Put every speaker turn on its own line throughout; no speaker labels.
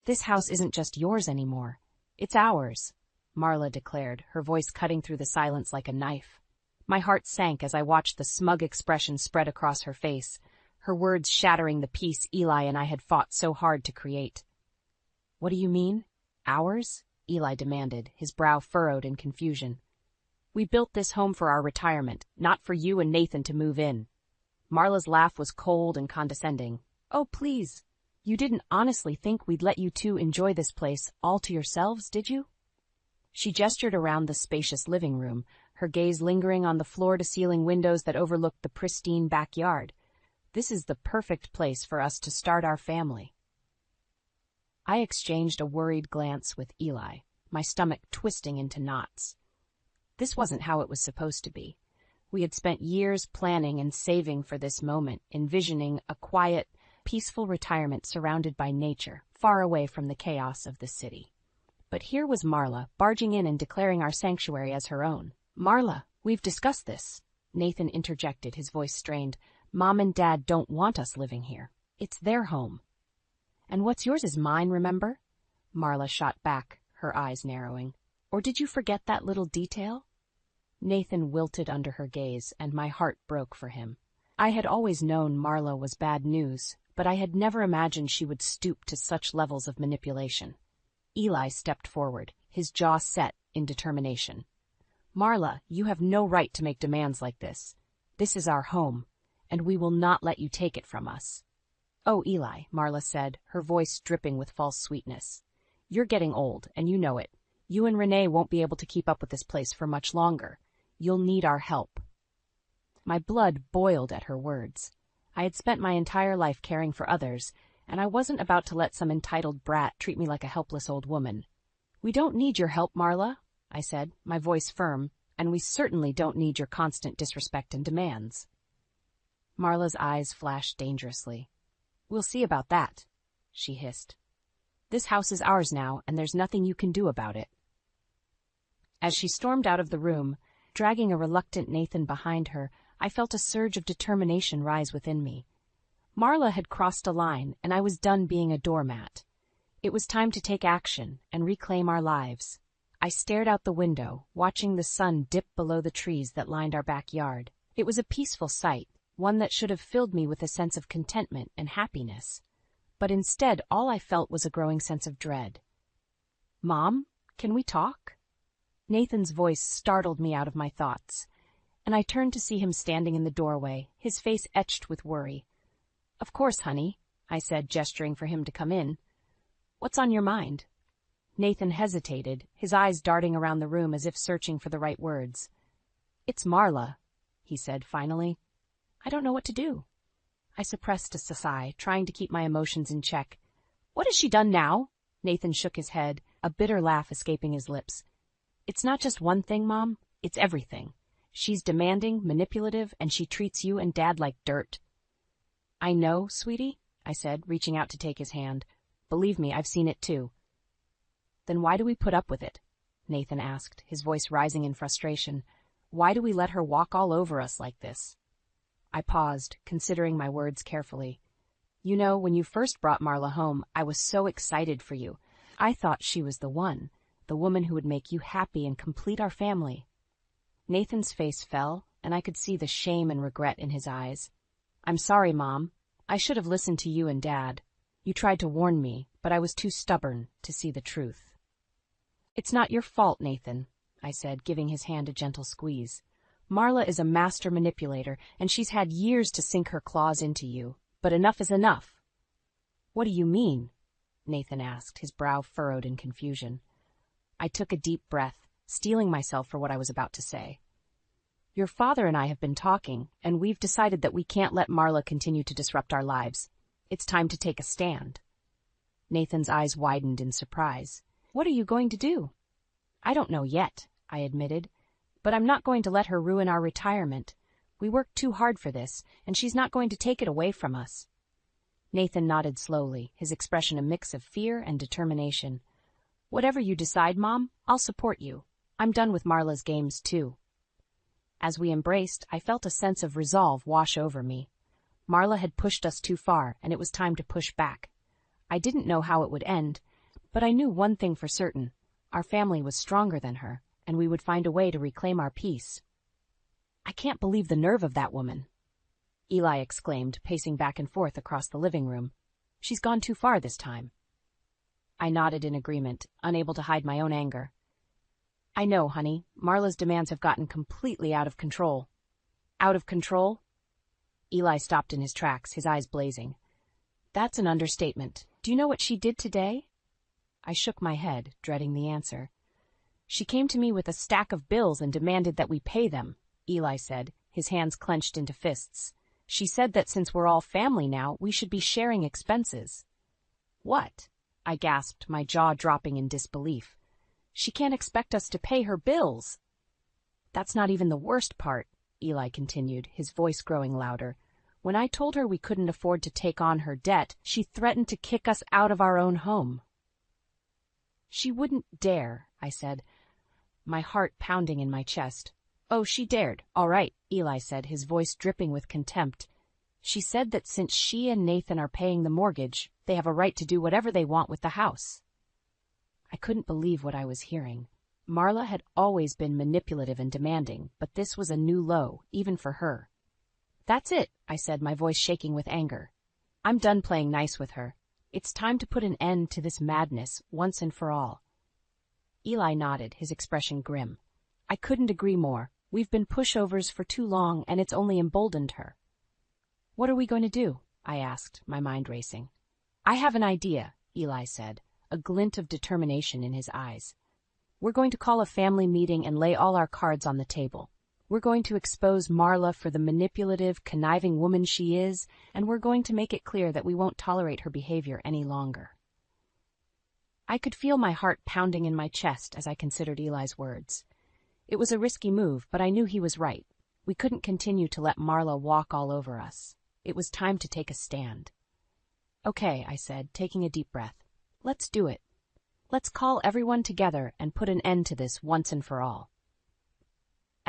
This house isn't just yours anymore. It's ours, Marla declared, her voice cutting through the silence like a knife. My heart sank as I watched the smug expression spread across her face, her words shattering the peace Eli and I had fought so hard to create. What do you mean? Ours? Eli demanded, his brow furrowed in confusion. We built this home for our retirement, not for you and Nathan to move in. Marla's laugh was cold and condescending. Oh, please. You didn't honestly think we'd let you two enjoy this place all to yourselves, did you? She gestured around the spacious living room, her gaze lingering on the floor-to-ceiling windows that overlooked the pristine backyard. This is the perfect place for us to start our family. I exchanged a worried glance with Eli, my stomach twisting into knots. This wasn't how it was supposed to be. We had spent years planning and saving for this moment, envisioning a quiet, peaceful retirement surrounded by nature, far away from the chaos of the city. But here was Marla, barging in and declaring our sanctuary as her own. Marla, we've discussed this, Nathan interjected, his voice strained. Mom and Dad don't want us living here. It's their home. And what's yours is mine, remember? Marla shot back, her eyes narrowing. Or did you forget that little detail? Nathan wilted under her gaze, and my heart broke for him. I had always known Marla was bad news, but I had never imagined she would stoop to such levels of manipulation. Eli stepped forward, his jaw set in determination. Marla, you have no right to make demands like this. This is our home, and we will not let you take it from us. Oh, Eli, Marla said, her voice dripping with false sweetness. You're getting old, and you know it. You and Renee won't be able to keep up with this place for much longer. You'll need our help. My blood boiled at her words. I had spent my entire life caring for others, and I wasn't about to let some entitled brat treat me like a helpless old woman. We don't need your help, Marla, I said, my voice firm, and we certainly don't need your constant disrespect and demands. Marla's eyes flashed dangerously. We'll see about that, she hissed. This house is ours now, and there's nothing you can do about it. As she stormed out of the room, dragging a reluctant Nathan behind her, I felt a surge of determination rise within me. Marla had crossed a line, and I was done being a doormat. It was time to take action and reclaim our lives. I stared out the window, watching the sun dip below the trees that lined our backyard. It was a peaceful sight, one that should have filled me with a sense of contentment and happiness. But instead, all I felt was a growing sense of dread. Mom, can we talk? Nathan's voice startled me out of my thoughts, and I turned to see him standing in the doorway, his face etched with worry. Of course, honey, I said, gesturing for him to come in. What's on your mind? Nathan hesitated, his eyes darting around the room as if searching for the right words. It's Marla, he said finally. I don't know what to do. I suppressed a sigh, trying to keep my emotions in check. What has she done now? Nathan shook his head, a bitter laugh escaping his lips. It's not just one thing, Mom. It's everything. She's demanding, manipulative, and she treats you and Dad like dirt. I know, sweetie, I said, reaching out to take his hand. Believe me, I've seen it too. Then why do we put up with it? Nathan asked, his voice rising in frustration. Why do we let her walk all over us like this? I paused, considering my words carefully. You know, when you first brought Marla home, I was so excited for you. I thought she was the one, the woman who would make you happy and complete our family. Nathan's face fell, and I could see the shame and regret in his eyes. I'm sorry, Mom. I should have listened to you and Dad. You tried to warn me, but I was too stubborn to see the truth. It's not your fault, Nathan, I said, giving his hand a gentle squeeze. Marla is a master manipulator, and she's had years to sink her claws into you. But enough is enough. What do you mean? Nathan asked, his brow furrowed in confusion. I took a deep breath, steeling myself for what I was about to say. Your father and I have been talking, and we've decided that we can't let Marla continue to disrupt our lives. It's time to take a stand. Nathan's eyes widened in surprise. What are you going to do? I don't know yet, I admitted, but I'm not going to let her ruin our retirement. We worked too hard for this, and she's not going to take it away from us. Nathan nodded slowly, his expression a mix of fear and determination. Whatever you decide, Mom, I'll support you. I'm done with Marla's games, too. As we embraced, I felt a sense of resolve wash over me. Marla had pushed us too far, and it was time to push back. I didn't know how it would end, But I knew one thing for certain. Our family was stronger than her, and we would find a way to reclaim our peace. "I can't believe the nerve of that woman," Eli exclaimed, pacing back and forth across the living room. "She's gone too far this time." I nodded in agreement, unable to hide my own anger. "I know, honey. Marla's demands have gotten completely out of control." "Out of control?" Eli stopped in his tracks, his eyes blazing. "That's an understatement. Do you know what she did today?" I shook my head, dreading the answer. "She came to me with a stack of bills and demanded that we pay them," Eli said, his hands clenched into fists. "She said that since we're all family now, we should be sharing expenses." "What?" I gasped, my jaw dropping in disbelief. "She can't expect us to pay her bills." "That's not even the worst part," Eli continued, his voice growing louder. "When I told her we couldn't afford to take on her debt, she threatened to kick us out of our own home." "She wouldn't dare," I said, my heart pounding in my chest. "Oh, she dared. All right," Eli said, his voice dripping with contempt. "She said that since she and Nathan are paying the mortgage, they have a right to do whatever they want with the house." I couldn't believe what I was hearing. Marla had always been manipulative and demanding, but this was a new low, even for her. "That's it," I said, my voice shaking with anger. "I'm done playing nice with her. It's time to put an end to this madness, once and for all." Eli nodded, his expression grim. "I couldn't agree more. We've been pushovers for too long, and it's only emboldened her." "What are we going to do?" I asked, my mind racing. "I have an idea," Eli said, a glint of determination in his eyes. "We're going to call a family meeting and lay all our cards on the table. We're going to expose Marla for the manipulative, conniving woman she is, and we're going to make it clear that we won't tolerate her behavior any longer." I could feel my heart pounding in my chest as I considered Eli's words. It was a risky move, but I knew he was right. We couldn't continue to let Marla walk all over us. It was time to take a stand. "Okay," I said, taking a deep breath. "Let's do it. Let's call everyone together and put an end to this once and for all."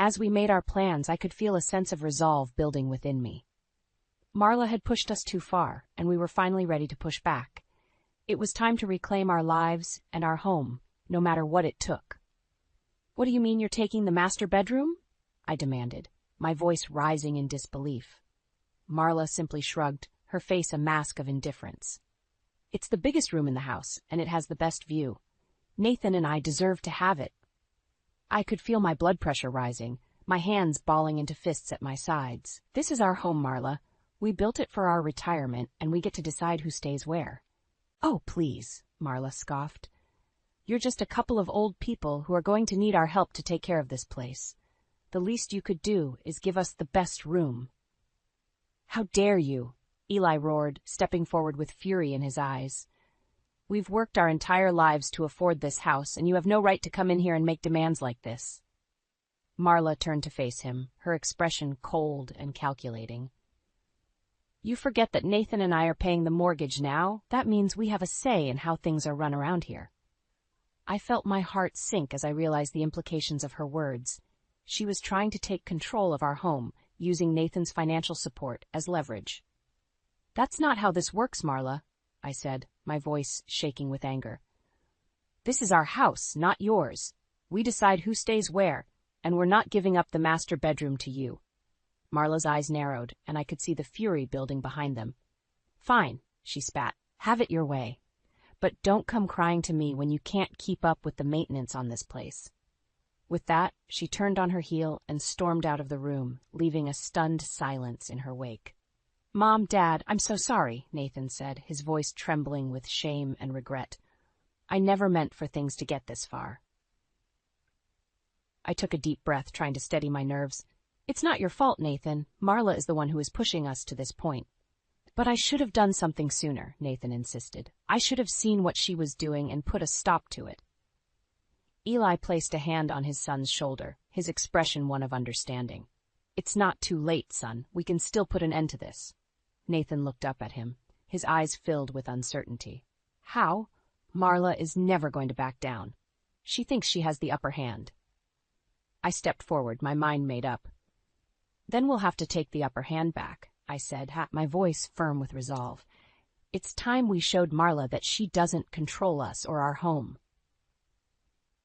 As we made our plans, I could feel a sense of resolve building within me. Marla had pushed us too far, and we were finally ready to push back. It was time to reclaim our lives and our home, no matter what it took. "What do you mean you're taking the master bedroom?" I demanded, my voice rising in disbelief. Marla simply shrugged, her face a mask of indifference. "It's the biggest room in the house, and it has the best view. Nathan and I deserve to have it." I could feel my blood pressure rising, my hands balling into fists at my sides. "This is our home, Marla. We built it for our retirement, and we get to decide who stays where." "Oh, please," Marla scoffed. "You're just a couple of old people who are going to need our help to take care of this place. The least you could do is give us the best room." "How dare you!" Eli roared, stepping forward with fury in his eyes. "We've worked our entire lives to afford this house, and you have no right to come in here and make demands like this." Marla turned to face him, her expression cold and calculating. "You forget that Nathan and I are paying the mortgage now. That means we have a say in how things are run around here." I felt my heart sink as I realized the implications of her words. She was trying to take control of our home, using Nathan's financial support as leverage. "That's not how this works, Marla," I said, my voice shaking with anger. "This is our house, not yours. We decide who stays where, and we're not giving up the master bedroom to you." Marla's eyes narrowed, and I could see the fury building behind them. "Fine," she spat. "Have it your way. But don't come crying to me when you can't keep up with the maintenance on this place." With that, she turned on her heel and stormed out of the room, leaving a stunned silence in her wake. "Mom, Dad, I'm so sorry," Nathan said, his voice trembling with shame and regret. "I never meant for things to get this far." I took a deep breath, trying to steady my nerves. "It's not your fault, Nathan. Marla is the one who is pushing us to this point." "But I should have done something sooner," Nathan insisted. "I should have seen what she was doing and put a stop to it." Eli placed a hand on his son's shoulder, his expression one of understanding. "It's not too late, son. We can still put an end to this." Nathan looked up at him, his eyes filled with uncertainty. "How?" "Marla is never going to back down. She thinks she has the upper hand." I stepped forward, my mind made up. "Then we'll have to take the upper hand back," I said, my voice firm with resolve. It's time we showed Marla that she doesn't control us or our home.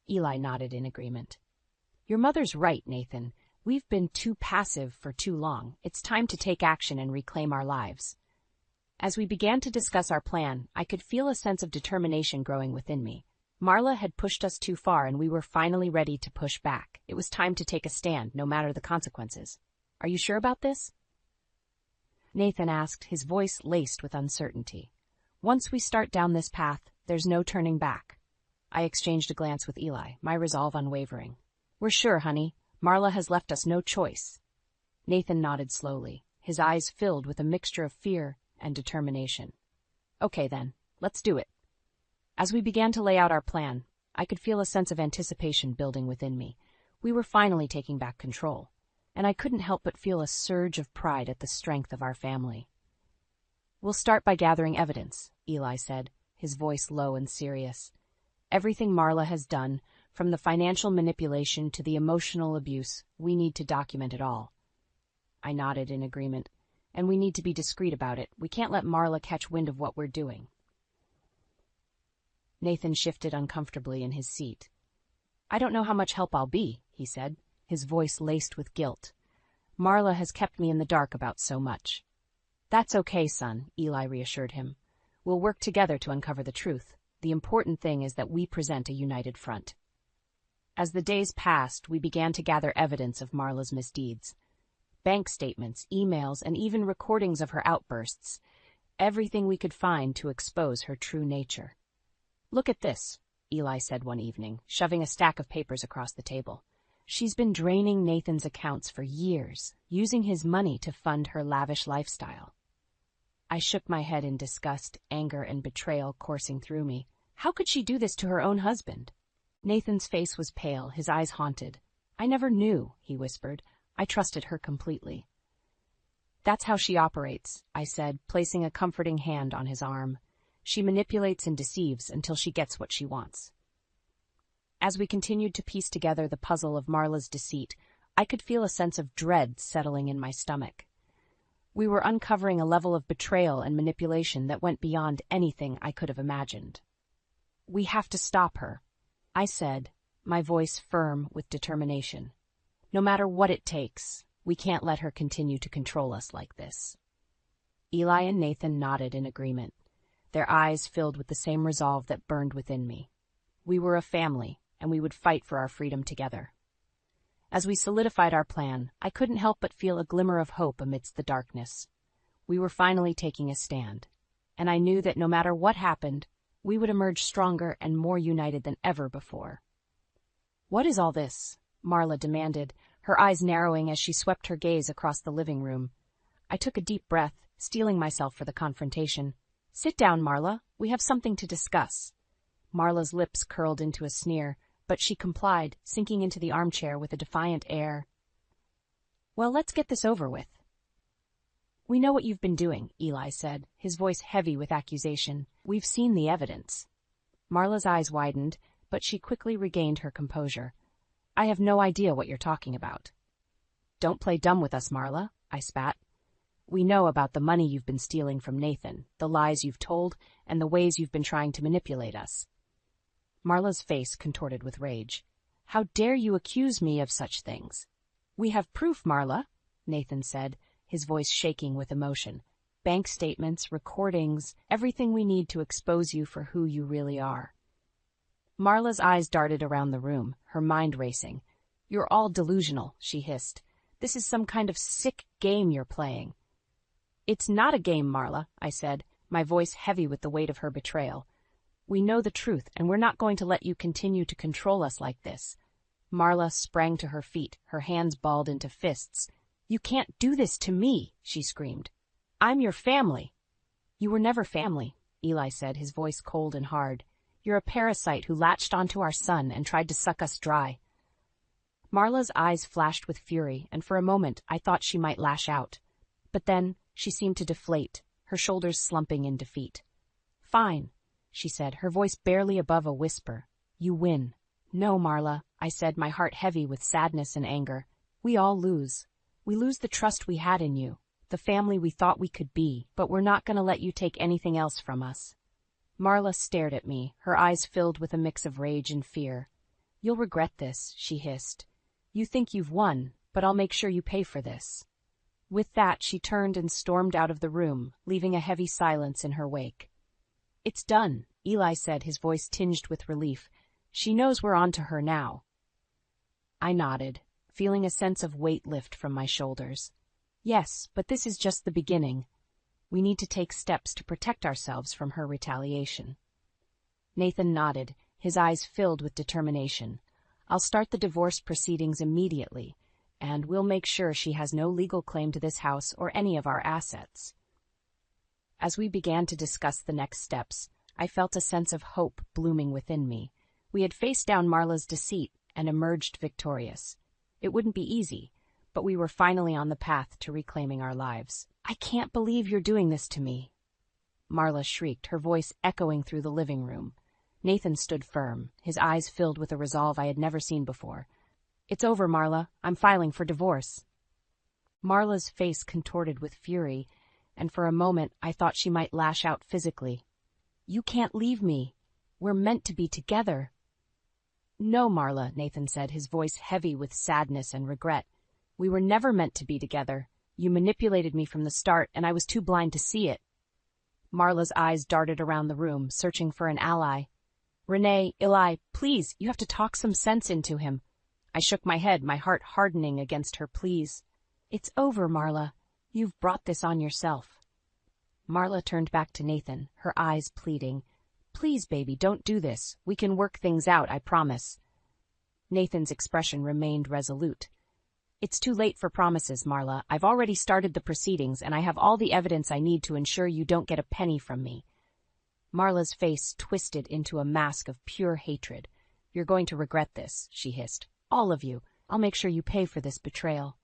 Eli nodded in agreement. Your mother's right, Nathan. We've been too passive for too long. It's time to take action and reclaim our lives. As we began to discuss our plan, I could feel a sense of determination growing within me. Marla had pushed us too far and we were finally ready to push back. It was time to take a stand, no matter the consequences. Are you sure about this? Nathan asked, his voice laced with uncertainty. Once we start down this path, there's no turning back. I exchanged a glance with Eli, my resolve unwavering. We're sure, honey. Marla has left us no choice. Nathan nodded slowly, his eyes filled with a mixture of fear and determination. Okay then, let's do it. As we began to lay out our plan, I could feel a sense of anticipation building within me. We were finally taking back control, and I couldn't help but feel a surge of pride at the strength of our family. We'll start by gathering evidence, Eli said, his voice low and serious. Everything Marla has done, from the financial manipulation to the emotional abuse, we need to document it all. I nodded in agreement. And we need to be discreet about it. We can't let Marla catch wind of what we're doing. Nathan shifted uncomfortably in his seat. I don't know how much help I'll be, he said, his voice laced with guilt. Marla has kept me in the dark about so much. That's okay, son, Eli reassured him. We'll work together to uncover the truth. The important thing is that we present a united front. As the days passed, we began to gather evidence of Marla's misdeeds. Bank statements, emails, and even recordings of her outbursts, everything we could find to expose her true nature. Look at this, Eli said one evening, shoving a stack of papers across the table. She's been draining Nathan's accounts for years, using his money to fund her lavish lifestyle. I shook my head in disgust, anger, and betrayal coursing through me. How could she do this to her own husband? Nathan's face was pale, his eyes haunted. I never knew, he whispered. I trusted her completely. That's how she operates, I said, placing a comforting hand on his arm. She manipulates and deceives until she gets what she wants. As we continued to piece together the puzzle of Marla's deceit, I could feel a sense of dread settling in my stomach. We were uncovering a level of betrayal and manipulation that went beyond anything I could have imagined. We have to stop her, I said, my voice firm with determination. No matter what it takes, we can't let her continue to control us like this. Eli and Nathan nodded in agreement, their eyes filled with the same resolve that burned within me. We were a family, and we would fight for our freedom together. As we solidified our plan, I couldn't help but feel a glimmer of hope amidst the darkness. We were finally taking a stand, and I knew that no matter what happened, we would emerge stronger and more united than ever before. What is all this? Marla demanded, her eyes narrowing as she swept her gaze across the living room. I took a deep breath, steeling myself for the confrontation. Sit down, Marla. We have something to discuss. Marla's lips curled into a sneer, but she complied, sinking into the armchair with a defiant air. Well, let's get this over with. We know what you've been doing, Eli said, his voice heavy with accusation. We've seen the evidence. Marla's eyes widened, but she quickly regained her composure. I have no idea what you're talking about. Don't play dumb with us, Marla, I spat. We know about the money you've been stealing from Nathan, the lies you've told, and the ways you've been trying to manipulate us. Marla's face contorted with rage. How dare you accuse me of such things? We have proof, Marla, Nathan said, his voice shaking with emotion. Bank statements, recordings, everything we need to expose you for who you really are. Marla's eyes darted around the room, her mind racing. You're all delusional, she hissed. This is some kind of sick game you're playing. It's not a game, Marla, I said, my voice heavy with the weight of her betrayal. We know the truth, and we're not going to let you continue to control us like this. Marla sprang to her feet, her hands balled into fists. You can't do this to me, she screamed. I'm your family. You were never family, Eli said, his voice cold and hard. You're a parasite who latched onto our son and tried to suck us dry. Marla's eyes flashed with fury, and for a moment I thought she might lash out. But then she seemed to deflate, her shoulders slumping in defeat. Fine, she said, her voice barely above a whisper. You win. No, Marla, I said, my heart heavy with sadness and anger. We all lose. We lose the trust we had in you, the family we thought we could be, but we're not going to let you take anything else from us." Marla stared at me, her eyes filled with a mix of rage and fear. "You'll regret this," she hissed. "You think you've won, but I'll make sure you pay for this." With that, she turned and stormed out of the room, leaving a heavy silence in her wake. "It's done," Eli said, his voice tinged with relief. "She knows we're on to her now." I nodded, feeling a sense of weight lift from my shoulders. "Yes, but this is just the beginning. We need to take steps to protect ourselves from her retaliation." Nathan nodded, his eyes filled with determination. "I'll start the divorce proceedings immediately, and we'll make sure she has no legal claim to this house or any of our assets." As we began to discuss the next steps, I felt a sense of hope blooming within me. We had faced down Marla's deceit and emerged victorious. It wouldn't be easy, but we were finally on the path to reclaiming our lives. "I can't believe you're doing this to me," Marla shrieked, her voice echoing through the living room. Nathan stood firm, his eyes filled with a resolve I had never seen before. "It's over, Marla. I'm filing for divorce." Marla's face contorted with fury, and for a moment I thought she might lash out physically. "You can't leave me. We're meant to be together." "No, Marla," Nathan said, his voice heavy with sadness and regret. "We were never meant to be together. You manipulated me from the start, and I was too blind to see it." Marla's eyes darted around the room, searching for an ally. "Renee, Eli, please, you have to talk some sense into him." I shook my head, my heart hardening against her pleas. "It's over, Marla. You've brought this on yourself." Marla turned back to Nathan, her eyes pleading. "Please, baby, don't do this. We can work things out, I promise." Nathan's expression remained resolute. "It's too late for promises, Marla. I've already started the proceedings, and I have all the evidence I need to ensure you don't get a penny from me." Marla's face twisted into a mask of pure hatred. "You're going to regret this," she hissed. "All of you. I'll make sure you pay for this betrayal."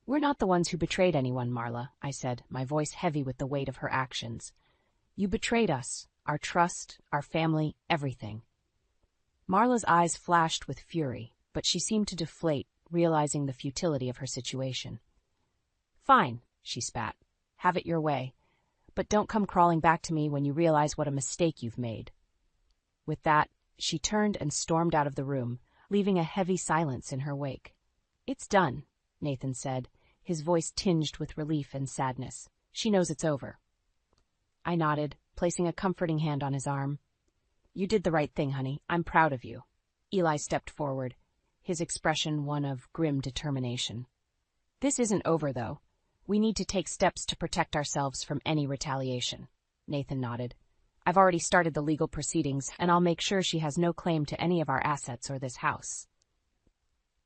"We're not the ones who betrayed anyone, Marla," I said, my voice heavy with the weight of her actions. "You betrayed us, our trust, our family, everything." Marla's eyes flashed with fury, but she seemed to deflate, realizing the futility of her situation. "Fine," she spat. "Have it your way. But don't come crawling back to me when you realize what a mistake you've made." With that, she turned and stormed out of the room, leaving a heavy silence in her wake. "It's done," Nathan said, his voice tinged with relief and sadness. "She knows it's over." I nodded, placing a comforting hand on his arm. "You did the right thing, honey. I'm proud of you." Eli stepped forward, his expression one of grim determination. "This isn't over, though. We need to take steps to protect ourselves from any retaliation." Nathan nodded. "I've already started the legal proceedings, and I'll make sure she has no claim to any of our assets or this house."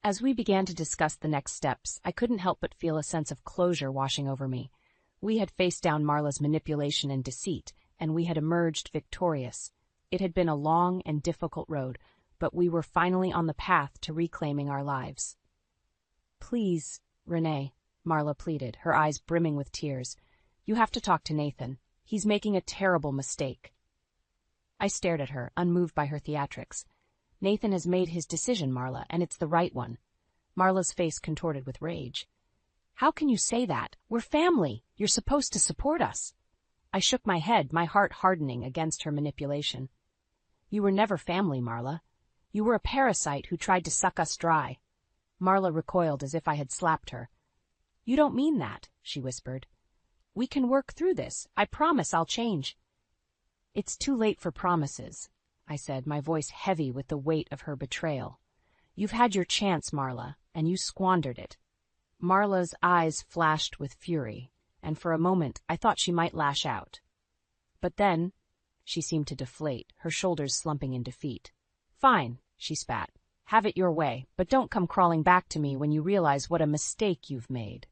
As we began to discuss the next steps, I couldn't help but feel a sense of closure washing over me. We had faced down Marla's manipulation and deceit, and we had emerged victorious. It had been a long and difficult road, but we were finally on the path to reclaiming our lives. "Please, Renee," Marla pleaded, her eyes brimming with tears. "You have to talk to Nathan. He's making a terrible mistake." I stared at her, unmoved by her theatrics. "Nathan has made his decision, Marla, and it's the right one." Marla's face contorted with rage. "How can you say that? We're family. You're supposed to support us." I shook my head, my heart hardening against her manipulation. "You were never family, Marla. You were a parasite who tried to suck us dry." Marla recoiled as if I had slapped her. "You don't mean that," she whispered. "We can work through this. I promise I'll change." "It's too late for promises," I said, my voice heavy with the weight of her betrayal. "You've had your chance, Marla, and you squandered it." Marla's eyes flashed with fury, and for a moment I thought she might lash out. But then she seemed to deflate, her shoulders slumping in defeat. "Fine," she spat. "Have it your way, but don't come crawling back to me when you realize what a mistake you've made."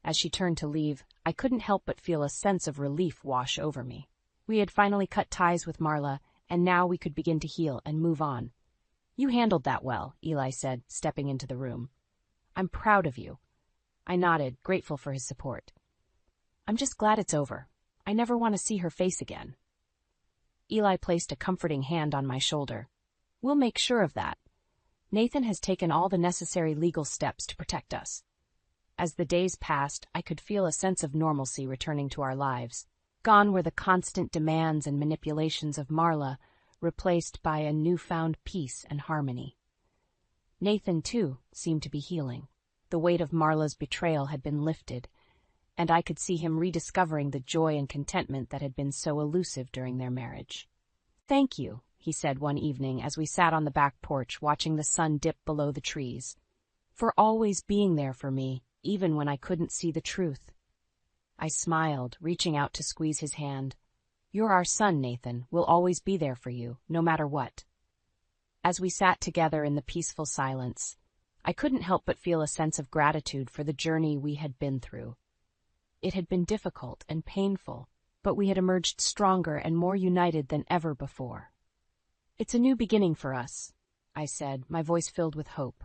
As she turned to leave, I couldn't help but feel a sense of relief wash over me. We had finally cut ties with Marla, and now we could begin to heal and move on. "You handled that well," Eli said, stepping into the room. "I'm proud of you." I nodded, grateful for his support. "I'm just glad it's over. I never want to see her face again." Eli placed a comforting hand on my shoulder. "We'll make sure of that. Nathan has taken all the necessary legal steps to protect us." As the days passed, I could feel a sense of normalcy returning to our lives. Gone were the constant demands and manipulations of Marla, replaced by a newfound peace and harmony. Nathan, too, seemed to be healing. The weight of Marla's betrayal had been lifted, and I could see him rediscovering the joy and contentment that had been so elusive during their marriage. "Thank you," he said one evening as we sat on the back porch watching the sun dip below the trees, "for always being there for me, even when I couldn't see the truth." I smiled, reaching out to squeeze his hand. "You're our son, Nathan. We'll always be there for you, no matter what." As we sat together in the peaceful silence, I couldn't help but feel a sense of gratitude for the journey we had been through. It had been difficult and painful, but we had emerged stronger and more united than ever before. "It's a new beginning for us," I said, my voice filled with hope.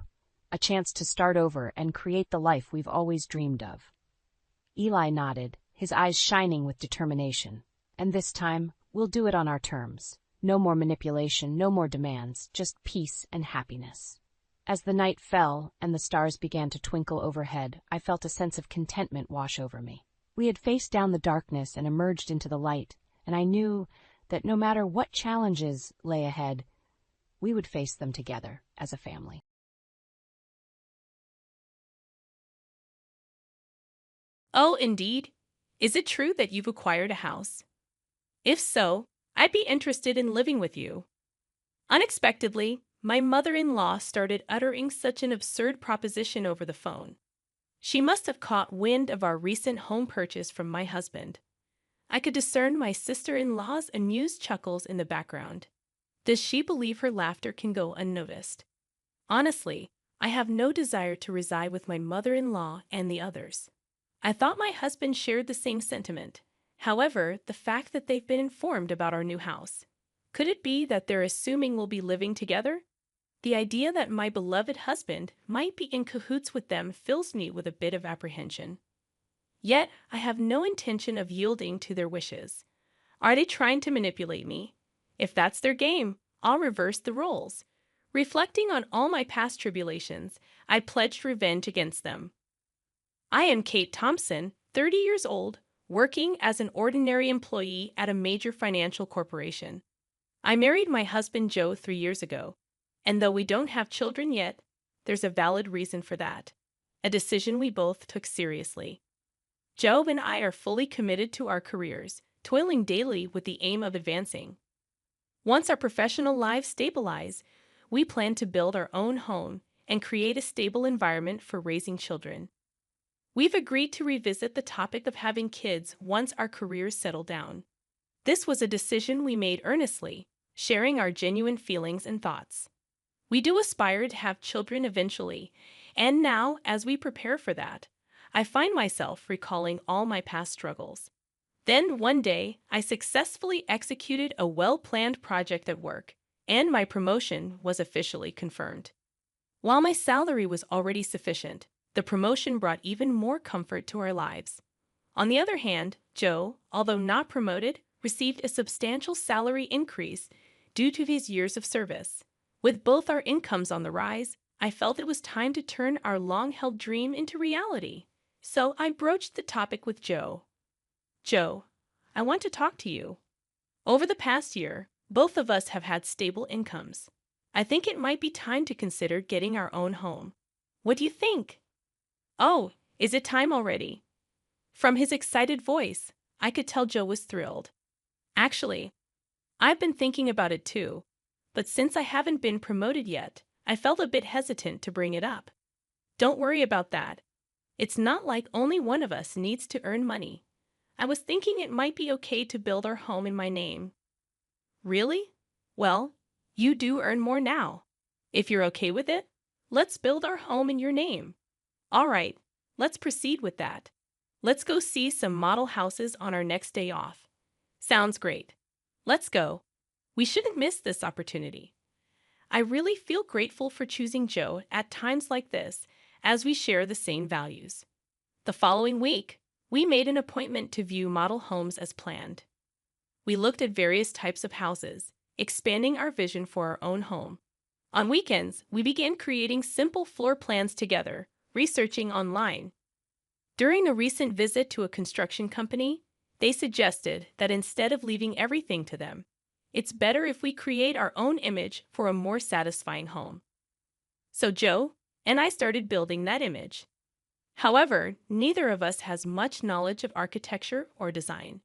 "A chance to start over and create the life we've always dreamed of." Eli nodded, his eyes shining with determination. "And this time, we'll do it on our terms. No more manipulation, no more demands, just peace and happiness." As the night fell and the stars began to twinkle overhead, I felt a sense of contentment wash over me. We had faced down the darkness and emerged into the light, and I knew that no matter what challenges lay ahead, we would face them together as a family.
Oh, indeed. Is it true that you've acquired a house? If so, I'd be interested in living with you. Unexpectedly, my mother-in-law started uttering such an absurd proposition over the phone. She must have caught wind of our recent home purchase from my husband. I could discern my sister-in-law's amused chuckles in the background. Does she believe her laughter can go unnoticed? Honestly, I have no desire to reside with my mother-in-law and the others. I thought my husband shared the same sentiment. However, the fact that they've been informed about our new house. Could it be that they're assuming we'll be living together? The idea that my beloved husband might be in cahoots with them fills me with a bit of apprehension. Yet, I have no intention of yielding to their wishes. Are they trying to manipulate me? If that's their game, I'll reverse the roles. Reflecting on all my past tribulations, I pledged revenge against them. I am Kate Thompson, 30 years old, working as an ordinary employee at a major financial corporation. I married my husband Joe 3 years ago, and though we don't have children yet, there's a valid reason for that, a decision we both took seriously. Joe and I are fully committed to our careers, toiling daily with the aim of advancing. Once our professional lives stabilize, we plan to build our own home and create a stable environment for raising children. We've agreed to revisit the topic of having kids once our careers settle down. This was a decision we made earnestly, sharing our genuine feelings and thoughts. We do aspire to have children eventually, and now, as we prepare for that, I find myself recalling all my past struggles. Then, one day, I successfully executed a well-planned project at work, and my promotion was officially confirmed. While my salary was already sufficient, the promotion brought even more comfort to our lives. On the other hand, Joe, although not promoted, received a substantial salary increase due to his years of service. With both our incomes on the rise, I felt it was time to turn our long-held dream into reality. So I broached the topic with Joe. "Joe, I want to talk to you. Over the past year, both of us have had stable incomes. I think it might be time to consider getting our own home. What do you think?" "Oh, is it time already?" From his excited voice, I could tell Joe was thrilled. "Actually, I've been thinking about it too, but since I haven't been promoted yet, I felt a bit hesitant to bring it up." "Don't worry about that. It's not like only one of us needs to earn money. I was thinking it might be okay to build our home in my name." "Really? Well, you do earn more now. If you're okay with it, let's build our home in your name." "All right, let's proceed with that. Let's go see some model houses on our next day off." "Sounds great. Let's go. We shouldn't miss this opportunity." I really feel grateful for choosing Joe at times like this, as we share the same values. The following week, we made an appointment to view model homes as planned. We looked at various types of houses, expanding our vision for our own home. On weekends, we began creating simple floor plans together, researching online. During a recent visit to a construction company, they suggested that instead of leaving everything to them, it's better if we create our own image for a more satisfying home. So Joe and I started building that image. However, neither of us has much knowledge of architecture or design.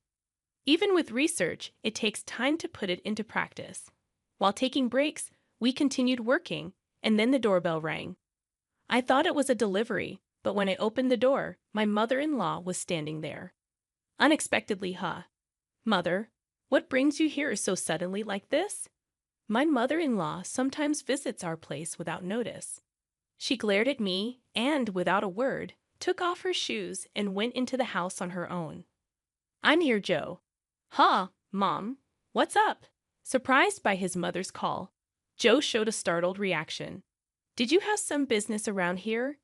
Even with research, it takes time to put it into practice. While taking breaks, we continued working, and then the doorbell rang. I thought it was a delivery, but when I opened the door, my mother-in-law was standing there. Unexpectedly, huh? Mother, what brings you here so suddenly like this? My mother-in-law sometimes visits our place without notice. She glared at me and, without a word, took off her shoes and went into the house on her own. I'm here, Joe. Huh, Mom, what's up? Surprised by his mother's call, Joe showed a startled reaction. Did you have some business around here?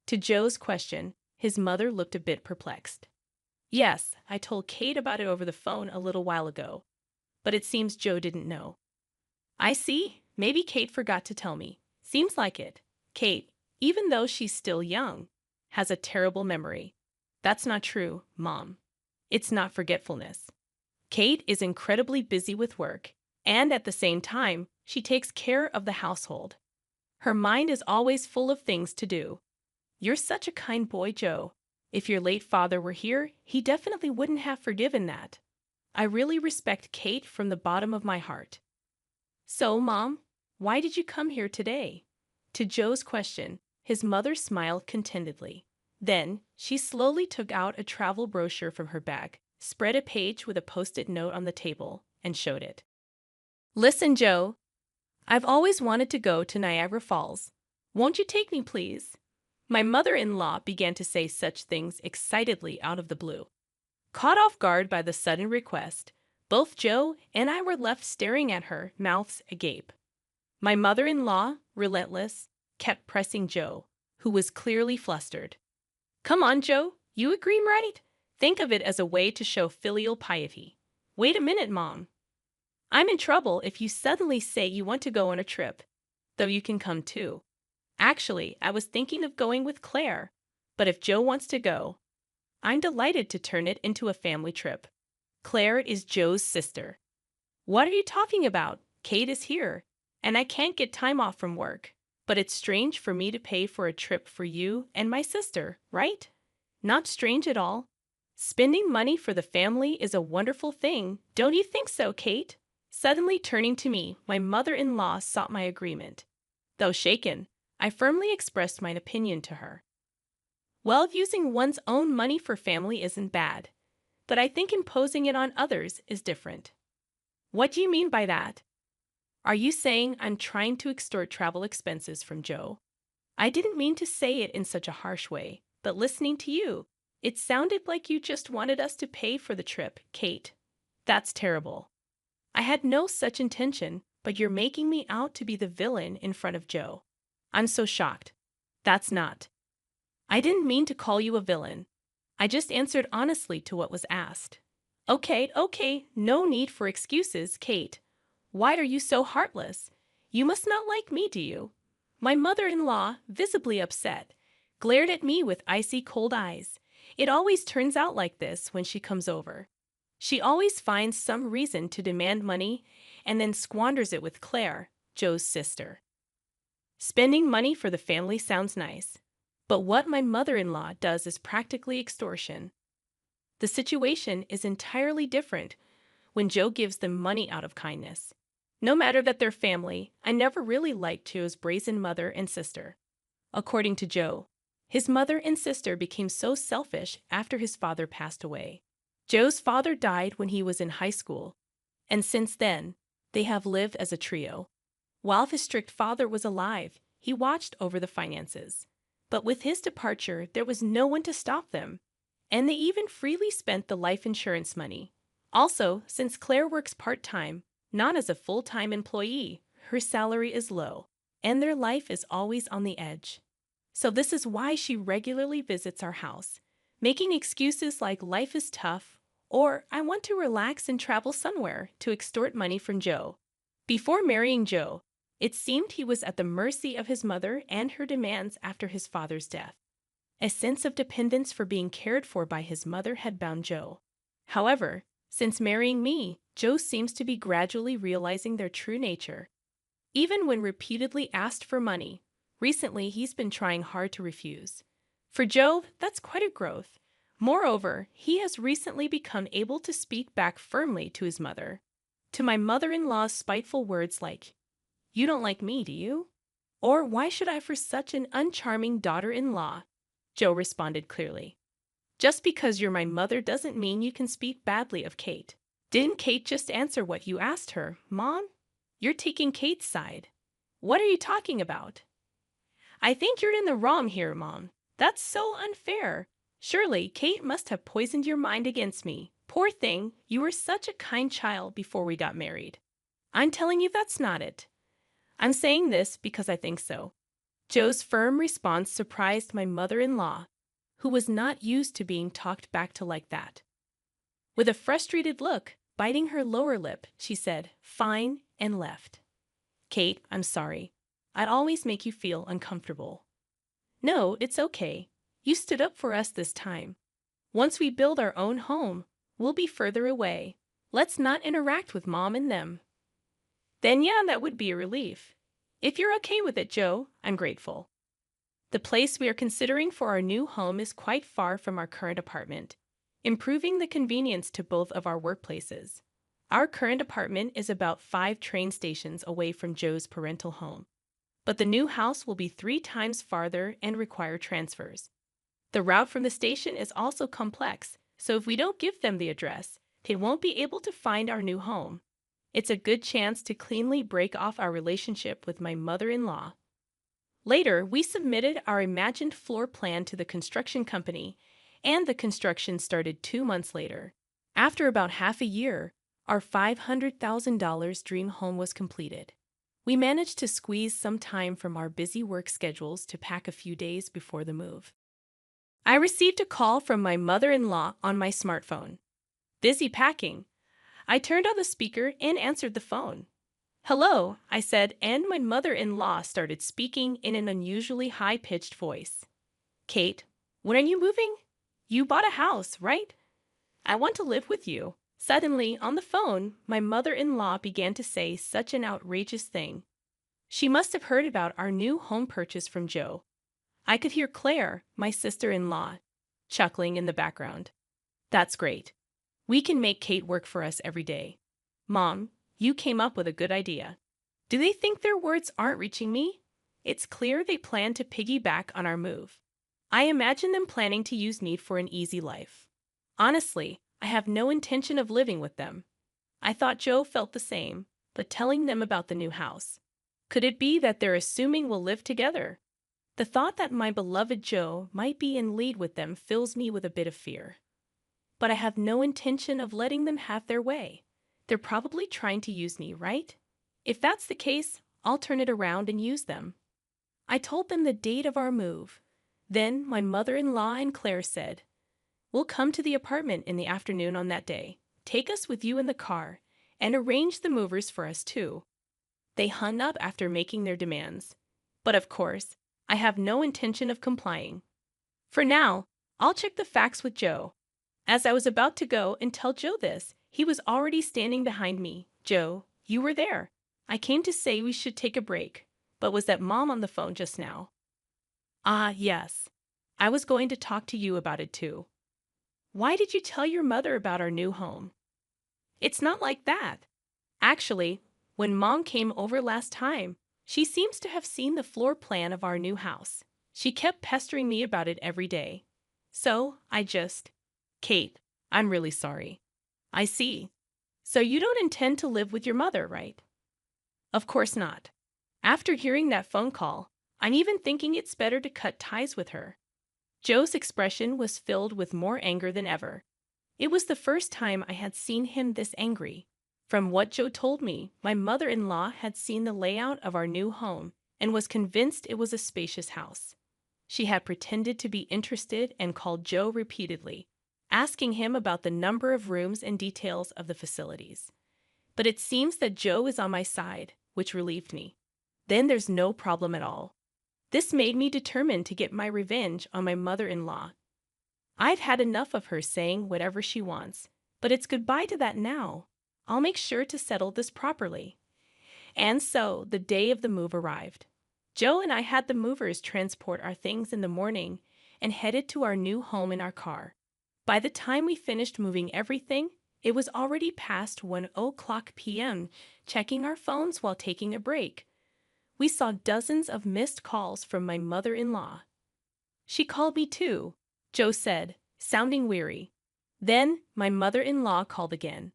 To Joe's question, his mother looked a bit perplexed. Yes, I told Kate about it over the phone a little while ago, but it seems Joe didn't know. I see. Maybe Kate forgot to tell me. Seems like it. Kate, even though she's still young, has a terrible memory. That's not true, Mom. It's not forgetfulness. Kate is incredibly busy with work, and at the same time, she takes care of the household. Her mind is always full of things to do. You're such a kind boy, Joe. If your late father were here, he definitely wouldn't have forgiven that. I really respect Kate from the bottom of my heart. So, Mom, why did you come here today? To Joe's question, his mother smiled contentedly. Then, she slowly took out a travel brochure from her bag, spread a page with a post-it note on the table, and showed it. Listen, Joe. I've always wanted to go to Niagara Falls. Won't you take me, please? My mother-in-law began to say such things excitedly out of the blue. Caught off guard by the sudden request, both Joe and I were left staring at her, mouths agape. My mother-in-law, relentless, kept pressing Joe, who was clearly flustered. Come on, Joe, you agree, right? Think of it as a way to show filial piety. Wait a minute, Mom. I'm in trouble if you suddenly say you want to go on a trip, though you can come too. Actually, I was thinking of going with Claire, but if Joe wants to go, I'm delighted to turn it into a family trip. Claire is Joe's sister. What are you talking about? Kate is here, and I can't get time off from work. But it's strange for me to pay for a trip for you and my sister, right? Not strange at all. Spending money for the family is a wonderful thing, don't you think so, Kate? Suddenly turning to me, my mother-in-law sought my agreement. Though shaken, I firmly expressed my opinion to her. Well, using one's own money for family isn't bad, but I think imposing it on others is different. What do you mean by that? Are you saying I'm trying to extort travel expenses from Joe? I didn't mean to say it in such a harsh way, but listening to you, it sounded like you just wanted us to pay for the trip, Kate. That's terrible. I had no such intention, but you're making me out to be the villain in front of Joe. I'm so shocked. That's not. I didn't mean to call you a villain. I just answered honestly to what was asked. Okay, no need for excuses, Kate. Why are you so heartless? You must not like me, do you? My mother-in-law, visibly upset, glared at me with icy cold eyes. It always turns out like this when she comes over. She always finds some reason to demand money and then squanders it with Claire, Joe's sister. Spending money for the family sounds nice, but what my mother-in-law does is practically extortion. The situation is entirely different when Joe gives them money out of kindness. No matter that they're family, I never really liked Joe's brazen mother and sister. According to Joe, his mother and sister became so selfish after his father passed away. Joe's father died when he was in high school, and since then, they have lived as a trio. While his strict father was alive, he watched over the finances. But with his departure, there was no one to stop them, and they even freely spent the life insurance money. Also, since Claire works part-time, not as a full-time employee, her salary is low, and their life is always on the edge. So this is why she regularly visits our house, making excuses like life is tough, or I want to relax and travel somewhere to extort money from Joe. Before marrying Joe, it seemed he was at the mercy of his mother and her demands after his father's death. A sense of dependence for being cared for by his mother had bound Joe. However, since marrying me, Joe seems to be gradually realizing their true nature. Even when repeatedly asked for money, recently he's been trying hard to refuse. For Joe, that's quite a growth. Moreover, he has recently become able to speak back firmly to his mother. To my mother-in-law's spiteful words like, "You don't like me, do you?" Or "Why should I for such an uncharming daughter-in-law?" Joe responded clearly. "Just because you're my mother doesn't mean you can speak badly of Kate. Didn't Kate just answer what you asked her, Mom? You're taking Kate's side. What are you talking about?" "I think you're in the wrong here, Mom. That's so unfair. Surely Kate must have poisoned your mind against me. Poor thing, you were such a kind child before we got married." "I'm telling you that's not it. I'm saying this because I think so." Joe's firm response surprised my mother-in-law, who was not used to being talked back to like that. With a frustrated look, biting her lower lip, she said, "Fine," and left. "Kate, I'm sorry. I'd always make you feel uncomfortable." "No, it's okay. You stood up for us this time. Once we build our own home, we'll be further away. Let's not interact with Mom and them." "Then yeah, that would be a relief. If you're okay with it, Joe, I'm grateful." The place we are considering for our new home is quite far from our current apartment, improving the convenience to both of our workplaces. Our current apartment is about 5 train stations away from Joe's parental home, but the new house will be 3 times farther and require transfers. The route from the station is also complex, so if we don't give them the address, they won't be able to find our new home. It's a good chance to cleanly break off our relationship with my mother-in-law. Later, we submitted our imagined floor plan to the construction company, and the construction started 2 months later. After about half a year, our $500,000 dream home was completed. We managed to squeeze some time from our busy work schedules to pack a few days before the move. I received a call from my mother-in-law on my smartphone. "Busy packing." I turned on the speaker and answered the phone. "Hello," I said, and my mother-in-law started speaking in an unusually high-pitched voice. "Kate, when are you moving? You bought a house, right? I want to live with you." Suddenly, on the phone, my mother-in-law began to say such an outrageous thing. She must have heard about our new home purchase from Joe. I could hear Claire, my sister-in-law, chuckling in the background. "That's great. We can make Kate work for us every day. Mom, you came up with a good idea." Do they think their words aren't reaching me? It's clear they plan to piggyback on our move. I imagine them planning to use me for an easy life. Honestly, I have no intention of living with them. I thought Joe felt the same, but telling them about the new house. Could it be that they're assuming we'll live together? The thought that my beloved Joe might be in league with them fills me with a bit of fear. But I have no intention of letting them have their way. They're probably trying to use me, right? If that's the case, I'll turn it around and use them. I told them the date of our move. Then my mother-in-law and Claire said, "We'll come to the apartment in the afternoon on that day. Take us with you in the car, and arrange the movers for us too." They hung up after making their demands. But of course, I have no intention of complying. For now, I'll check the facts with Joe. As I was about to go and tell Joe this, he was already standing behind me. "Joe, you were there. I came to say we should take a break, but was that Mom on the phone just now?" "Ah, yes. I was going to talk to you about it too." "Why did you tell your mother about our new home?" "It's not like that. Actually, when Mom came over last time, she seems to have seen the floor plan of our new house. She kept pestering me about it every day. So I just..." "Kate, I'm really sorry." "I see. So you don't intend to live with your mother, right?" "Of course not. After hearing that phone call, I'm even thinking it's better to cut ties with her." Joe's expression was filled with more anger than ever. It was the first time I had seen him this angry. From what Joe told me, my mother-in-law had seen the layout of our new home and was convinced it was a spacious house. She had pretended to be interested and called Joe repeatedly, asking him about the number of rooms and details of the facilities. But it seems that Joe is on my side, which relieved me. Then there's no problem at all. This made me determined to get my revenge on my mother-in-law. I've had enough of her saying whatever she wants, but it's goodbye to that now. I'll make sure to settle this properly. And so the day of the move arrived. Joe and I had the movers transport our things in the morning and headed to our new home in our car. By the time we finished moving everything, it was already past 1:00 p.m. Checking our phones while taking a break, we saw dozens of missed calls from my mother-in-law. She called me too, Joe said, sounding weary. Then my mother-in-law called again.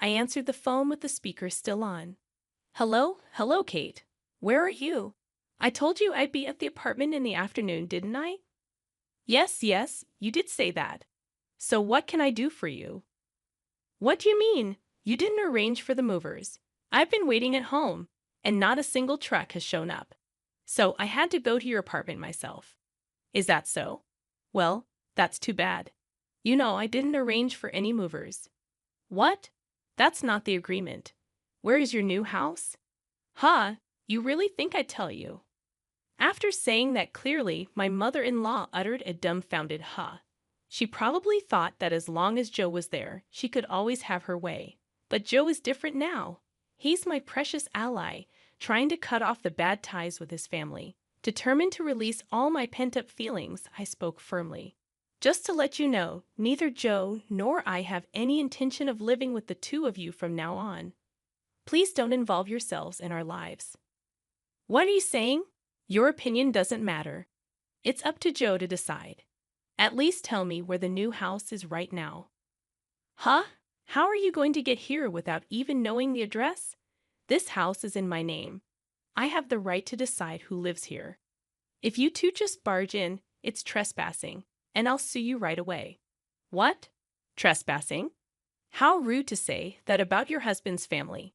I answered the phone with the speaker still on. Hello, Kate. Where are you? I told you I'd be at the apartment in the afternoon, didn't I? Yes, you did say that. So what can I do for you? What do you mean? You didn't arrange for the movers. I've been waiting at home, and not a single truck has shown up. So I had to go to your apartment myself. Is that so? Well, that's too bad. You know I didn't arrange for any movers. What? That's not the agreement. Where is your new house? Huh, you really think I'd tell you? After saying that clearly, my mother-in-law uttered a dumbfounded huh. She probably thought that as long as Joe was there, she could always have her way. But Joe is different now. He's my precious ally, trying to cut off the bad ties with his family. Determined to release all my pent-up feelings, I spoke firmly. Just to let you know, neither Joe nor I have any intention of living with the two of you from now on. Please don't involve yourselves in our lives. What are you saying? Your opinion doesn't matter. It's up to Joe to decide. At least tell me where the new house is right now. Huh? How are you going to get here without even knowing the address? This house is in my name. I have the right to decide who lives here. If you two just barge in, it's trespassing, and I'll sue you right away. What? Trespassing? How rude to say that about your husband's family.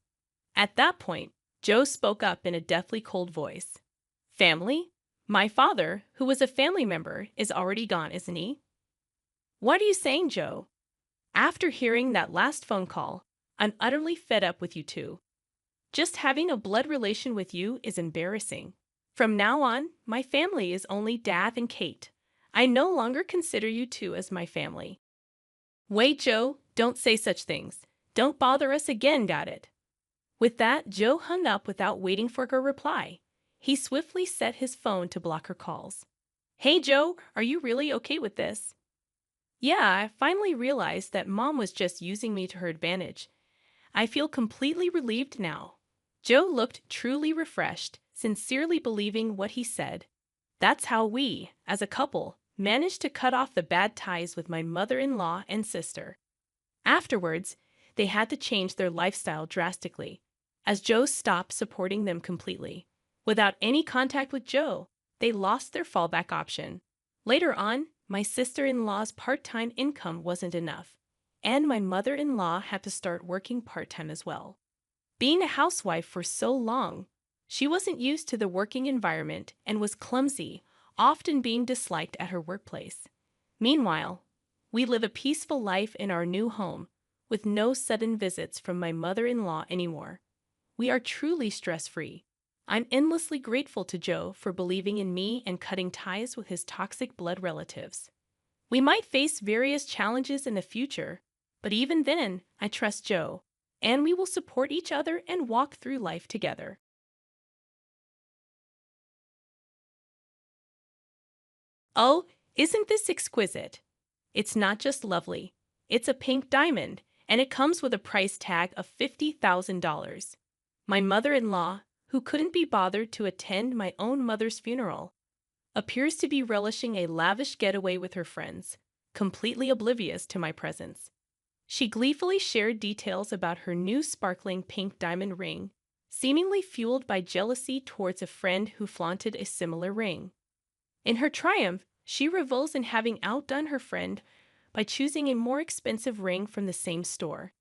At that point, Joe spoke up in a deathly cold voice. Family? My father, who was a family member, is already gone, isn't he? What are you saying, Joe? After hearing that last phone call, I'm utterly fed up with you two. Just having a blood relation with you is embarrassing. From now on, my family is only Dad and Kate. I no longer consider you two as my family. Wait, Joe, don't say such things. Don't bother us again, got it? With that, Joe hung up without waiting for her reply. He swiftly set his phone to block her calls. Hey, Joe, are you really okay with this? Yeah, I finally realized that Mom was just using me to her advantage. I feel completely relieved now. Joe looked truly refreshed, sincerely believing what he said. That's how we, as a couple, managed to cut off the bad ties with my mother-in-law and sister. Afterwards, they had to change their lifestyle drastically, as Joe stopped supporting them completely. Without any contact with Joe, they lost their fallback option. Later on, my sister-in-law's part-time income wasn't enough, and my mother-in-law had to start working part-time as well. Being a housewife for so long, she wasn't used to the working environment and was clumsy, often being disliked at her workplace. Meanwhile, we live a peaceful life in our new home, with no sudden visits from my mother-in-law anymore. We are truly stress-free. I'm endlessly grateful to Joe for believing in me and cutting ties with his toxic blood relatives. We might face various challenges in the future, but even then, I trust Joe, and we will support each other and walk through life together. Oh, isn't this exquisite? It's not just lovely. It's a pink diamond, and it comes with a price tag of $50,000. My mother-in-law, who couldn't be bothered to attend my own mother's funeral, appears to be relishing a lavish getaway with her friends, completely oblivious to my presence. She gleefully shared details about her new sparkling pink diamond ring, seemingly fueled by jealousy towards a friend who flaunted a similar ring. In her triumph, she revels in having outdone her friend by choosing a more expensive ring from the same store.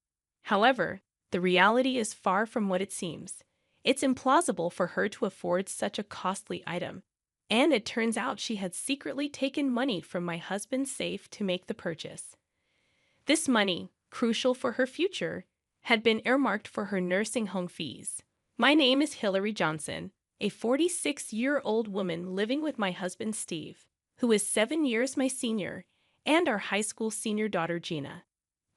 However, the reality is far from what it seems. It's implausible for her to afford such a costly item, and it turns out she had secretly taken money from my husband's safe to make the purchase. This money, crucial for her future, had been earmarked for her nursing home fees. My name is Hillary Johnson. a 46-year-old woman living with my husband Steve, who is 7 years my senior, and our high school senior daughter Gina.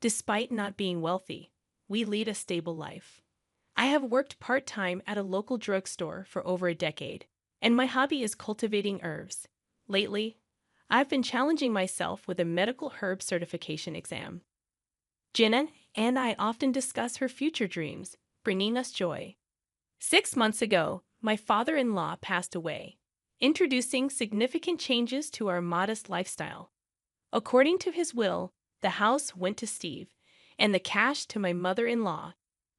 Despite not being wealthy, we lead a stable life. I have worked part-time at a local drugstore for over a decade, and my hobby is cultivating herbs. Lately, I've been challenging myself with a medical herb certification exam. Gina and I often discuss her future dreams, bringing us joy. 6 months ago, my father-in-law passed away, introducing significant changes to our modest lifestyle. According to his will, the house went to Steve, and the cash to my mother-in-law.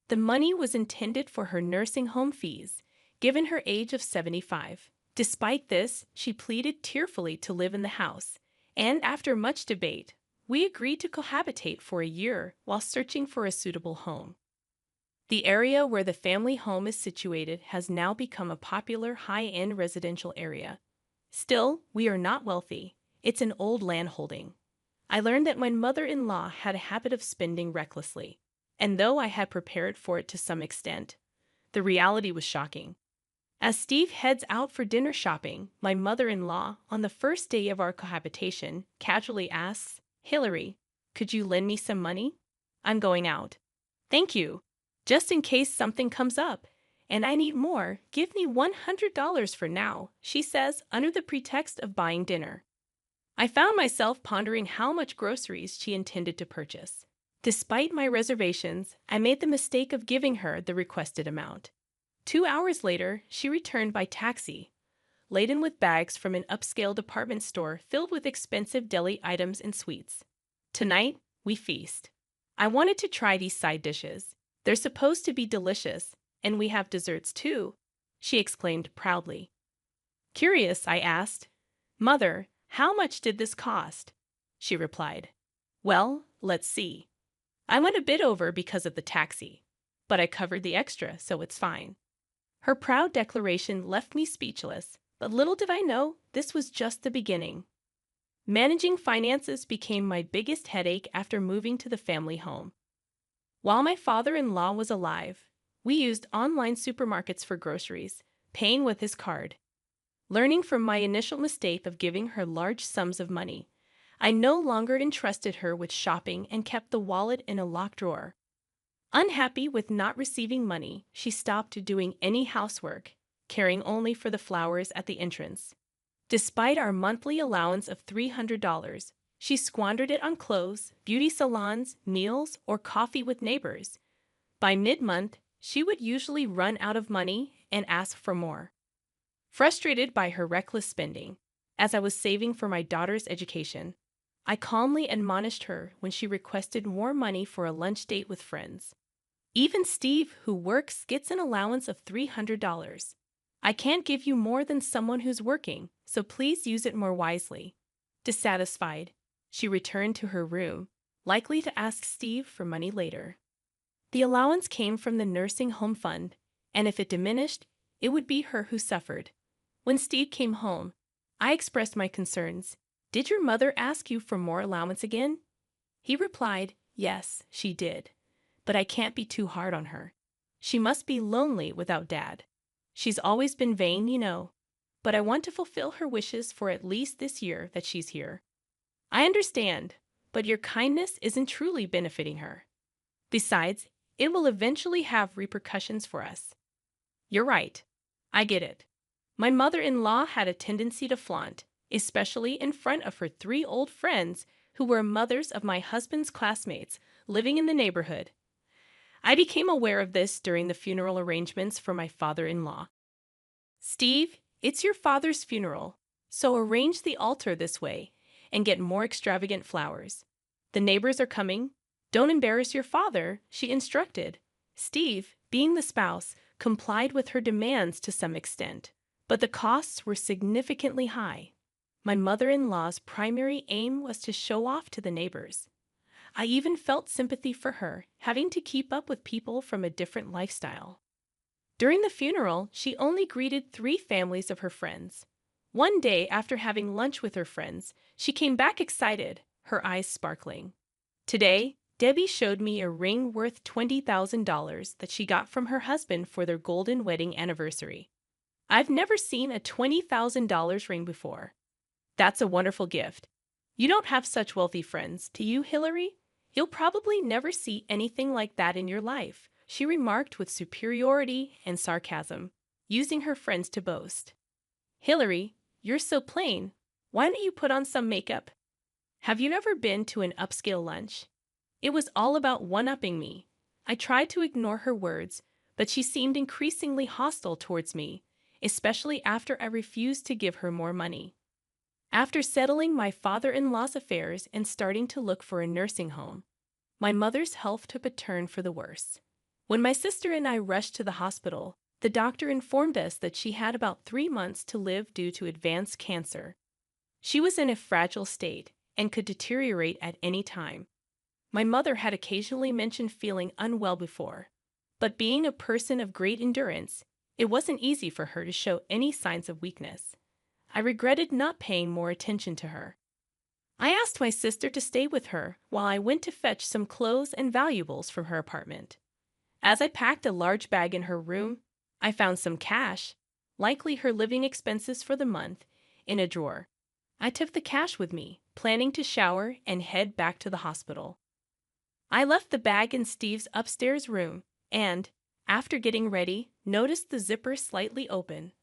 The money was intended for her nursing home fees, given her age of 75. Despite this, she pleaded tearfully to live in the house, and after much debate, we agreed to cohabitate for a year while searching for a suitable home. The area where the family home is situated has now become a popular high-end residential area. Still, we are not wealthy. It's an old land holding. I learned that my mother-in-law had a habit of spending recklessly, and though I had prepared for it to some extent, the reality was shocking. As Steve heads out for dinner shopping, my mother-in-law, on the first day of our cohabitation, casually asks, "Hillary, could you lend me some money? I'm going out." "Thank you. Just in case something comes up, and I need more, give me $100 for now," she says under the pretext of buying dinner. I found myself pondering how much groceries she intended to purchase. Despite my reservations, I made the mistake of giving her the requested amount. 2 hours later, she returned by taxi, laden with bags from an upscale department store filled with expensive deli items and sweets. Tonight, we feast. I wanted to try these side dishes. They're supposed to be delicious, and we have desserts too, she exclaimed proudly. Curious, I asked, "Mother, how much did this cost?" She replied, "Well, let's see. I went a bit over because of the taxi, but I covered the extra, so it's fine." Her proud declaration left me speechless, but little did I know this was just the beginning. Managing finances became my biggest headache after moving to the family home. While my father-in-law was alive, we used online supermarkets for groceries, paying with his card. Learning from my initial mistake of giving her large sums of money, I no longer entrusted her with shopping and kept the wallet in a locked drawer. Unhappy with not receiving money, she stopped doing any housework, caring only for the flowers at the entrance. Despite our monthly allowance of $300, she squandered it on clothes, beauty salons, meals, or coffee with neighbors. By mid-month, she would usually run out of money and ask for more. Frustrated by her reckless spending, as I was saving for my daughter's education, I calmly admonished her when she requested more money for a lunch date with friends. "Even Steve, who works, gets an allowance of $300. I can't give you more than someone who's working, so please use it more wisely." Dissatisfied, she returned to her room, likely to ask Steve for money later. The allowance came from the nursing home fund, and if it diminished, it would be her who suffered. When Steve came home, I expressed my concerns. "Did your mother ask you for more allowance again?" He replied, "Yes, she did. But I can't be too hard on her. She must be lonely without Dad. She's always been vain, you know. But I want to fulfill her wishes for at least this year that she's here." "I understand, but your kindness isn't truly benefiting her. Besides, it will eventually have repercussions for us." "You're right. I get it. My mother-in-law had a tendency to flaunt, especially in front of her 3 old friends who were mothers of my husband's classmates living in the neighborhood. I became aware of this during the funeral arrangements for my father-in-law. "Steve, it's your father's funeral, so arrange the altar this way and get more extravagant flowers. The neighbors are coming. Don't embarrass your father," she instructed. Steve, being the spouse, complied with her demands to some extent, but the costs were significantly high. My mother-in-law's primary aim was to show off to the neighbors. I even felt sympathy for her, having to keep up with people from a different lifestyle. During the funeral, she only greeted 3 families of her friends. One day, after having lunch with her friends, she came back excited, her eyes sparkling. "Today, Debbie showed me a ring worth $20,000 that she got from her husband for their golden wedding anniversary. I've never seen a $20,000 ring before. That's a wonderful gift. You don't have such wealthy friends, do you, Hillary? You'll probably never see anything like that in your life, she remarked with superiority and sarcasm, using her friends to boast. Hillary, you're so plain. Why don't you put on some makeup? Have you ever been to an upscale lunch? It was all about one-upping me. I tried to ignore her words, but she seemed increasingly hostile towards me, especially after I refused to give her more money. After settling my father-in-law's affairs and starting to look for a nursing home, my mother's health took a turn for the worse. When my sister and I rushed to the hospital, the doctor informed us that she had about 3 months to live due to advanced cancer. She was in a fragile state and could deteriorate at any time. My mother had occasionally mentioned feeling unwell before, but being a person of great endurance, it wasn't easy for her to show any signs of weakness. I regretted not paying more attention to her. I asked my sister to stay with her while I went to fetch some clothes and valuables from her apartment. As I packed a large bag in her room, I found some cash, likely her living expenses for the month, in a drawer. I took the cash with me, planning to shower and head back to the hospital. I left the bag in Steve's upstairs room and, after getting ready, noticed the zipper slightly open.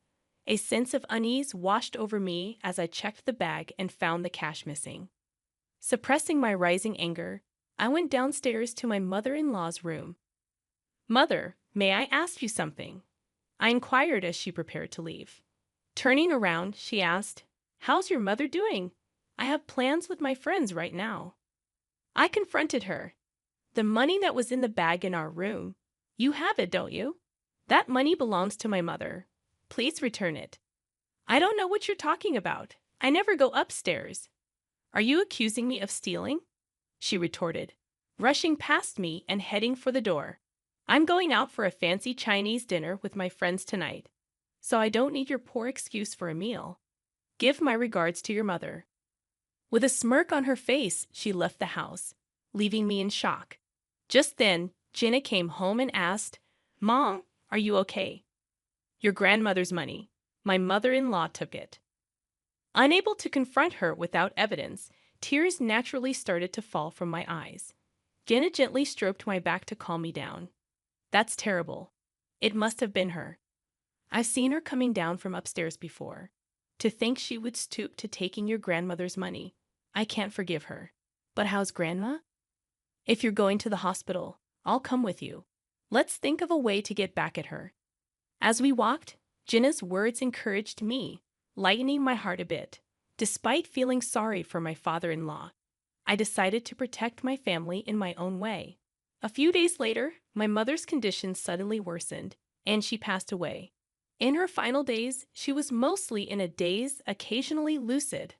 A sense of unease washed over me as I checked the bag and found the cash missing. Suppressing my rising anger, I went downstairs to my mother-in-law's room. "Mother, may I ask you something?" I inquired as she prepared to leave. Turning around, she asked, "How's your mother doing? I have plans with my friends right now." I confronted her. "The money that was in the bag in our room, you have it, don't you? That money belongs to my mother. Please return it." "I don't know what you're talking about. I never go upstairs." "Are you accusing me of stealing?" she retorted, rushing past me and heading for the door. "I'm going out for a fancy Chinese dinner with my friends tonight, so I don't need your poor excuse for a meal. Give my regards to your mother." With a smirk on her face, she left the house, leaving me in shock. Just then, Jenna came home and asked, "Mom, are you okay?" "Your grandmother's money. My mother-in-law took it." Unable to confront her without evidence, tears naturally started to fall from my eyes. Jenna gently stroked my back to calm me down. "That's terrible. It must have been her. I've seen her coming down from upstairs before. To think she would stoop to taking your grandmother's money. I can't forgive her. But how's Grandma? If you're going to the hospital, I'll come with you. Let's think of a way to get back at her." As we walked, Jenna's words encouraged me, lightening my heart a bit. Despite feeling sorry for my father-in-law, I decided to protect my family in my own way. A few days later, my mother's condition suddenly worsened, and she passed away. In her final days, she was mostly in a daze, occasionally lucid.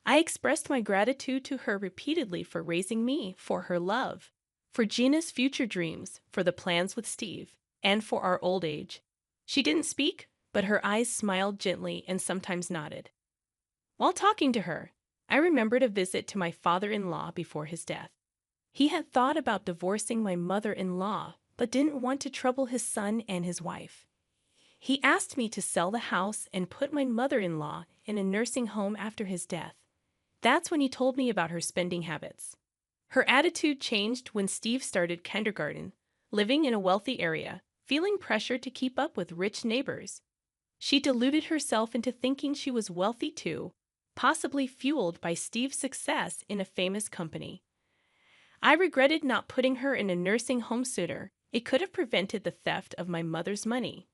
I expressed my gratitude to her repeatedly for raising me, for her love, for Gina's future dreams, for the plans with Steve, and for our old age. She didn't speak, but her eyes smiled gently and sometimes nodded. While talking to her, I remembered a visit to my father-in-law before his death. He had thought about divorcing my mother-in-law, but didn't want to trouble his son and his wife. He asked me to sell the house and put my mother-in-law in a nursing home after his death. That's when he told me about her spending habits. Her attitude changed when Steve started kindergarten, living in a wealthy area, feeling pressure to keep up with rich neighbors. She deluded herself into thinking she was wealthy too, possibly fueled by Steve's success in a famous company. I regretted not putting her in a nursing home sooner. It could have prevented the theft of my mother's money.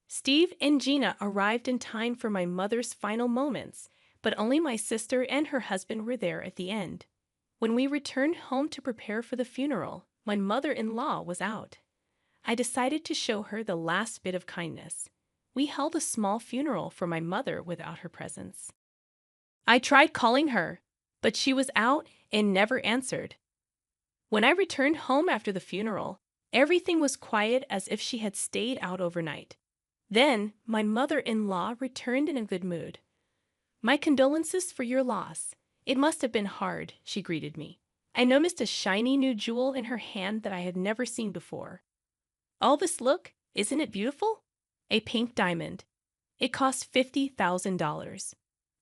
Steve and Gina arrived in time for my mother's final moments, but only my sister and her husband were there at the end. When we returned home to prepare for the funeral, my mother-in-law was out. I decided to show her the last bit of kindness. We held a small funeral for my mother without her presence. I tried calling her, but she was out and never answered. When I returned home after the funeral, everything was quiet as if she had stayed out overnight. Then, my mother-in-law returned in a good mood. "My condolences for your loss. It must have been hard," she greeted me. I noticed a shiny new jewel in her hand that I had never seen before. "Oh, this look, isn't it beautiful?" "A pink diamond. It cost $50,000.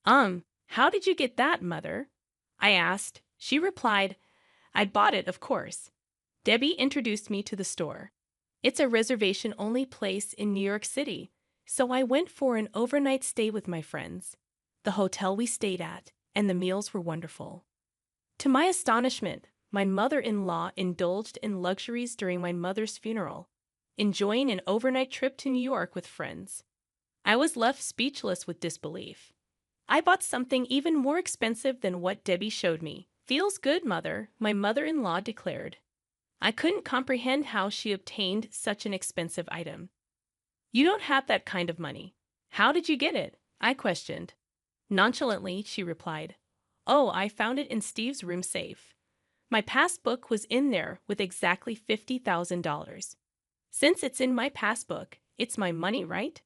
How did you get that, Mother? I asked. She replied, I bought it, of course. Debbie introduced me to the store. It's a reservation-only place in New York City, so I went for an overnight stay with my friends. The hotel we stayed at, and the meals were wonderful. To my astonishment, my mother-in-law indulged in luxuries during my mother's funeral, enjoying an overnight trip to New York with friends. I was left speechless with disbelief. I bought something even more expensive than what Debbie showed me. Feels good, Mother, my mother-in-law declared. I couldn't comprehend how she obtained such an expensive item. You don't have that kind of money. How did you get it? I questioned. Nonchalantly, she replied, Oh, I found it in Steve's room safe. My passbook was in there with exactly $50,000. Since it's in my passbook, it's my money, right?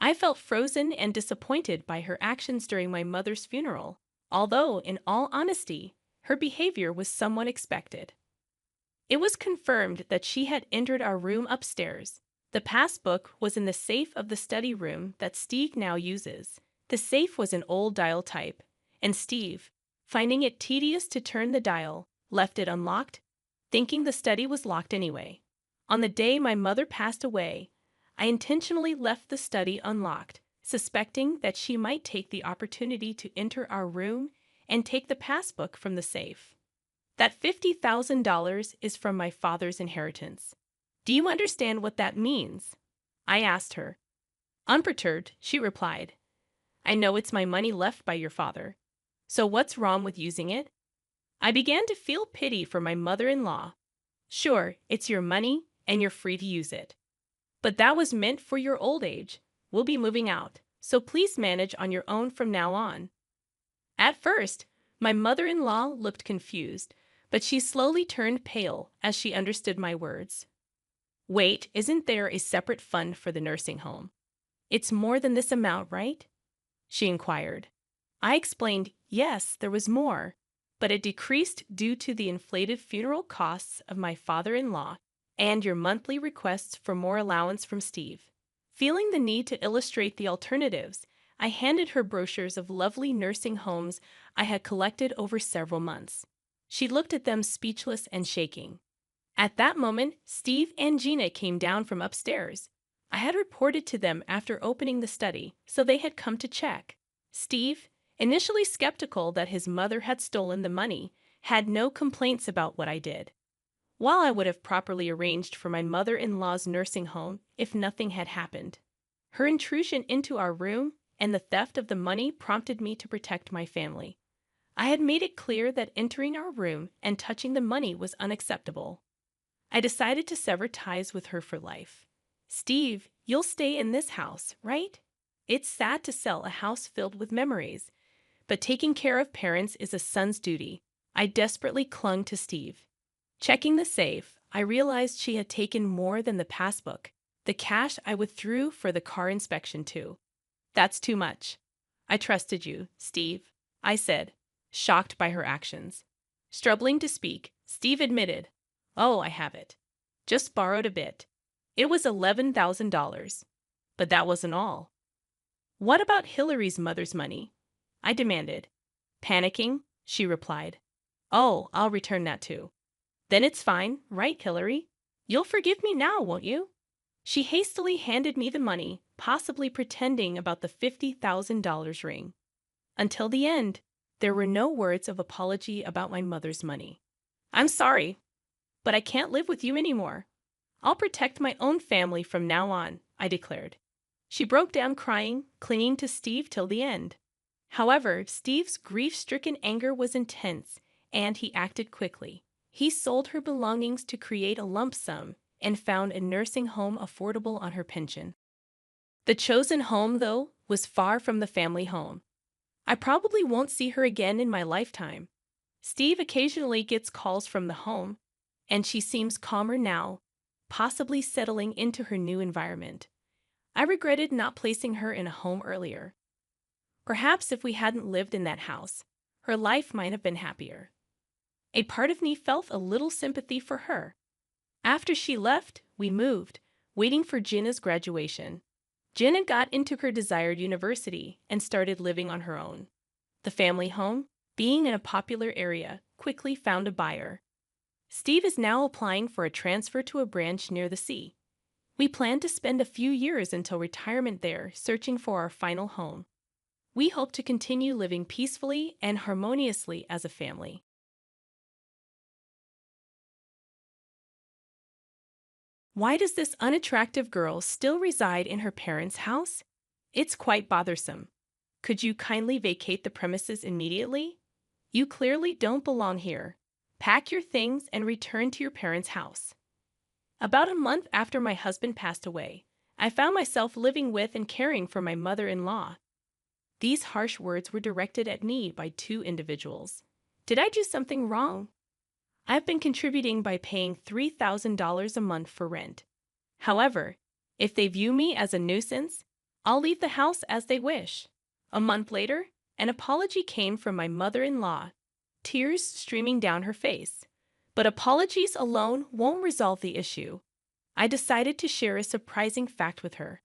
I felt frozen and disappointed by her actions during my mother's funeral, although, in all honesty, her behavior was somewhat expected. It was confirmed that she had entered our room upstairs. The passbook was in the safe of the study room that Steve now uses. The safe was an old dial type, and Steve, finding it tedious to turn the dial, left it unlocked, thinking the study was locked anyway. On the day my mother passed away, I intentionally left the study unlocked, suspecting that she might take the opportunity to enter our room and take the passbook from the safe. That $50,000 is from my father's inheritance. Do you understand what that means? I asked her. Unperturbed, she replied, I know it's my money left by your father. So what's wrong with using it? I began to feel pity for my mother-in-law. Sure, it's your money and you're free to use it. But that was meant for your old age. We'll be moving out, so please manage on your own from now on. At first, my mother-in-law looked confused, but she slowly turned pale as she understood my words. Wait, isn't there a separate fund for the nursing home? It's more than this amount, right? She inquired. I explained, yes, there was more, but it decreased due to the inflated funeral costs of my father-in-law and your monthly requests for more allowance from Steve. Feeling the need to illustrate the alternatives, I handed her brochures of lovely nursing homes I had collected over several months. She looked at them speechless and shaking. At that moment, Steve and Gina came down from upstairs. I had reported to them after opening the study, so they had come to check. Steve, initially skeptical that his mother had stolen the money, had no complaints about what I did. While I would have properly arranged for my mother-in-law's nursing home if nothing had happened, her intrusion into our room and the theft of the money prompted me to protect my family. I had made it clear that entering our room and touching the money was unacceptable. I decided to sever ties with her for life. Steve, you'll stay in this house, right? It's sad to sell a house filled with memories, but taking care of parents is a son's duty. I desperately clung to Steve. Checking the safe, I realized she had taken more than the passbook, the cash I withdrew for the car inspection too. That's too much. I trusted you, Steve, I said, shocked by her actions. Struggling to speak, Steve admitted, Oh, I have it. Just borrowed a bit. It was $11,000. But that wasn't all. What about Hillary's mother's money? I demanded. Panicking, she replied, Oh, I'll return that too. Then it's fine, right, Hillary? You'll forgive me now, won't you? She hastily handed me the money, possibly pretending about the $50,000 ring. Until the end, there were no words of apology about my mother's money. I'm sorry, but I can't live with you anymore. I'll protect my own family from now on, I declared. She broke down crying, clinging to Steve till the end. However, Steve's grief-stricken anger was intense, and he acted quickly. He sold her belongings to create a lump sum and found a nursing home affordable on her pension. The chosen home, though, was far from the family home. I probably won't see her again in my lifetime. Steve occasionally gets calls from the home, and she seems calmer now, possibly settling into her new environment. I regretted not placing her in a home earlier. Perhaps if we hadn't lived in that house, her life might have been happier. A part of me felt a little sympathy for her. After she left, we moved, waiting for Gina's graduation. Jenna got into her desired university and started living on her own. The family home, being in a popular area, quickly found a buyer. Steve is now applying for a transfer to a branch near the sea. We plan to spend a few years until retirement there, searching for our final home. We hope to continue living peacefully and harmoniously as a family. Why does this unattractive girl still reside in her parents' house? It's quite bothersome. Could you kindly vacate the premises immediately? You clearly don't belong here. Pack your things and return to your parents' house. About a month after my husband passed away, I found myself living with and caring for my mother-in-law. These harsh words were directed at me by two individuals. Did I do something wrong? I've been contributing by paying $3,000 a month for rent. However, if they view me as a nuisance, I'll leave the house as they wish. A month later, an apology came from my mother-in-law, tears streaming down her face. But apologies alone won't resolve the issue. I decided to share a surprising fact with her.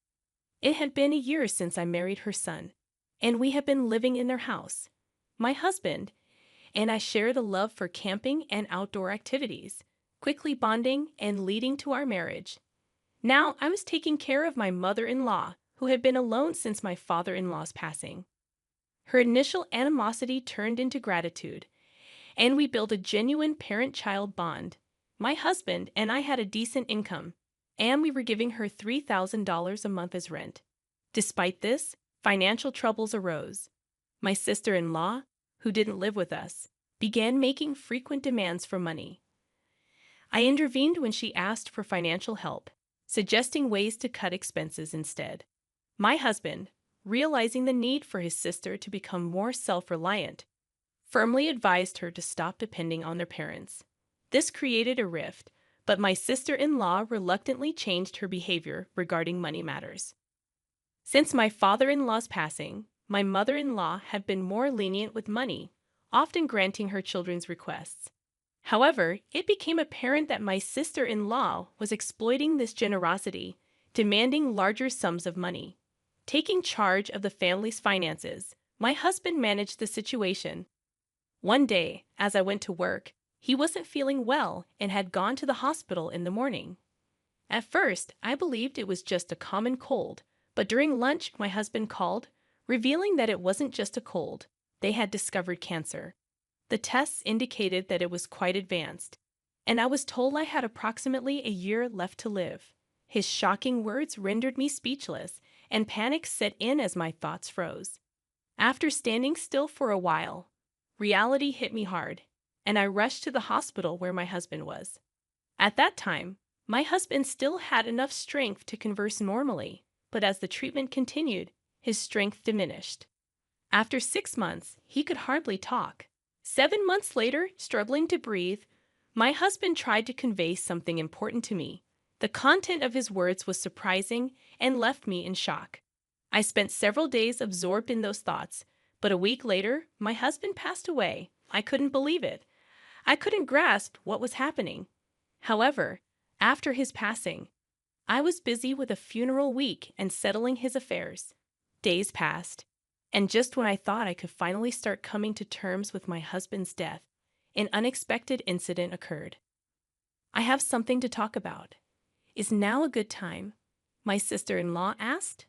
It had been a year since I married her son, and we have been living in their house. My husband and I shared a love for camping and outdoor activities, quickly bonding and leading to our marriage. Now I was taking care of my mother-in-law, who had been alone since my father-in-law's passing. Her initial animosity turned into gratitude, and we built a genuine parent-child bond. My husband and I had a decent income, and we were giving her $3,000 a month as rent. Despite this, financial troubles arose. My sister-in-law, who didn't live with us, began making frequent demands for money. I intervened when she asked for financial help, suggesting ways to cut expenses instead. My husband, realizing the need for his sister to become more self-reliant, firmly advised her to stop depending on their parents. This created a rift, but my sister-in-law reluctantly changed her behavior regarding money matters. Since my father-in-law's passing, my mother-in-law had been more lenient with money, often granting her children's requests. However, it became apparent that my sister-in-law was exploiting this generosity, demanding larger sums of money. Taking charge of the family's finances, my husband managed the situation. One day, as I went to work, he wasn't feeling well and had gone to the hospital in the morning. At first, I believed it was just a common cold, but during lunch, my husband called, revealing that it wasn't just a cold. They had discovered cancer. The tests indicated that it was quite advanced, and I was told I had approximately a year left to live. His shocking words rendered me speechless, and panic set in as my thoughts froze. After standing still for a while, reality hit me hard, and I rushed to the hospital where my husband was. At that time, my husband still had enough strength to converse normally, but as the treatment continued, his strength diminished. After 6 months, he could hardly talk. 7 months later, struggling to breathe, my husband tried to convey something important to me. The content of his words was surprising and left me in shock. I spent several days absorbed in those thoughts, but a week later, my husband passed away. I couldn't believe it. I couldn't grasp what was happening. However, after his passing, I was busy with a funeral week and settling his affairs. Days passed, and just when I thought I could finally start coming to terms with my husband's death, an unexpected incident occurred. I have something to talk about. Is now a good time? My sister-in-law asked.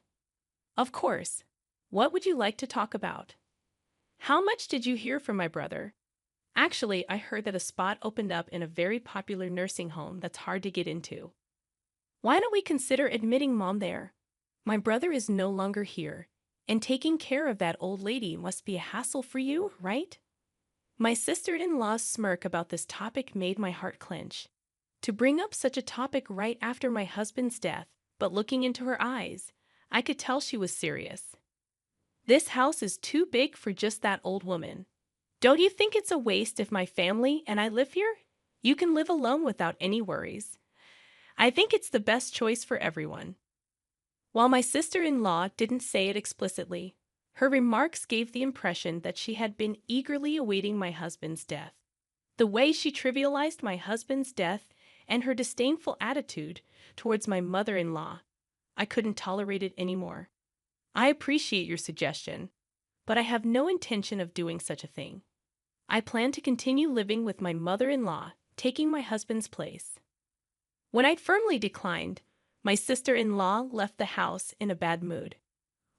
Of course. What would you like to talk about? How much did you hear from my brother? Actually, I heard that a spot opened up in a very popular nursing home that's hard to get into. Why don't we consider admitting Mom there? My brother is no longer here, and taking care of that old lady must be a hassle for you, right? My sister-in-law's smirk about this topic made my heart clench. To bring up such a topic right after my husband's death, but looking into her eyes, I could tell she was serious. This house is too big for just that old woman. Don't you think it's a waste if my family and I live here? You can live alone without any worries. I think it's the best choice for everyone. While my sister-in-law didn't say it explicitly, her remarks gave the impression that she had been eagerly awaiting my husband's death. The way she trivialized my husband's death and her disdainful attitude towards my mother-in-law, I couldn't tolerate it anymore. I appreciate your suggestion, but I have no intention of doing such a thing. I plan to continue living with my mother-in-law, taking my husband's place. When I firmly declined, my sister-in-law left the house in a bad mood.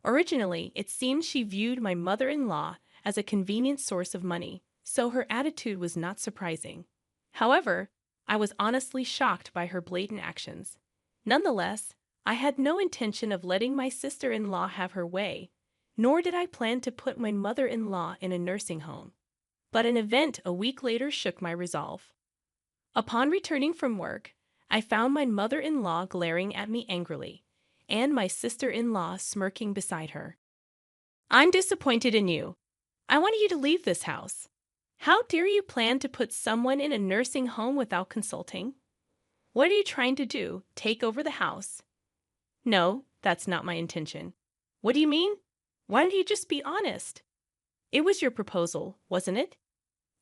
Originally, it seemed she viewed my mother-in-law as a convenient source of money, so her attitude was not surprising. However, I was honestly shocked by her blatant actions. Nonetheless, I had no intention of letting my sister-in-law have her way, nor did I plan to put my mother-in-law in a nursing home. But an event a week later shook my resolve. Upon returning from work, I found my mother-in-law glaring at me angrily, and my sister-in-law smirking beside her. "I'm disappointed in you. I want you to leave this house. How dare you plan to put someone in a nursing home without consulting? What are you trying to do, take over the house?" "No, that's not my intention." "What do you mean? Why don't you just be honest? It was your proposal, wasn't it?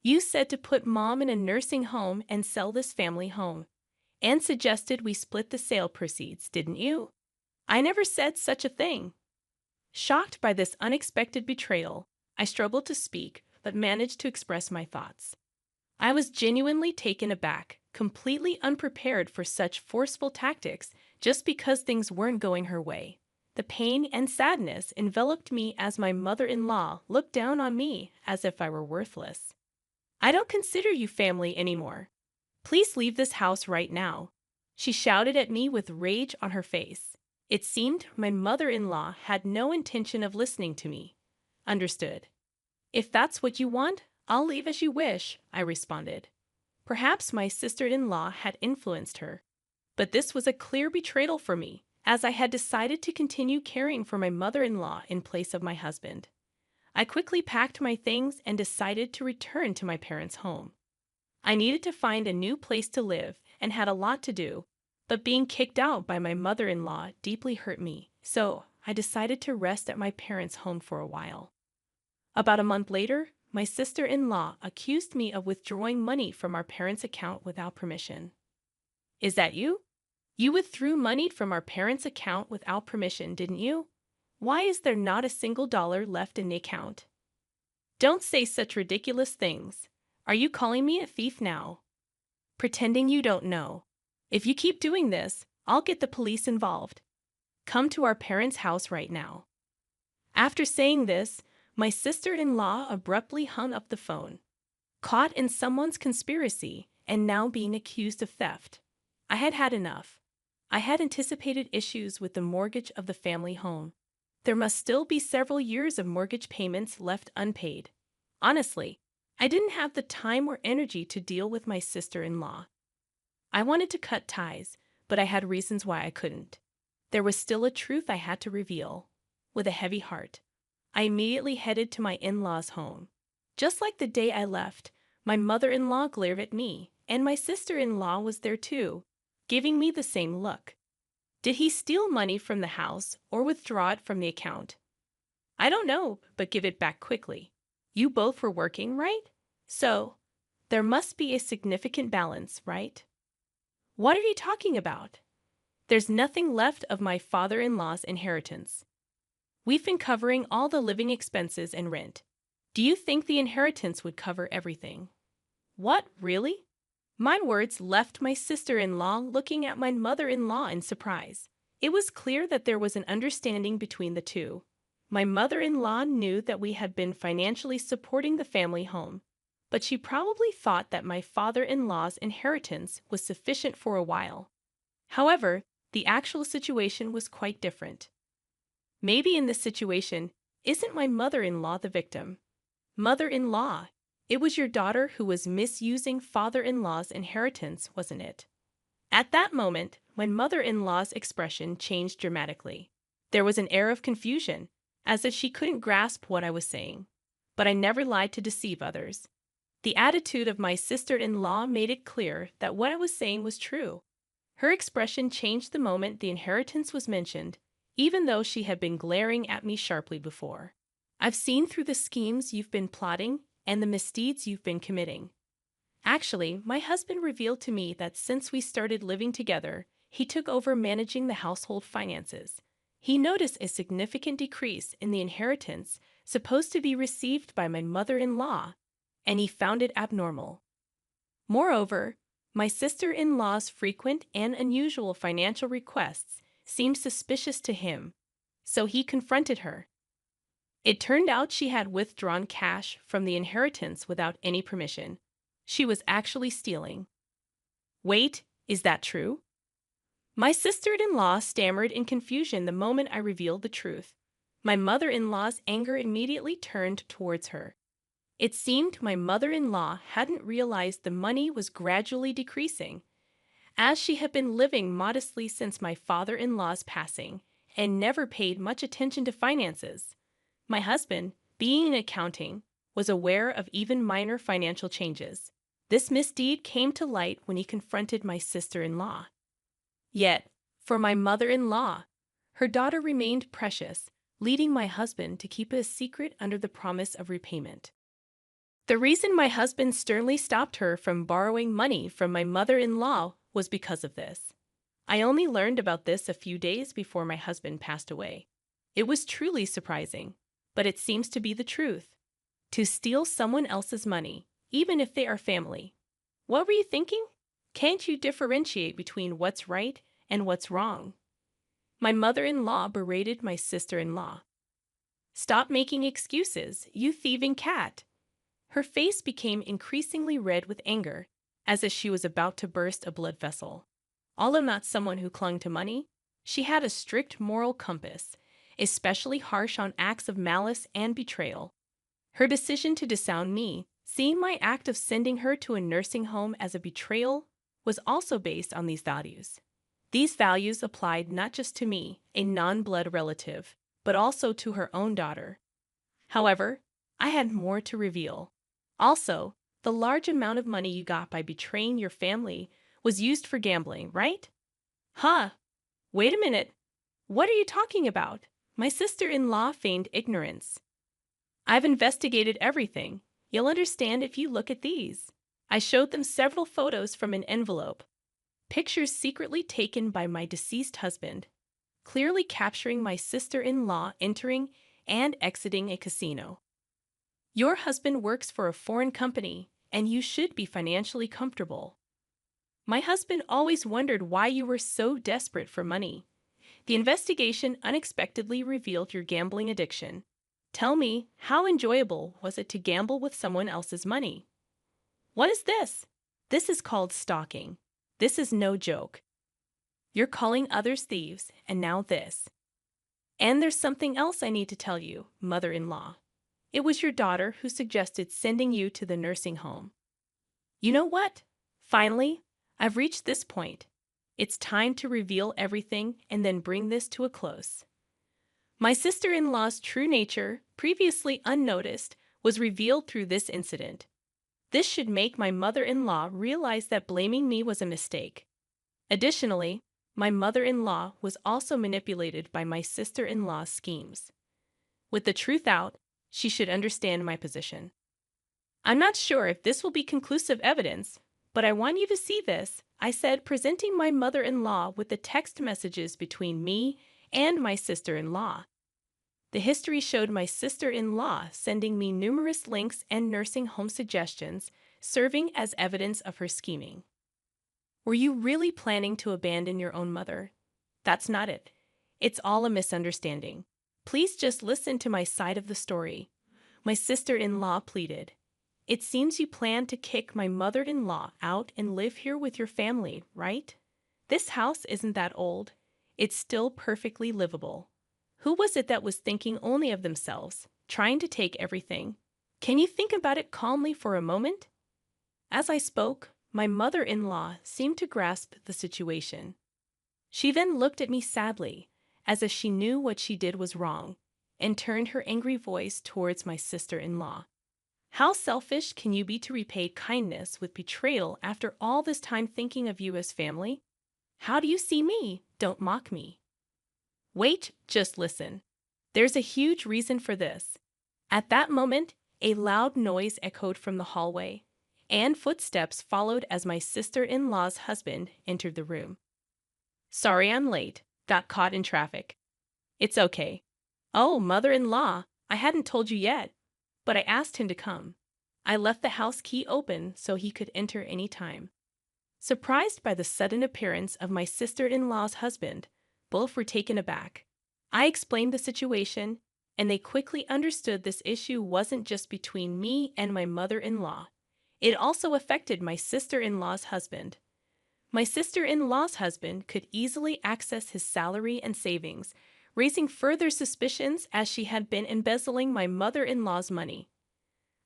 You said to put Mom in a nursing home and sell this family home, and suggested we split the sale proceeds, didn't you?" "I never said such a thing." Shocked by this unexpected betrayal, I struggled to speak, but managed to express my thoughts. I was genuinely taken aback, completely unprepared for such forceful tactics just because things weren't going her way. The pain and sadness enveloped me as my mother-in-law looked down on me as if I were worthless. "I don't consider you family anymore. Please leave this house right now," she shouted at me with rage on her face. It seemed my mother-in-law had no intention of listening to me. "Understood. If that's what you want, I'll leave as you wish," I responded. Perhaps my sister-in-law had influenced her, but this was a clear betrayal for me, as I had decided to continue caring for my mother-in-law in place of my husband. I quickly packed my things and decided to return to my parents' home. I needed to find a new place to live and had a lot to do, but being kicked out by my mother-in-law deeply hurt me, so I decided to rest at my parents' home for a while. About a month later, my sister-in-law accused me of withdrawing money from our parents' account without permission. "Is that you? You withdrew money from our parents' account without permission, didn't you? Why is there not a single dollar left in the account?" "Don't say such ridiculous things. Are you calling me a thief now?" "Pretending you don't know. If you keep doing this, I'll get the police involved. Come to our parents' house right now." After saying this, my sister-in-law abruptly hung up the phone. Caught in someone's conspiracy and now being accused of theft, I had had enough. I had anticipated issues with the mortgage of the family home. There must still be several years of mortgage payments left unpaid. Honestly, I didn't have the time or energy to deal with my sister-in-law. I wanted to cut ties, but I had reasons why I couldn't. There was still a truth I had to reveal. With a heavy heart, I immediately headed to my in-laws' home. Just like the day I left, my mother-in-law glared at me, and my sister-in-law was there too, giving me the same look. Did he steal money from the house or withdraw it from the account? "I don't know, but give it back quickly. You both were working, right? So, there must be a significant balance, right?" "What are you talking about?" "There's nothing left of my father-in-law's inheritance. We've been covering all the living expenses and rent. Do you think the inheritance would cover everything?" "What, really?" My words left my sister-in-law looking at my mother-in-law in surprise. It was clear that there was an understanding between the two. My mother-in-law knew that we had been financially supporting the family home, but she probably thought that my father-in-law's inheritance was sufficient for a while. However, the actual situation was quite different. Maybe in this situation, isn't my mother-in-law the victim? Mother-in-law, it was your daughter who was misusing father-in-law's inheritance, wasn't it? At that moment, my mother-in-law's expression changed dramatically. There was an air of confusion, as if she couldn't grasp what I was saying. But I never lied to deceive others. The attitude of my sister-in-law made it clear that what I was saying was true. Her expression changed the moment the inheritance was mentioned, even though she had been glaring at me sharply before. "I've seen through the schemes you've been plotting and the misdeeds you've been committing. Actually, my husband revealed to me that since we started living together, he took over managing the household finances. He noticed a significant decrease in the inheritance supposed to be received by my mother-in-law, and he found it abnormal. Moreover, my sister-in-law's frequent and unusual financial requests seemed suspicious to him, so he confronted her. It turned out she had withdrawn cash from the inheritance without any permission. She was actually stealing. Wait, is that true? My sister-in-law stammered in confusion the moment I revealed the truth. My mother-in-law's anger immediately turned towards her. It seemed my mother-in-law hadn't realized the money was gradually decreasing, as she had been living modestly since my father-in-law's passing and never paid much attention to finances. My husband, being in accounting, was aware of even minor financial changes. This misdeed came to light when he confronted my sister-in-law. Yet, for my mother-in-law, her daughter remained precious, leading my husband to keep it a secret under the promise of repayment. The reason my husband sternly stopped her from borrowing money from my mother-in-law was because of this. I only learned about this a few days before my husband passed away. It was truly surprising, but it seems to be the truth. To steal someone else's money, even if they are family. What were you thinking? Can't you differentiate between what's right and what's wrong? My mother-in-law berated my sister-in-law. Stop making excuses, you thieving cat. Her face became increasingly red with anger, as if she was about to burst a blood vessel. Although not someone who clung to money, she had a strict moral compass, especially harsh on acts of malice and betrayal. Her decision to disown me, seeing my act of sending her to a nursing home as a betrayal, was also based on these values. These values applied not just to me, a non-blood relative, but also to her own daughter. However, I had more to reveal. Also, the large amount of money you got by betraying your family was used for gambling, right? Huh? Wait a minute. What are you talking about? My sister-in-law feigned ignorance. I've investigated everything. You'll understand if you look at these. I showed them several photos from an envelope. Pictures secretly taken by my deceased husband, clearly capturing my sister-in-law entering and exiting a casino. Your husband works for a foreign company, and you should be financially comfortable. My husband always wondered why you were so desperate for money. The investigation unexpectedly revealed your gambling addiction. Tell me, how enjoyable was it to gamble with someone else's money? What is this? This is called stalking. This is no joke. You're calling others thieves, and now this. And there's something else I need to tell you, mother-in-law. It was your daughter who suggested sending you to the nursing home. You know what? Finally, I've reached this point. It's time to reveal everything and then bring this to a close. My sister-in-law's true nature, previously unnoticed, was revealed through this incident. This should make my mother-in-law realize that blaming me was a mistake. Additionally, my mother-in-law was also manipulated by my sister-in-law's schemes. With the truth out, she should understand my position. I'm not sure if this will be conclusive evidence, but I want you to see this, I said, presenting my mother-in-law with the text messages between me and my sister-in-law. The history showed my sister-in-law sending me numerous links and nursing home suggestions, serving as evidence of her scheming. Were you really planning to abandon your own mother? That's not it. It's all a misunderstanding. Please just listen to my side of the story. My sister-in-law pleaded. It seems you plan to kick my mother-in-law out and live here with your family, right? This house isn't that old. It's still perfectly livable. Who was it that was thinking only of themselves, trying to take everything? Can you think about it calmly for a moment? As I spoke, my mother-in-law seemed to grasp the situation. She then looked at me sadly, as if she knew what she did was wrong, and turned her angry voice towards my sister-in-law. How selfish can you be to repay kindness with betrayal after all this time thinking of you as family? How do you see me? Don't mock me. Wait, just listen. There's a huge reason for this. At that moment, a loud noise echoed from the hallway, and footsteps followed as my sister-in-law's husband entered the room. Sorry I'm late. Got caught in traffic. It's okay. Oh, mother-in-law, I hadn't told you yet, but I asked him to come. I left the house key open so he could enter any time. Surprised by the sudden appearance of my sister-in-law's husband, both were taken aback. I explained the situation, and they quickly understood this issue wasn't just between me and my mother-in-law. It also affected my sister-in-law's husband. My sister-in-law's husband could easily access his salary and savings, raising further suspicions as she had been embezzling my mother-in-law's money.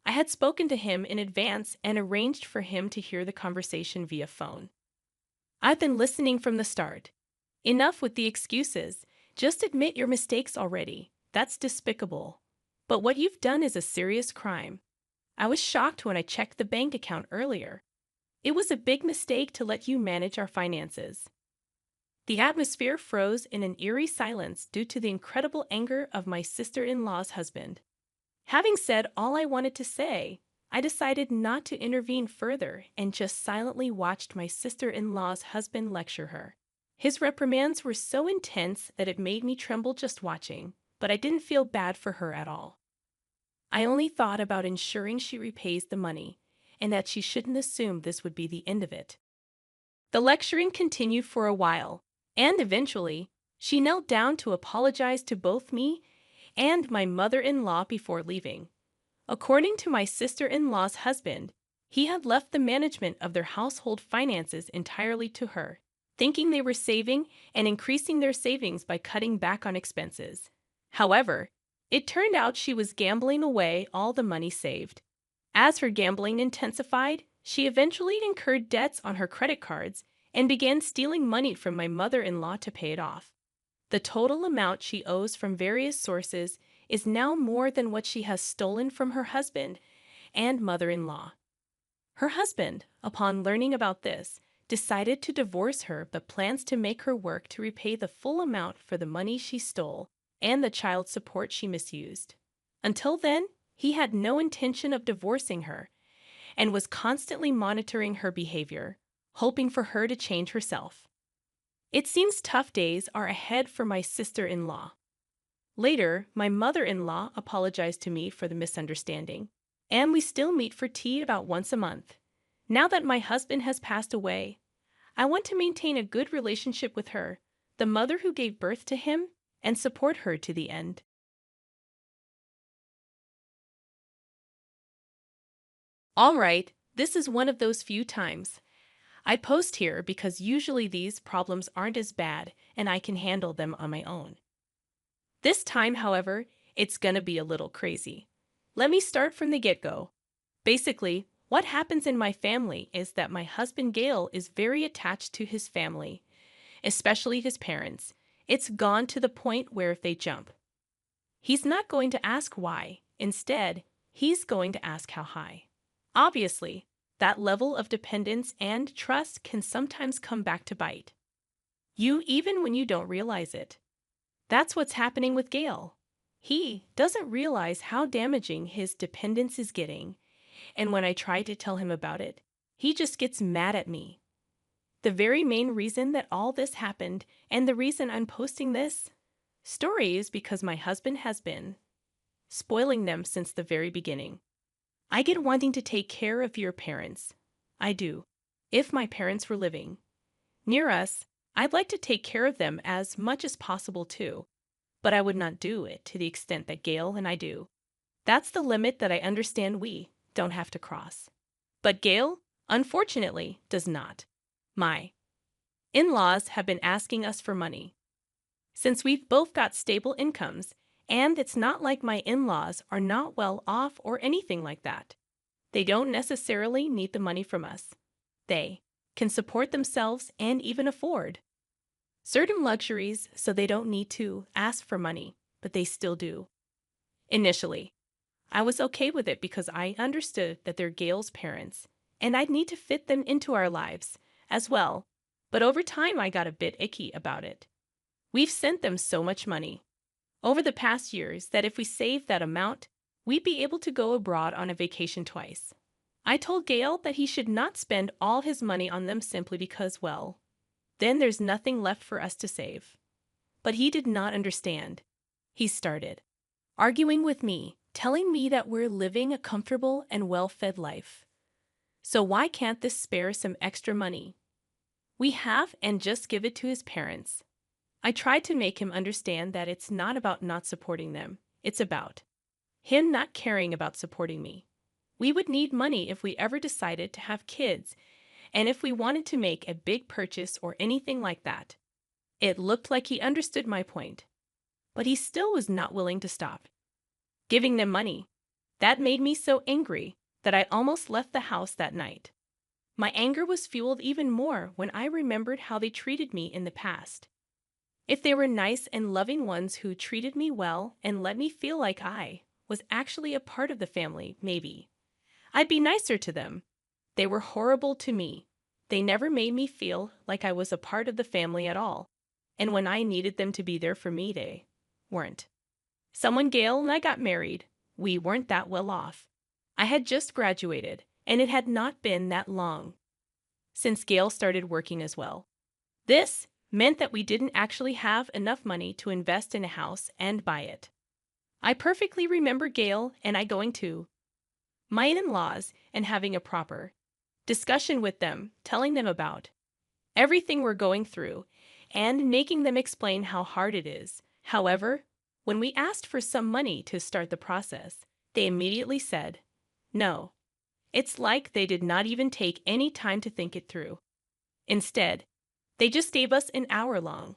I had spoken to him in advance and arranged for him to hear the conversation via phone. I've been listening from the start. Enough with the excuses. Just admit your mistakes already. That's despicable. But what you've done is a serious crime. I was shocked when I checked the bank account earlier. It was a big mistake to let you manage our finances. The atmosphere froze in an eerie silence due to the incredible anger of my sister-in-law's husband. Having said all I wanted to say, I decided not to intervene further and just silently watched my sister-in-law's husband lecture her. His reprimands were so intense that it made me tremble just watching, but I didn't feel bad for her at all. I only thought about ensuring she repays the money, and that she shouldn't assume this would be the end of it. The lecturing continued for a while, and eventually, she knelt down to apologize to both me and my mother-in-law before leaving. According to my sister-in-law's husband, he had left the management of their household finances entirely to her, thinking they were saving and increasing their savings by cutting back on expenses. However, it turned out she was gambling away all the money saved. As her gambling intensified, she eventually incurred debts on her credit cards and began stealing money from my mother-in-law to pay it off. The total amount she owes from various sources is now more than what she has stolen from her husband and mother-in-law. Her husband, upon learning about this, decided to divorce her but plans to make her work to repay the full amount for the money she stole and the child support she misused. Until then, he had no intention of divorcing her and was constantly monitoring her behavior, hoping for her to change herself. It seems tough days are ahead for my sister-in-law. Later, my mother-in-law apologized to me for the misunderstanding, and we still meet for tea about once a month. Now that my husband has passed away, I want to maintain a good relationship with her, the mother who gave birth to him, and support her to the end. All right, this is one of those few times. I post here because usually these problems aren't as bad and I can handle them on my own. This time, however, it's gonna be a little crazy. Let me start from the get-go. Basically, what happens in my family is that my husband Gail is very attached to his family, especially his parents. It's gone to the point where if they jump, he's not going to ask why. Instead, he's going to ask how high. Obviously, that level of dependence and trust can sometimes come back to bite you even when you don't realize it. That's what's happening with Gail. He doesn't realize how damaging his dependence is getting, and when I try to tell him about it, he just gets mad at me. The very main reason that all this happened, and the reason I'm posting this story, is because my husband has been spoiling them since the very beginning. I get wanting to take care of your parents. I do. If my parents were living near us, I'd like to take care of them as much as possible too, but I would not do it to the extent that Gail and I do. That's the limit that I understand we don't have to cross. But Gail, unfortunately, does not. My in-laws have been asking us for money. Since we've both got stable incomes, and it's not like my in-laws are not well off or anything like that. They don't necessarily need the money from us. They can support themselves and even afford certain luxuries, so they don't need to ask for money, but they still do. Initially, I was okay with it because I understood that they're Gail's parents, and I'd need to fit them into our lives as well, but over time I got a bit icky about it. We've sent them so much money over the past years that if we saved that amount, we'd be able to go abroad on a vacation twice. I told Gail that he should not spend all his money on them simply because, well, then there's nothing left for us to save. But he did not understand. He started arguing with me, telling me that we're living a comfortable and well-fed life. So why can't this spare some extra money we have and just give it to his parents? I tried to make him understand that it's not about not supporting them. It's about him not caring about supporting me. We would need money if we ever decided to have kids and if we wanted to make a big purchase or anything like that. It looked like he understood my point, but he still was not willing to stop giving them money. That made me so angry that I almost left the house that night. My anger was fueled even more when I remembered how they treated me in the past. If they were nice and loving ones who treated me well and let me feel like I was actually a part of the family, maybe I'd be nicer to them. They were horrible to me. They never made me feel like I was a part of the family at all. And when I needed them to be there for me, they weren't. Gail and I got married. We weren't that well off. I had just graduated, and it had not been that long since Gail started working as well. This meant that we didn't actually have enough money to invest in a house and buy it. I perfectly remember Gail and I going to my in-laws and having a proper discussion with them, telling them about everything we're going through and making them explain how hard it is. However, when we asked for some money to start the process, they immediately said, no. It's like they did not even take any time to think it through. Instead, they just gave us an hour-long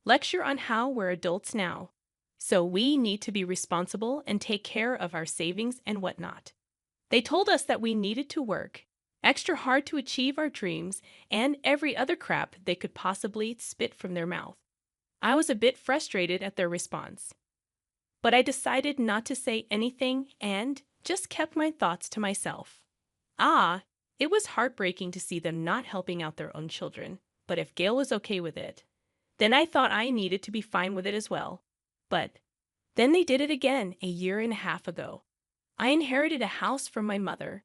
lecture on how we're adults now, so we need to be responsible and take care of our savings and whatnot. They told us that we needed to work extra hard to achieve our dreams and every other crap they could possibly spit from their mouth. I was a bit frustrated at their response, but I decided not to say anything and just kept my thoughts to myself. It was heartbreaking to see them not helping out their own children, but if Gail was okay with it, then I thought I needed to be fine with it as well. But then they did it again a year and a half ago. I inherited a house from my mother.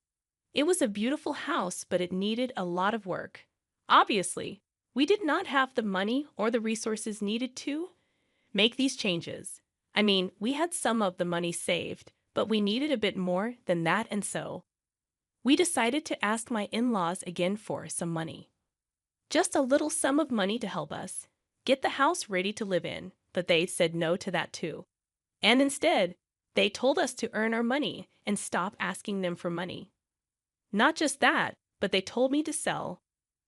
It was a beautiful house, but it needed a lot of work. Obviously, we did not have the money or the resources needed to make these changes. I mean, we had some of the money saved, but we needed a bit more than that, and so we decided to ask my in-laws again for some money. Just a little sum of money to help us get the house ready to live in, but they said no to that too. And instead, they told us to earn our money and stop asking them for money. Not just that, but they told me to sell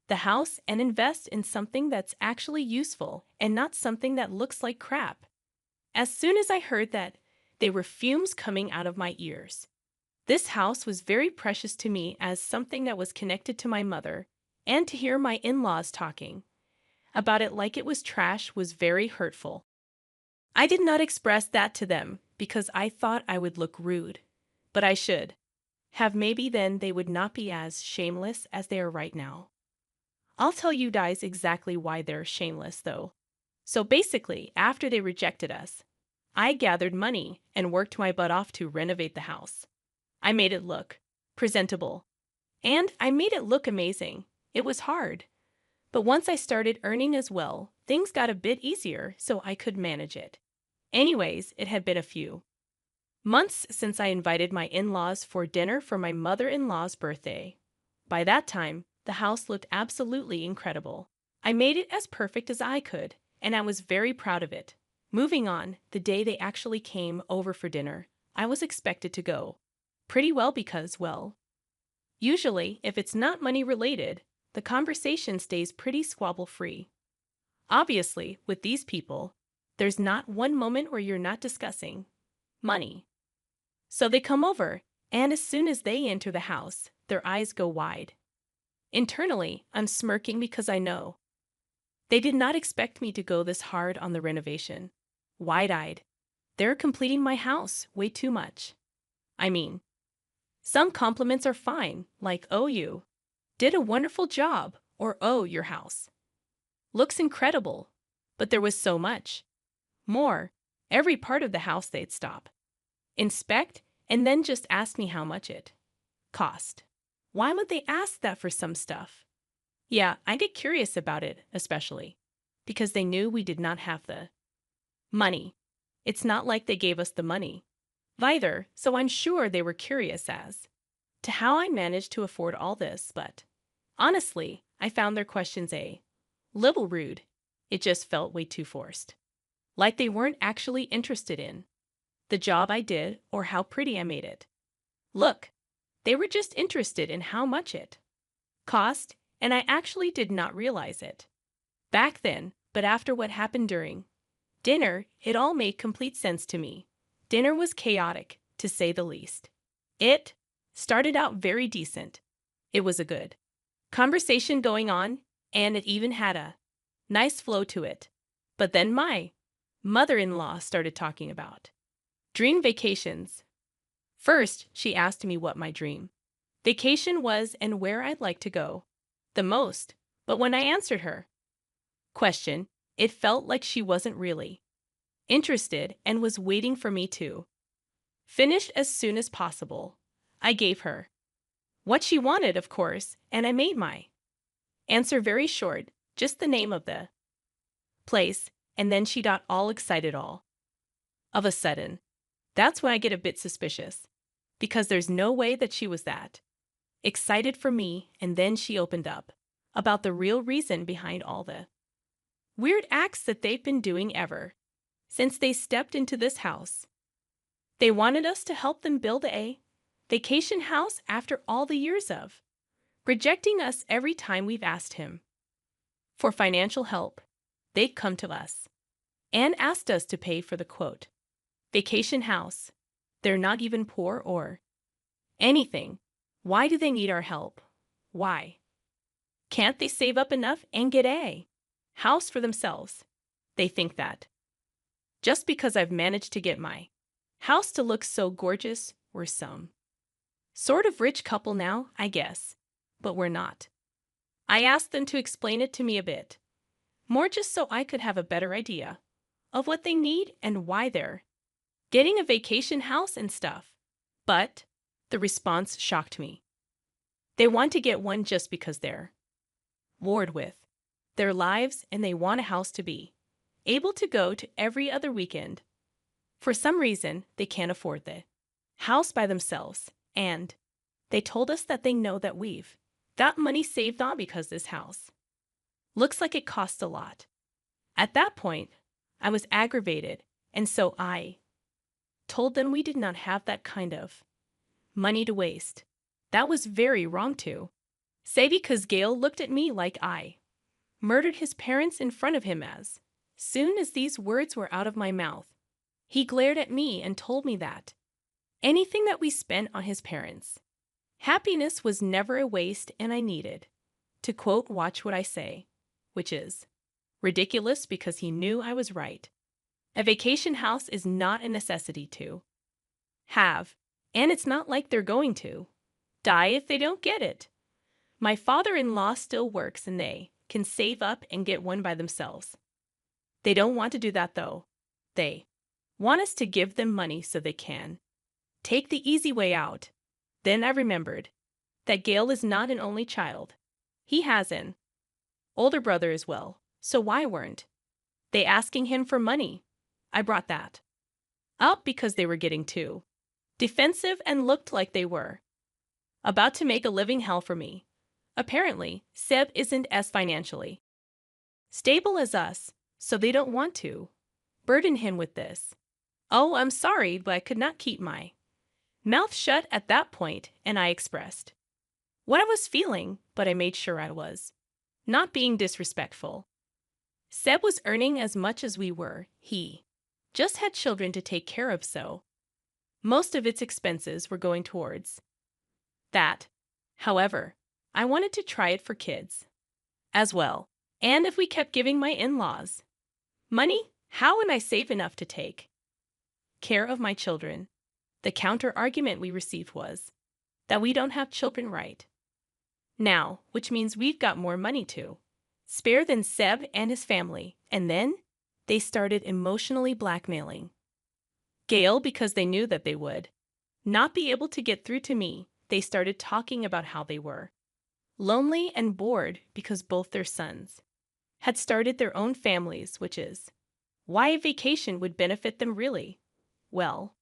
the house and invest in something that's actually useful and not something that looks like crap. As soon as I heard that, there were fumes coming out of my ears. This house was very precious to me as something that was connected to my mother, and to hear my in-laws talking about it like it was trash was very hurtful. I did not express that to them because I thought I would look rude, but I should have. Maybe then they would not be as shameless as they are right now. I'll tell you guys exactly why they're shameless though. So basically, after they rejected us, I gathered money and worked my butt off to renovate the house. I made it look presentable, and I made it look amazing. It was hard, but once I started earning as well, things got a bit easier so I could manage it. Anyways, it had been a few months since I invited my in-laws for dinner for my mother-in-law's birthday. By that time, the house looked absolutely incredible. I made it as perfect as I could, and I was very proud of it. Moving on, the day they actually came over for dinner, I was expected to go pretty well because, well, usually, if it's not money related, the conversation stays pretty squabble-free. Obviously, with these people, there's not one moment where you're not discussing money. So they come over, and as soon as they enter the house, their eyes go wide. Internally, I'm smirking because I know they did not expect me to go this hard on the renovation. Wide-eyed. They're completing my house way too much. I mean, some compliments are fine, like, oh, you did a wonderful job, or oh, your house looks incredible. But there was so much more. Every part of the house they'd stop, inspect, and then just ask me how much it cost. Why would they ask that for some stuff? Yeah, I get curious about it, especially because they knew we did not have the money. It's not like they gave us the money either, so I'm sure they were curious as to how I managed to afford all this, but honestly, I found their questions a little rude. It just felt way too forced. Like they weren't actually interested in the job I did or how pretty I made it. Look, they were just interested in how much it cost, and I actually did not realize it back then, but after what happened during dinner, it all made complete sense to me. Dinner was chaotic, to say the least. It started out very decent. It was a good conversation going on, and it even had a nice flow to it. But then my mother-in-law started talking about dream vacations. First, she asked me what my dream vacation was and where I'd like to go the most. But when I answered her question, it felt like she wasn't really interested and was waiting for me to finish as soon as possible. I gave her what she wanted, of course, and I made my answer very short, just the name of the place, and then she got all excited all of a sudden. That's when I get a bit suspicious, because there's no way that she was that excited for me, and then she opened up about the real reason behind all the weird acts that they've been doing ever since they stepped into this house. They wanted us to help them build a vacation house after all the years of rejecting us every time we've asked him for financial help. They'd come to us and asked us to pay for the quote vacation house. They're not even poor or anything. Why do they need our help? Why can't they save up enough and get a house for themselves? They think that just because I've managed to get my house to look so gorgeous, we're some sort of rich couple now, I guess. But we're not. I asked them to explain it to me a bit more, just so I could have a better idea of what they need and why they're getting a vacation house and stuff. But the response shocked me. They want to get one just because they're bored with their lives and they want a house to be able to go to every other weekend. For some reason, they can't afford the house by themselves, and they told us that they know that we've got money saved on because this house looks like it costs a lot. At that point, I was aggravated, and so I told them we did not have that kind of money to waste. That was very wrong to say, because Gail looked at me like I murdered his parents in front of him. As soon as these words were out of my mouth, he glared at me and told me that anything that we spent on his parents' happiness was never a waste, and I needed to, quote, watch what I say, which is ridiculous because he knew I was right. A vacation house is not a necessity to have, and it's not like they're going to die if they don't get it. My father-in-law still works and they can save up and get one by themselves. They don't want to do that though. They want us to give them money so they can take the easy way out. Then I remembered that Gail is not an only child. He has an older brother as well, so why weren't they asking him for money? I brought that up because they were getting too defensive and looked like they were about to make a living hell for me. Apparently, Seb isn't as financially stable as us, so they don't want to burden him with this. Oh, I'm sorry, but I could not keep my mouth shut at that point, and I expressed what I was feeling, but I made sure I was not being disrespectful. Seb was earning as much as we were. He just had children to take care of, so most of its expenses were going towards that. However, I wanted to try it for kids as well. And if we kept giving my in-laws money, how would I save enough to take care of my children? The counter argument we received was that we don't have children right now, which means we've got more money to spare than Seb and his family. And then they started emotionally blackmailing Gail because they knew that they would not be able to get through to me. They started talking about how they were lonely and bored because both their sons had started their own families, which is why a vacation would benefit them really. Well,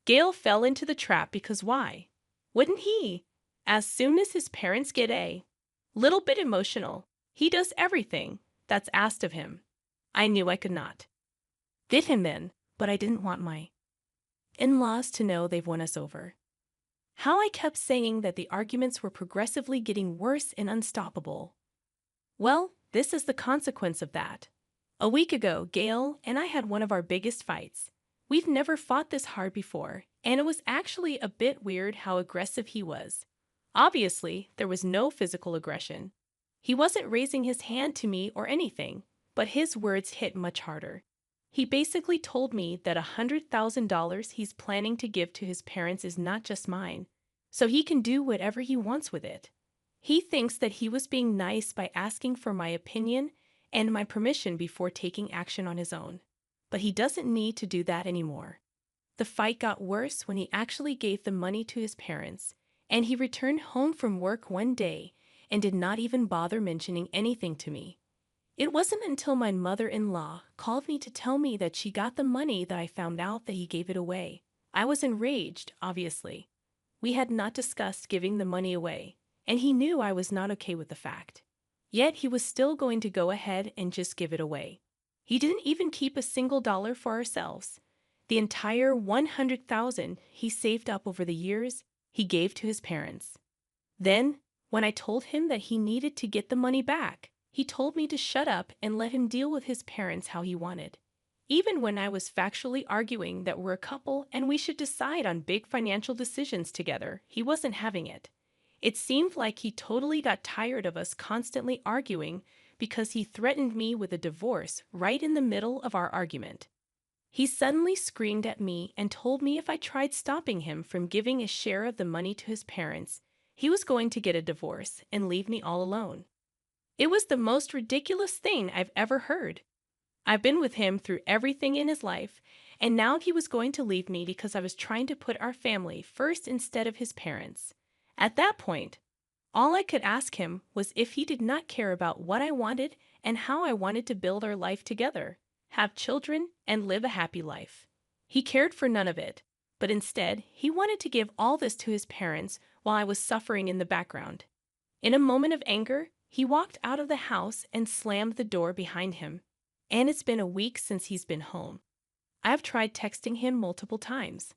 Gale fell into the trap because why? Wouldn't he? As soon as his parents get a little bit emotional, he does everything that's asked of him. I knew I could not give him in, but I didn't want my in-laws to know they've won us over. How I kept saying that the arguments were progressively getting worse and unstoppable. Well, this is the consequence of that. A week ago, Gail and I had one of our biggest fights. We've never fought this hard before, and it was actually a bit weird how aggressive he was. Obviously, there was no physical aggression. He wasn't raising his hand to me or anything, but his words hit much harder. He basically told me that $100,000 he's planning to give to his parents is not just mine, so he can do whatever he wants with it. He thinks that he was being nice by asking for my opinion and my permission before taking action on his own. But he doesn't need to do that anymore. The fight got worse when he actually gave the money to his parents, and he returned home from work one day and did not even bother mentioning anything to me. It wasn't until my mother-in-law called me to tell me that she got the money that I found out that he gave it away. I was enraged, obviously. We had not discussed giving the money away, and he knew I was not okay with the fact. Yet he was still going to go ahead and just give it away. He didn't even keep a single dollar for ourselves. The entire $100,000 he saved up over the years, he gave to his parents. Then, when I told him that he needed to get the money back, he told me to shut up and let him deal with his parents how he wanted. Even when I was factually arguing that we're a couple and we should decide on big financial decisions together, he wasn't having it. It seemed like he totally got tired of us constantly arguing because he threatened me with a divorce right in the middle of our argument. He suddenly screamed at me and told me if I tried stopping him from giving a share of the money to his parents, he was going to get a divorce and leave me all alone. It was the most ridiculous thing I've ever heard. I've been with him through everything in his life, and now he was going to leave me because I was trying to put our family first instead of his parents. At that point, all I could ask him was if he did not care about what I wanted and how I wanted to build our life together, have children, and live a happy life. He cared for none of it, but instead, he wanted to give all this to his parents while I was suffering in the background. In a moment of anger, he walked out of the house and slammed the door behind him. And it's been a week since he's been home. I've tried texting him multiple times.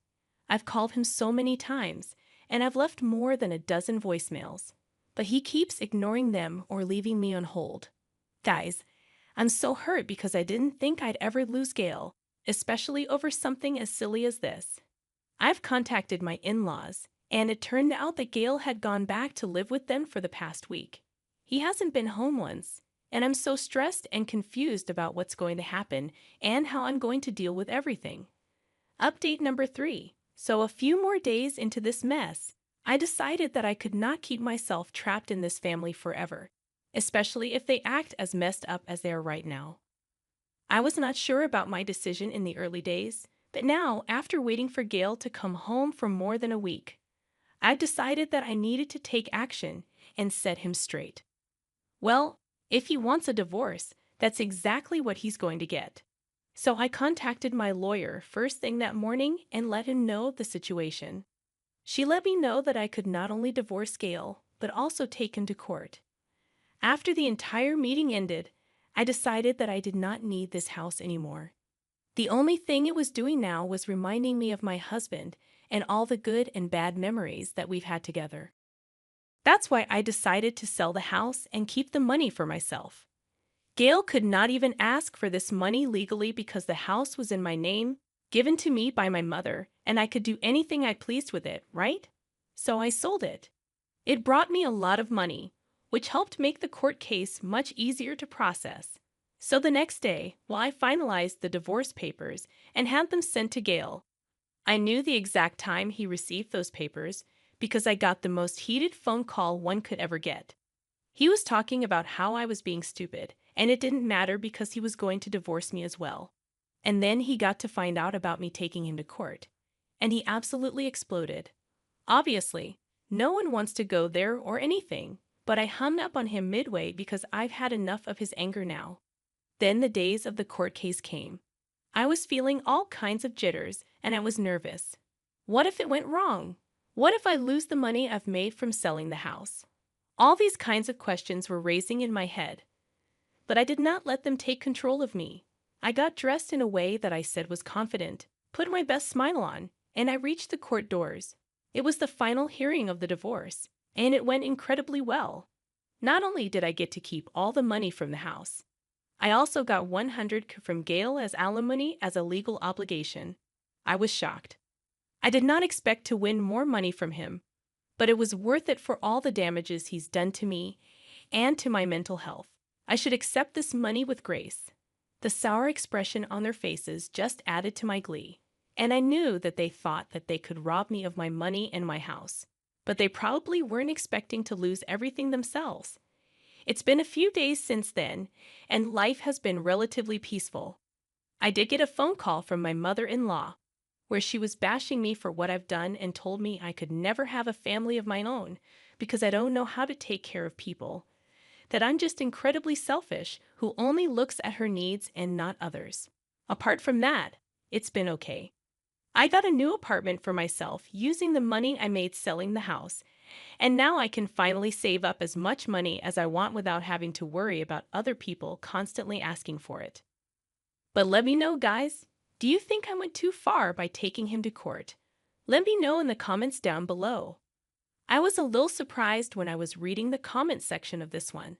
I've called him so many times, and I've left more than a dozen voicemails. But he keeps ignoring them or leaving me on hold. Guys, I'm so hurt because I didn't think I'd ever lose Gail, especially over something as silly as this. I've contacted my in-laws, and it turned out that Gail had gone back to live with them for the past week. He hasn't been home once, and I'm so stressed and confused about what's going to happen and how I'm going to deal with everything. Update number 3. So a few more days into this mess, I decided that I could not keep myself trapped in this family forever, especially if they act as messed up as they are right now. I was not sure about my decision in the early days, but now, after waiting for Gail to come home for more than a week, I've decided that I needed to take action and set him straight. Well, if he wants a divorce, that's exactly what he's going to get. So I contacted my lawyer first thing that morning and let him know the situation. She let me know that I could not only divorce Gail, but also take him to court. After the entire meeting ended, I decided that I did not need this house anymore. The only thing it was doing now was reminding me of my husband and all the good and bad memories that we've had together. That's why I decided to sell the house and keep the money for myself. Gail could not even ask for this money legally because the house was in my name, given to me by my mother, and I could do anything I pleased with it, right? So I sold it. It brought me a lot of money, which helped make the court case much easier to process. So the next day, while I finalized the divorce papers and had them sent to Gail, I knew the exact time he received those papers because I got the most heated phone call one could ever get. He was talking about how I was being stupid, and it didn't matter because he was going to divorce me as well. And then he got to find out about me taking him to court, and he absolutely exploded. Obviously, no one wants to go there or anything, but I hung up on him midway because I've had enough of his anger now. Then the days of the court case came. I was feeling all kinds of jitters, and I was nervous. What if it went wrong? What if I lose the money I've made from selling the house? All these kinds of questions were racing in my head. But I did not let them take control of me. I got dressed in a way that I said was confident, put my best smile on, and I reached the court doors. It was the final hearing of the divorce, and it went incredibly well. Not only did I get to keep all the money from the house, I also got 100 from Gail as alimony as a legal obligation. I was shocked. I did not expect to win more money from him, but it was worth it for all the damages he's done to me and to my mental health. I should accept this money with grace. The sour expression on their faces just added to my glee, and I knew that they thought that they could rob me of my money and my house, but they probably weren't expecting to lose everything themselves. It's been a few days since then, and life has been relatively peaceful. I did get a phone call from my mother-in-law, where she was bashing me for what I've done and told me I could never have a family of my own because I don't know how to take care of people, that I'm just incredibly selfish who only looks at her needs and not others. Apart from that, it's been okay. I got a new apartment for myself using the money I made selling the house, and now I can finally save up as much money as I want without having to worry about other people constantly asking for it. But let me know, guys. Do you think I went too far by taking him to court? Let me know in the comments down below. I was a little surprised when I was reading the comment section of this one.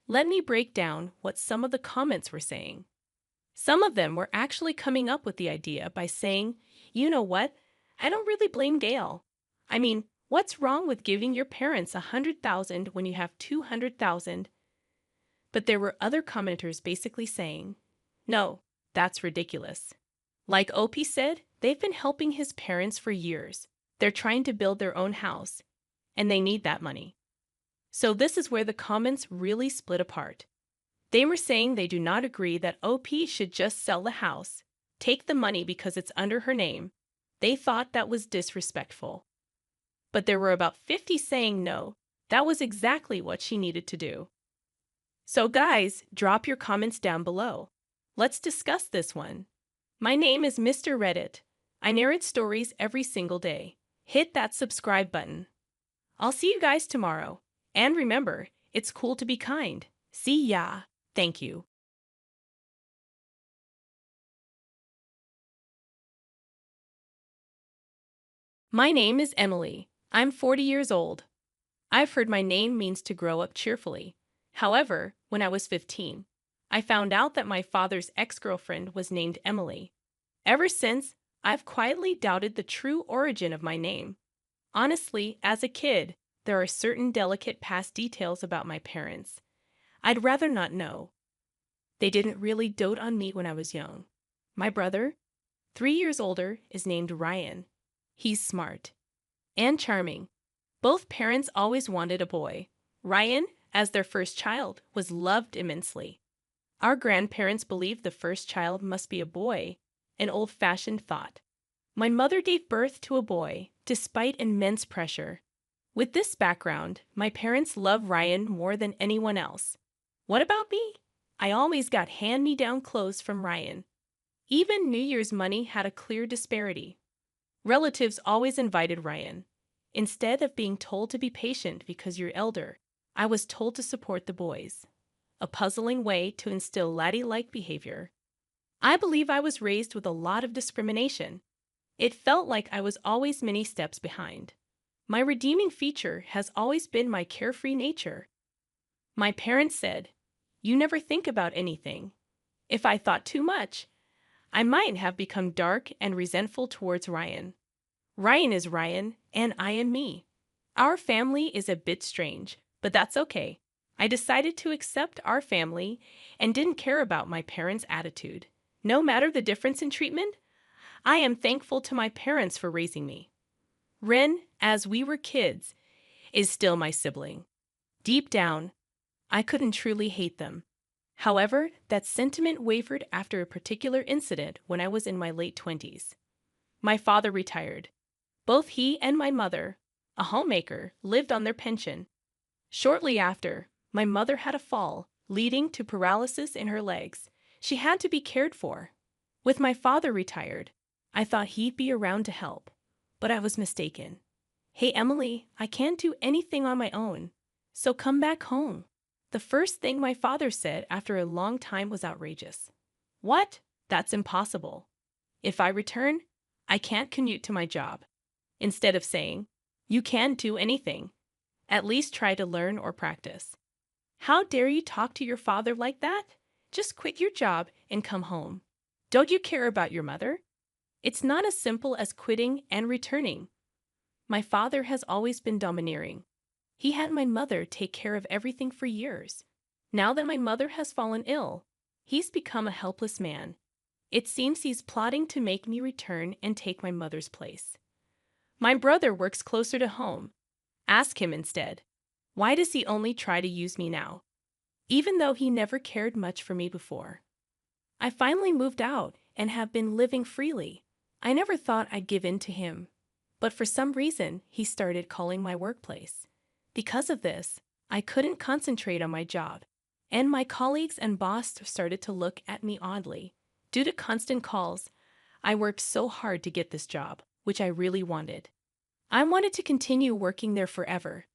Let me break down what some of the comments were saying. Some of them were actually coming up with the idea by saying, you know what, I don't really blame Gail. I mean, what's wrong with giving your parents $100,000 when you have $200,000? But there were other commenters basically saying, no, that's ridiculous. Like OP said, they've been helping his parents for years. They're trying to build their own house, and they need that money. So this is where the comments really split apart. They were saying they do not agree that OP should just sell the house, take the money because it's under her name. They thought that was disrespectful. But there were about 50 saying no, that was exactly what she needed to do. So guys, drop your comments down below. Let's discuss this one. My name is Mr. Reddit. I narrate stories every single day. Hit that subscribe button. I'll see you guys tomorrow. And remember, it's cool to be kind. See ya. Thank you. My name is Emily. I'm 40 years old. I've heard my name means to grow up cheerfully. However, when I was 15, I found out that my father's ex-girlfriend was named Emily. Ever since, I've quietly doubted the true origin of my name. Honestly, as a kid, there are certain delicate past details about my parents I'd rather not know. They didn't really dote on me when I was young. My brother, 3 years older, is named Ryan. He's smart and charming. Both parents always wanted a boy. Ryan, as their first child, was loved immensely. Our grandparents believed the first child must be a boy, an old-fashioned thought. My mother gave birth to a boy, despite immense pressure. With this background, my parents love Ryan more than anyone else. What about me? I always got hand-me-down clothes from Ryan. Even New Year's money had a clear disparity. Relatives always invited Ryan. Instead of being told to be patient because you're elder, I was told to support the boys. A puzzling way to instill laddie-like behavior. I believe I was raised with a lot of discrimination. It felt like I was always many steps behind. My redeeming feature has always been my carefree nature. My parents said, "You never think about anything." If I thought too much, I might have become dark and resentful towards Ryan. Ryan is Ryan, and I am me. Our family is a bit strange, but that's okay. I decided to accept our family and didn't care about my parents' attitude. No matter the difference in treatment, I am thankful to my parents for raising me. Ren, as we were kids, is still my sibling. Deep down, I couldn't truly hate them. However, that sentiment wavered after a particular incident when I was in my late 20s. My father retired. Both he and my mother, a homemaker, lived on their pension. Shortly after, my mother had a fall, leading to paralysis in her legs. She had to be cared for. With my father retired, I thought he'd be around to help, but I was mistaken. "Hey, Emily, I can't do anything on my own, so come back home." The first thing my father said after a long time was outrageous. "What? That's impossible. If I return, I can't commute to my job." Instead of saying, "You can't do anything. At least try to learn or practice." "How dare you talk to your father like that? Just quit your job and come home. Don't you care about your mother?" It's not as simple as quitting and returning. My father has always been domineering. He had my mother take care of everything for years. Now that my mother has fallen ill, he's become a helpless man. It seems he's plotting to make me return and take my mother's place. My brother works closer to home. Ask him instead. Why does he only try to use me now, even though he never cared much for me before? I finally moved out and have been living freely. I never thought I'd give in to him, but for some reason he started calling my workplace. Because of this, I couldn't concentrate on my job, and my colleagues and boss started to look at me oddly. Due to constant calls, I worked so hard to get this job, which I really wanted. I wanted to continue working there forever,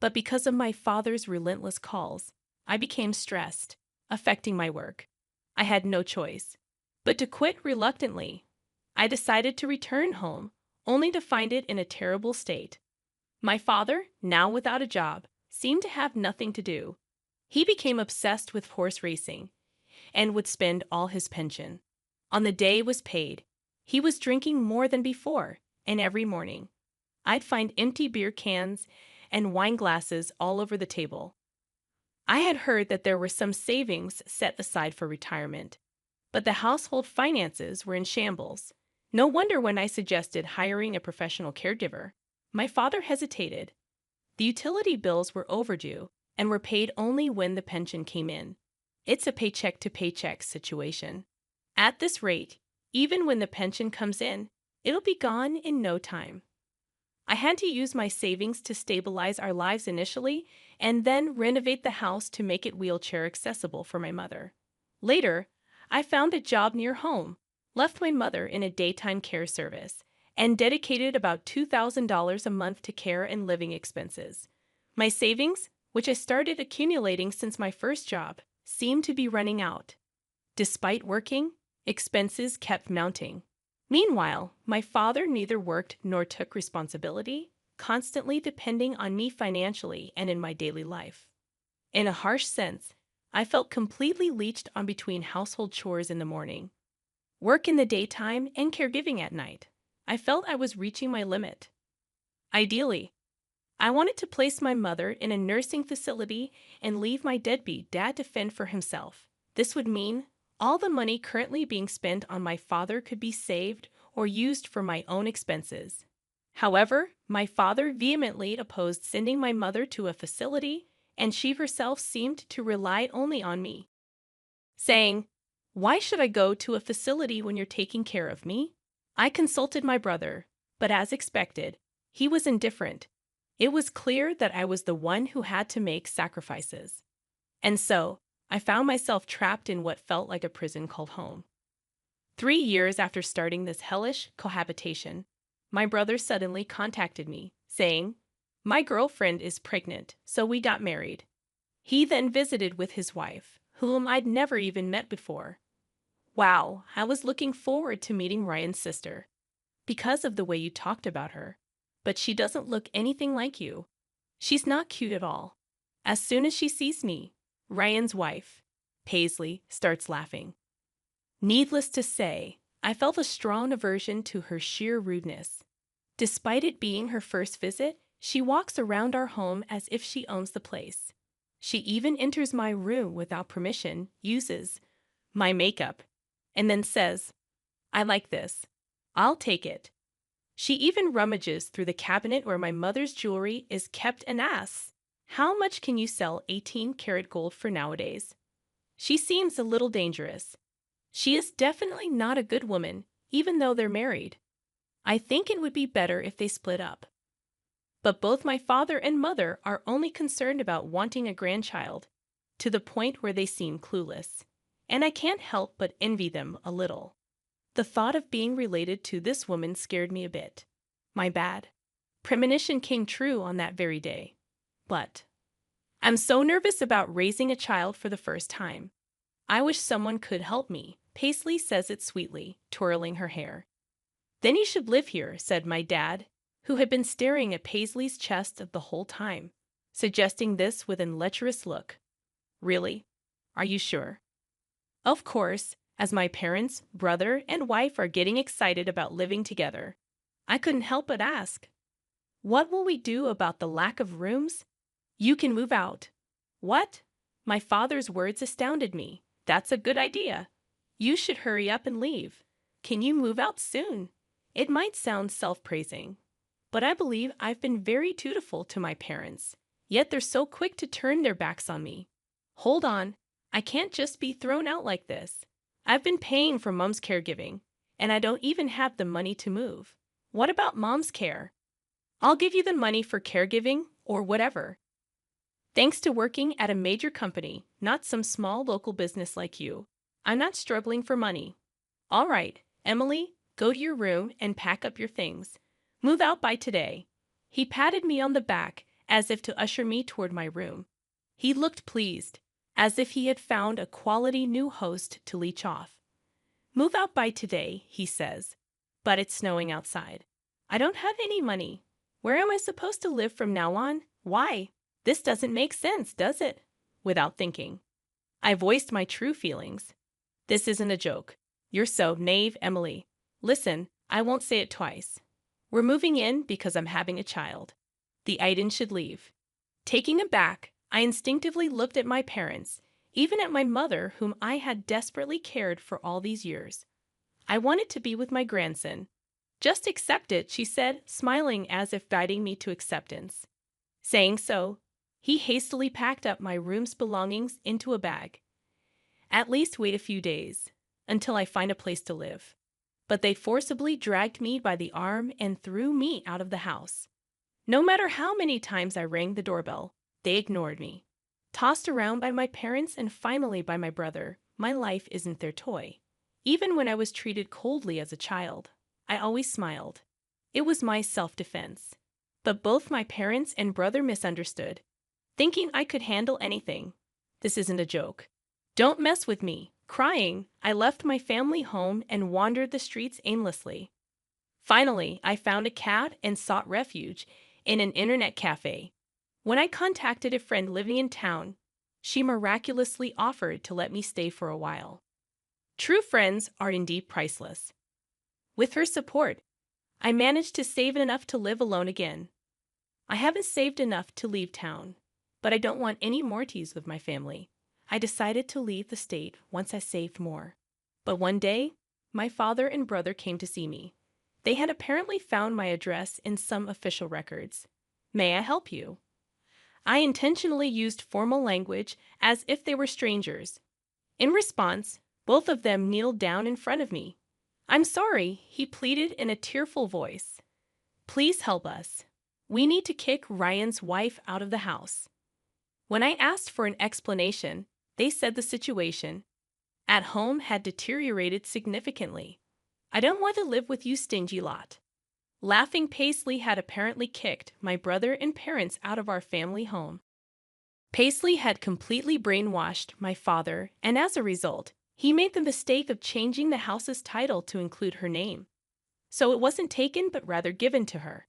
but because of my father's relentless calls, I became stressed, affecting my work. I had no choice but to quit reluctantly. I decided to return home, only to find it in a terrible state. My father, now without a job, seemed to have nothing to do. He became obsessed with horse racing and would spend all his pension. On the day it was paid, he was drinking more than before, and every morning, I'd find empty beer cans and wine glasses all over the table. I had heard that there were some savings set aside for retirement, but the household finances were in shambles. No wonder when I suggested hiring a professional caregiver, my father hesitated. The utility bills were overdue and were paid only when the pension came in. It's a paycheck-to-paycheck situation. At this rate, even when the pension comes in, it'll be gone in no time. I had to use my savings to stabilize our lives initially and then renovate the house to make it wheelchair accessible for my mother. Later, I found a job near home, left my mother in a daytime care service, and dedicated about $2,000 a month to care and living expenses. My savings, which I started accumulating since my first job, seemed to be running out. Despite working, expenses kept mounting. Meanwhile, my father neither worked nor took responsibility, constantly depending on me financially and in my daily life. In a harsh sense, I felt completely leeched on between household chores in the morning, work in the daytime, and caregiving at night. I felt I was reaching my limit. Ideally, I wanted to place my mother in a nursing facility and leave my deadbeat dad to fend for himself. This would mean all the money currently being spent on my father could be saved or used for my own expenses. However, my father vehemently opposed sending my mother to a facility, and she herself seemed to rely only on me, saying, "Why should I go to a facility when you're taking care of me?" I consulted my brother, but as expected, he was indifferent. It was clear that I was the one who had to make sacrifices. And so, I found myself trapped in what felt like a prison called home. 3 years after starting this hellish cohabitation, my brother suddenly contacted me, saying, "My girlfriend is pregnant, so we got married." He then visited with his wife, whom I'd never even met before. Wow, I was looking forward to meeting Ryan's sister, because of the way you talked about her, but she doesn't look anything like you. She's not cute at all. As soon as she sees me, Ryan's wife, Paisley, starts laughing. Needless to say, I felt a strong aversion to her sheer rudeness. Despite it being her first visit, she walks around our home as if she owns the place. She even enters my room without permission, uses my makeup, and then says, "I like this. I'll take it." She even rummages through the cabinet where my mother's jewelry is kept and asks, "How much can you sell 18-karat gold for nowadays?" She seems a little dangerous. She is definitely not a good woman, even though they're married. I think it would be better if they split up. But both my father and mother are only concerned about wanting a grandchild, to the point where they seem clueless. And I can't help but envy them a little. The thought of being related to this woman scared me a bit. My bad. Premonition came true on that very day. But I'm so nervous about raising a child for the first time. I wish someone could help me. Paisley says it sweetly, twirling her hair. Then you should live here, said my dad, who had been staring at Paisley's chest the whole time, suggesting this with an lecherous look. Really? Are you sure? Of course, as my parents, brother, and wife are getting excited about living together. I couldn't help but ask. What will we do about the lack of rooms? You can move out. What? My father's words astounded me. That's a good idea. You should hurry up and leave. Can you move out soon? It might sound self-praising, but I believe I've been very dutiful to my parents, yet they're so quick to turn their backs on me. Hold on, I can't just be thrown out like this. I've been paying for Mom's caregiving, and I don't even have the money to move. What about Mom's care? I'll give you the money for caregiving or whatever. Thanks to working at a major company, not some small local business like you, I'm not struggling for money. All right, Emily, go to your room and pack up your things. Move out by today. He patted me on the back as if to usher me toward my room. He looked pleased, as if he had found a quality new host to leech off. Move out by today, he says, but it's snowing outside. I don't have any money. Where am I supposed to live from now on? Why? This doesn't make sense, does it? Without thinking, I voiced my true feelings. This isn't a joke. You're so naive, Emily. Listen, I won't say it twice. We're moving in because I'm having a child. The Aiden should leave. Taking aback, I instinctively looked at my parents, even at my mother, whom I had desperately cared for all these years. I wanted to be with my grandson. Just accept it, she said, smiling as if guiding me to acceptance. Saying so, he hastily packed up my room's belongings into a bag. At least wait a few days, until I find a place to live. But they forcibly dragged me by the arm and threw me out of the house. No matter how many times I rang the doorbell, they ignored me. Tossed around by my parents and finally by my brother, my life isn't their toy. Even when I was treated coldly as a child, I always smiled. It was my self-defense. But both my parents and brother misunderstood, thinking I could handle anything. This isn't a joke. Don't mess with me. Crying, I left my family home and wandered the streets aimlessly. Finally, I found a cab and sought refuge in an internet cafe. When I contacted a friend living in town, she miraculously offered to let me stay for a while. True friends are indeed priceless. With her support, I managed to save enough to live alone again. I haven't saved enough to leave town, but I don't want any more tease with my family. I decided to leave the state once I saved more. But one day, my father and brother came to see me. They had apparently found my address in some official records. May I help you? I intentionally used formal language as if they were strangers. In response, both of them kneeled down in front of me. I'm sorry, he pleaded in a tearful voice. Please help us. We need to kick Ryan's wife out of the house. When I asked for an explanation, they said the situation at home had deteriorated significantly. I don't want to live with you stingy lot. Laughing, Paisley had apparently kicked my brother and parents out of our family home. Paisley had completely brainwashed my father, and as a result, he made the mistake of changing the house's title to include her name. So it wasn't taken but rather given to her.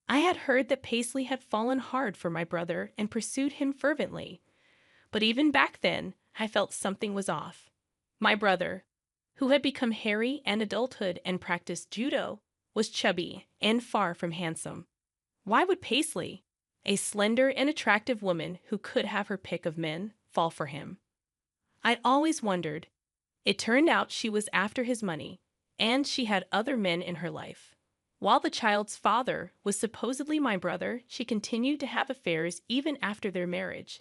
I had heard that Paisley had fallen hard for my brother and pursued him fervently. But even back then, I felt something was off. My brother, who had become hairy in adulthood and practiced judo, was chubby and far from handsome. Why would Paisley, a slender and attractive woman who could have her pick of men, fall for him? I'd always wondered. It turned out she was after his money, and she had other men in her life. While the child's father was supposedly my brother, she continued to have affairs even after their marriage.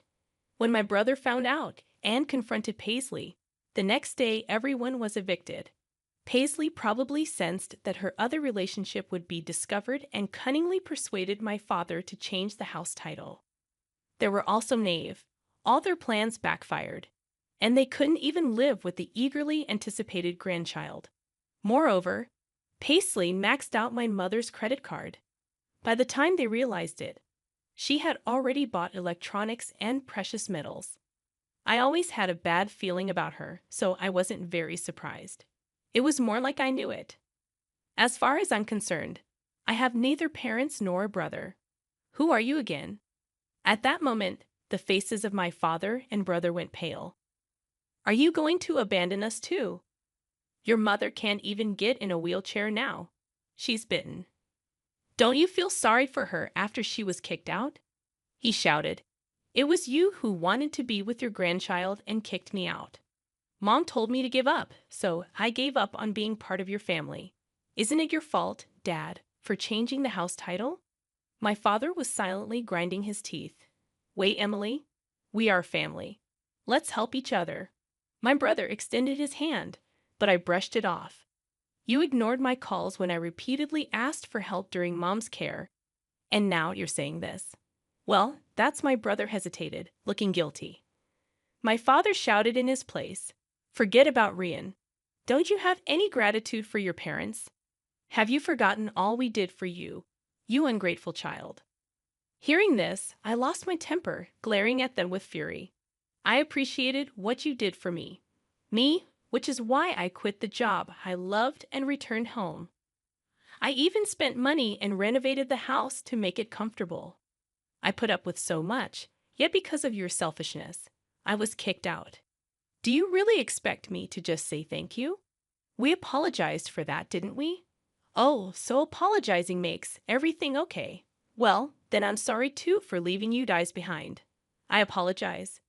When my brother found out and confronted Paisley, the next day everyone was evicted. Paisley probably sensed that her other relationship would be discovered and cunningly persuaded my father to change the house title. They were also naive. All their plans backfired, and they couldn't even live with the eagerly anticipated grandchild. Moreover, Paisley maxed out my mother's credit card. By the time they realized it, she had already bought electronics and precious metals. I always had a bad feeling about her, so I wasn't very surprised. It was more like I knew it. As far as I'm concerned, I have neither parents nor a brother. Who are you again? At that moment, the faces of my father and brother went pale. Are you going to abandon us too? Your mother can't even get in a wheelchair now. She's bitten. Don't you feel sorry for her after she was kicked out? He shouted. It was you who wanted to be with your grandchild and kicked me out. Mom told me to give up, so I gave up on being part of your family. Isn't it your fault, Dad, for changing the house title? My father was silently grinding his teeth. Wait, Emily. We are family. Let's help each other. My brother extended his hand, but I brushed it off. You ignored my calls when I repeatedly asked for help during Mom's care, and now you're saying this. Well, that's my brother hesitated, looking guilty. My father shouted in his place. Forget about Rian. Don't you have any gratitude for your parents? Have you forgotten all we did for you, you ungrateful child? Hearing this, I lost my temper, glaring at them with fury. I appreciated what you did for me. Me, which is why I quit the job I loved and returned home. I even spent money and renovated the house to make it comfortable. I put up with so much, yet because of your selfishness, I was kicked out. Do you really expect me to just say thank you? We apologized for that, didn't we? Oh, so apologizing makes everything okay. Well, then I'm sorry too for leaving you guys behind. I apologize.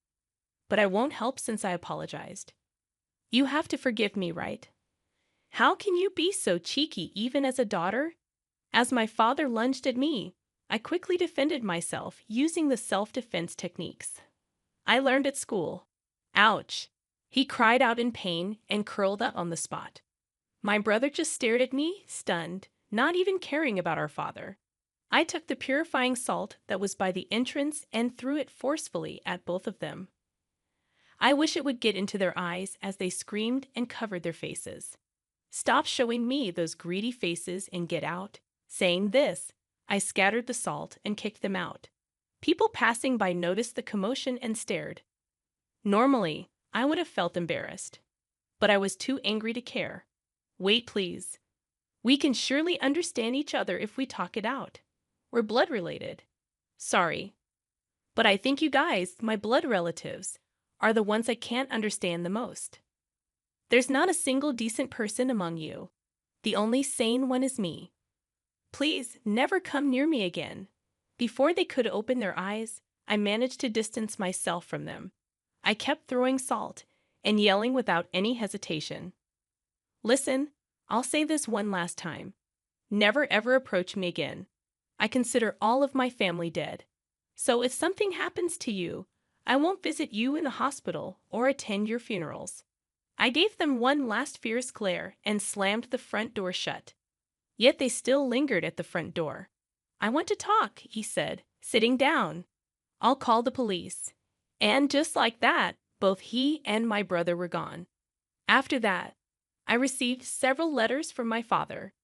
But I won't help since I apologized. You have to forgive me, right? How can you be so cheeky even as a daughter? As my father lunged at me, I quickly defended myself using the self-defense techniques I learned at school. Ouch! He cried out in pain and curled up on the spot. My brother just stared at me, stunned, not even caring about our father. I took the purifying salt that was by the entrance and threw it forcefully at both of them. I wish it would get into their eyes as they screamed and covered their faces. Stop showing me those greedy faces and get out. Saying this, I scattered the salt and kicked them out. People passing by noticed the commotion and stared. Normally, I would have felt embarrassed, but I was too angry to care. Wait, please. We can surely understand each other if we talk it out. We're blood related. Sorry. But I think you guys, my blood relatives, are the ones I can't understand the most. There's not a single decent person among you. The only sane one is me. Please never come near me again. Before they could open their eyes, I managed to distance myself from them. I kept throwing salt and yelling without any hesitation. Listen, I'll say this one last time. Never ever approach me again. I consider all of my family dead. So if something happens to you, I won't visit you in the hospital or attend your funerals. I gave them one last fierce glare and slammed the front door shut. Yet they still lingered at the front door. I want to talk, he said, sitting down. I'll call the police. And just like that, both he and my brother were gone. After that, I received several letters from my father.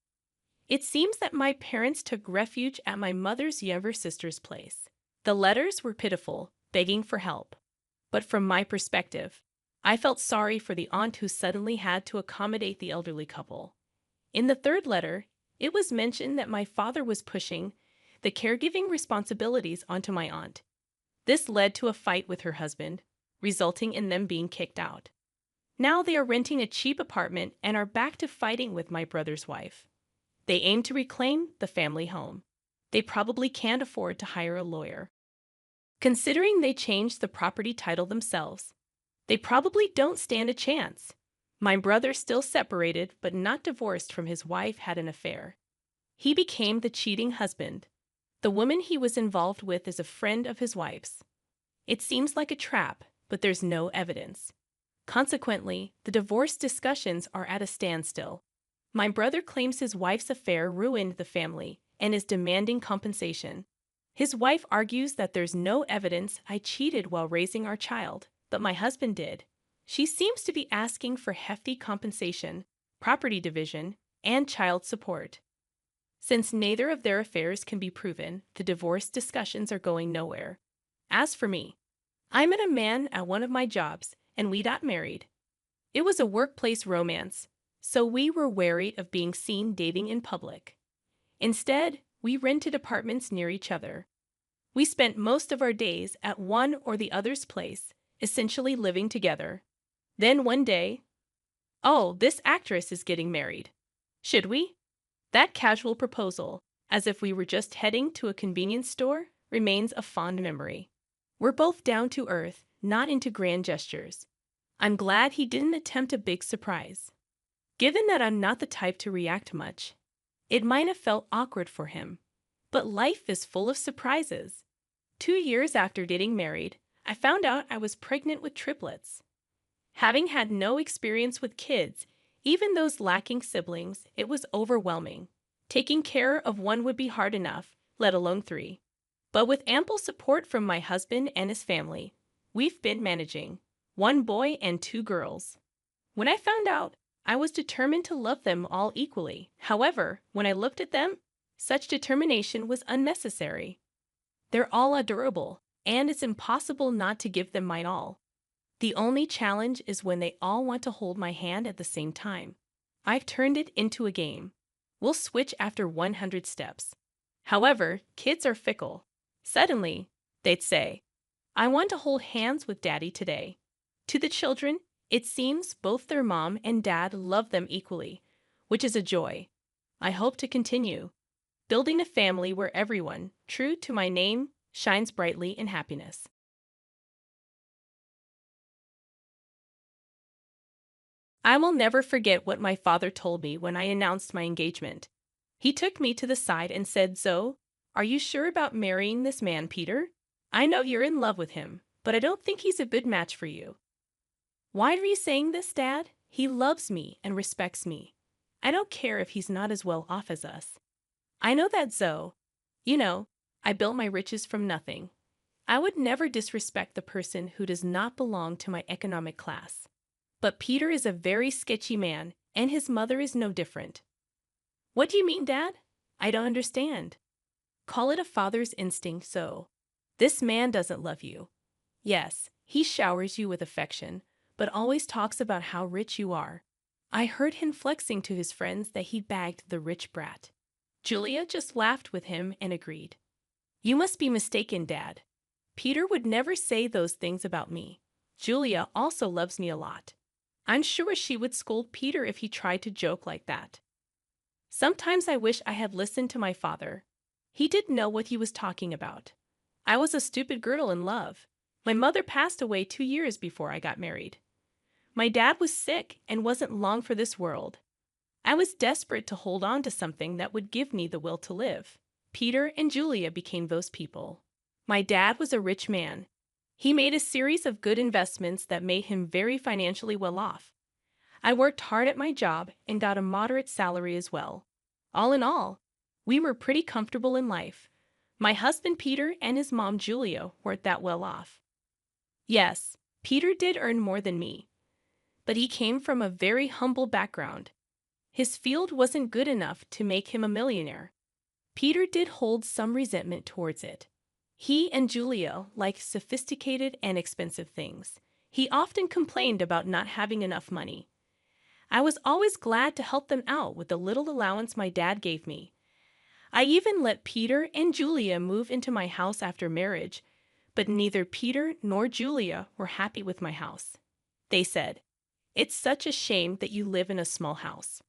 It seems that my parents took refuge at my mother's younger sister's place. The letters were pitiful, begging for help. But from my perspective, I felt sorry for the aunt who suddenly had to accommodate the elderly couple. In the third letter, it was mentioned that my father was pushing the caregiving responsibilities onto my aunt. This led to a fight with her husband, resulting in them being kicked out. Now they are renting a cheap apartment and are back to fighting with my brother's wife. They aim to reclaim the family home. They probably can't afford to hire a lawyer. Considering they changed the property title themselves, they probably don't stand a chance. My brother, still separated but not divorced from his wife, had an affair. He became the cheating husband. The woman he was involved with is a friend of his wife's. It seems like a trap, but there's no evidence. Consequently, the divorce discussions are at a standstill. My brother claims his wife's affair ruined the family and is demanding compensation. His wife argues that there's no evidence I cheated while raising our child, but my husband did. She seems to be asking for hefty compensation, property division, and child support. Since neither of their affairs can be proven, the divorce discussions are going nowhere. As for me, I met a man at one of my jobs, and we got married. It was a workplace romance, so we were wary of being seen dating in public. Instead, we rented apartments near each other. We spent most of our days at one or the other's place, essentially living together. Then one day, "Oh, this actress is getting married. Should we?" That casual proposal, as if we were just heading to a convenience store, remains a fond memory. We're both down to earth, not into grand gestures. I'm glad he didn't attempt a big surprise. Given that I'm not the type to react much, it might have felt awkward for him. But life is full of surprises. 2 years after getting married, I found out I was pregnant with triplets. Having had no experience with kids, even those lacking siblings, it was overwhelming. Taking care of one would be hard enough, let alone three. But with ample support from my husband and his family, we've been managing 1 boy and 2 girls. When I found out, I was determined to love them all equally. However, when I looked at them, such determination was unnecessary. They're all adorable, and it's impossible not to give them mine all. The only challenge is when they all want to hold my hand at the same time. I've turned it into a game. We'll switch after 100 steps. However, kids are fickle. Suddenly, they'd say, "I want to hold hands with Daddy today." To the children, it seems both their mom and dad love them equally, which is a joy. I hope to continue building a family where everyone, true to my name, shines brightly in happiness. I will never forget what my father told me when I announced my engagement. He took me to the side and said, "Zoe, are you sure about marrying this man, Peter? I know you're in love with him, but I don't think he's a good match for you." "Why are you saying this, Dad? He loves me and respects me. I don't care if he's not as well off as us. I know that, Zoe. You know, I built my riches from nothing. I would never disrespect the person who does not belong to my economic class. But Peter is a very sketchy man, and his mother is no different." "What do you mean, Dad? I don't understand." "Call it a father's instinct, so. This man doesn't love you. Yes, he showers you with affection, but always talks about how rich you are. I heard him flexing to his friends that he bagged the rich brat." Julia just laughed with him and agreed. "You must be mistaken, Dad. Peter would never say those things about me. Julia also loves me a lot. I'm sure she would scold Peter if he tried to joke like that. Sometimes I wish I had listened to my father. He didn't know what he was talking about. I was a stupid girl in love. My mother passed away 2 years before I got married. My dad was sick and wasn't long for this world. I was desperate to hold on to something that would give me the will to live. Peter and Julia became those people. My dad was a rich man. He made a series of good investments that made him very financially well off. I worked hard at my job and got a moderate salary as well. All in all, we were pretty comfortable in life. My husband Peter and his mom Julia weren't that well off. Yes, Peter did earn more than me, but he came from a very humble background. His field wasn't good enough to make him a millionaire. Peter did hold some resentment towards it. He and Julia liked sophisticated and expensive things. He often complained about not having enough money. I was always glad to help them out with the little allowance my dad gave me. I even let Peter and Julia move into my house after marriage, but neither Peter nor Julia were happy with my house. They said, "It's such a shame that you live in a small house.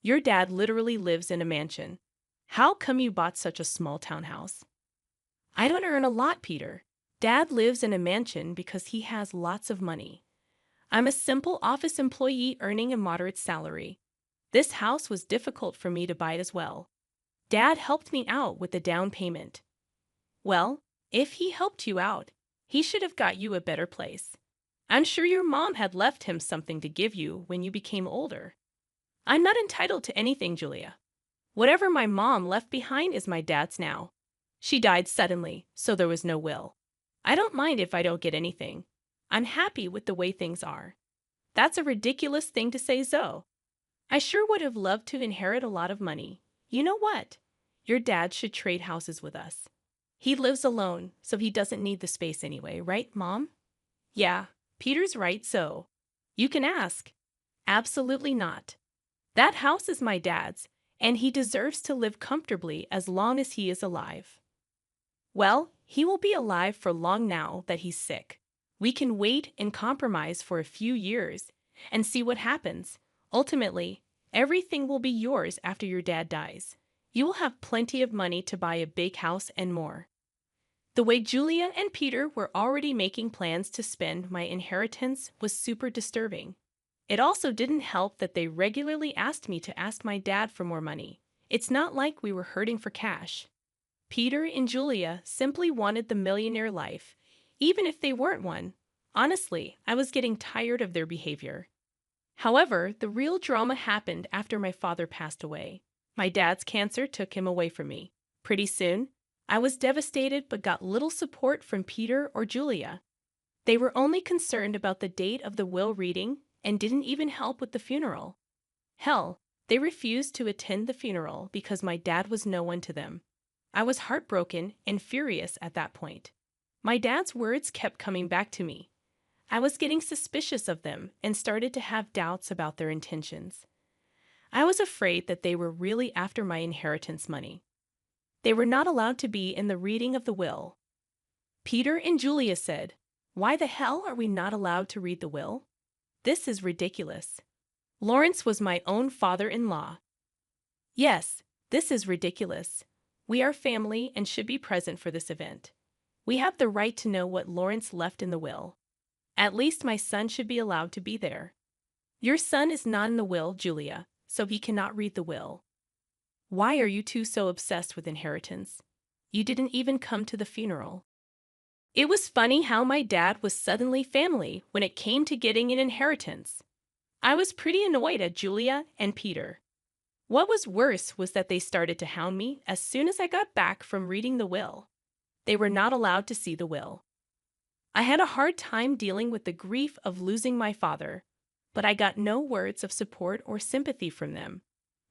Your dad literally lives in a mansion. How come you bought such a small townhouse?" "I don't earn a lot, Peter. Dad lives in a mansion because he has lots of money. I'm a simple office employee earning a moderate salary. This house was difficult for me to buy as well. Dad helped me out with the down payment." "Well, if he helped you out, he should have got you a better place. I'm sure your mom had left him something to give you when you became older. I'm not entitled to anything, Julia. Whatever my mom left behind is my dad's now. She died suddenly, so there was no will. I don't mind if I don't get anything. I'm happy with the way things are. That's a ridiculous thing to say, Zoe. I sure would have loved to inherit a lot of money. You know what? Your dad should trade houses with us. He lives alone, so he doesn't need the space anyway, right, Mom? Yeah, Peter's right, so. You can ask. Absolutely not. That house is my dad's, and he deserves to live comfortably as long as he is alive. Well, he will be alive for long now that he's sick. We can wait and compromise for a few years and see what happens. Ultimately, everything will be yours after your dad dies. You will have plenty of money to buy a big house and more. The way Julia and Peter were already making plans to spend my inheritance was super disturbing. It also didn't help that they regularly asked me to ask my dad for more money. It's not like we were hurting for cash. Peter and Julia simply wanted the millionaire life, even if they weren't one. Honestly, I was getting tired of their behavior. However, the real drama happened after my father passed away. My dad's cancer took him away from me. Pretty soon, I was devastated but got little support from Peter or Julia. They were only concerned about the date of the will reading and didn't even help with the funeral. Hell, they refused to attend the funeral because my dad was no one to them. I was heartbroken and furious at that point. My dad's words kept coming back to me. I was getting suspicious of them and started to have doubts about their intentions. I was afraid that they were really after my inheritance money. They were not allowed to be in the reading of the will. Peter and Julia said, "Why the hell are we not allowed to read the will? This is ridiculous. Lawrence was my own father-in-law. Yes, this is ridiculous. We are family and should be present for this event. We have the right to know what Lawrence left in the will. At least my son should be allowed to be there. Your son is not in the will, Julia, so he cannot read the will. Why are you two so obsessed with inheritance? You didn't even come to the funeral." It was funny how my dad was suddenly family when it came to getting an inheritance. I was pretty annoyed at Julia and Peter. What was worse was that they started to hound me as soon as I got back from reading the will. They were not allowed to see the will. I had a hard time dealing with the grief of losing my father, but I got no words of support or sympathy from them.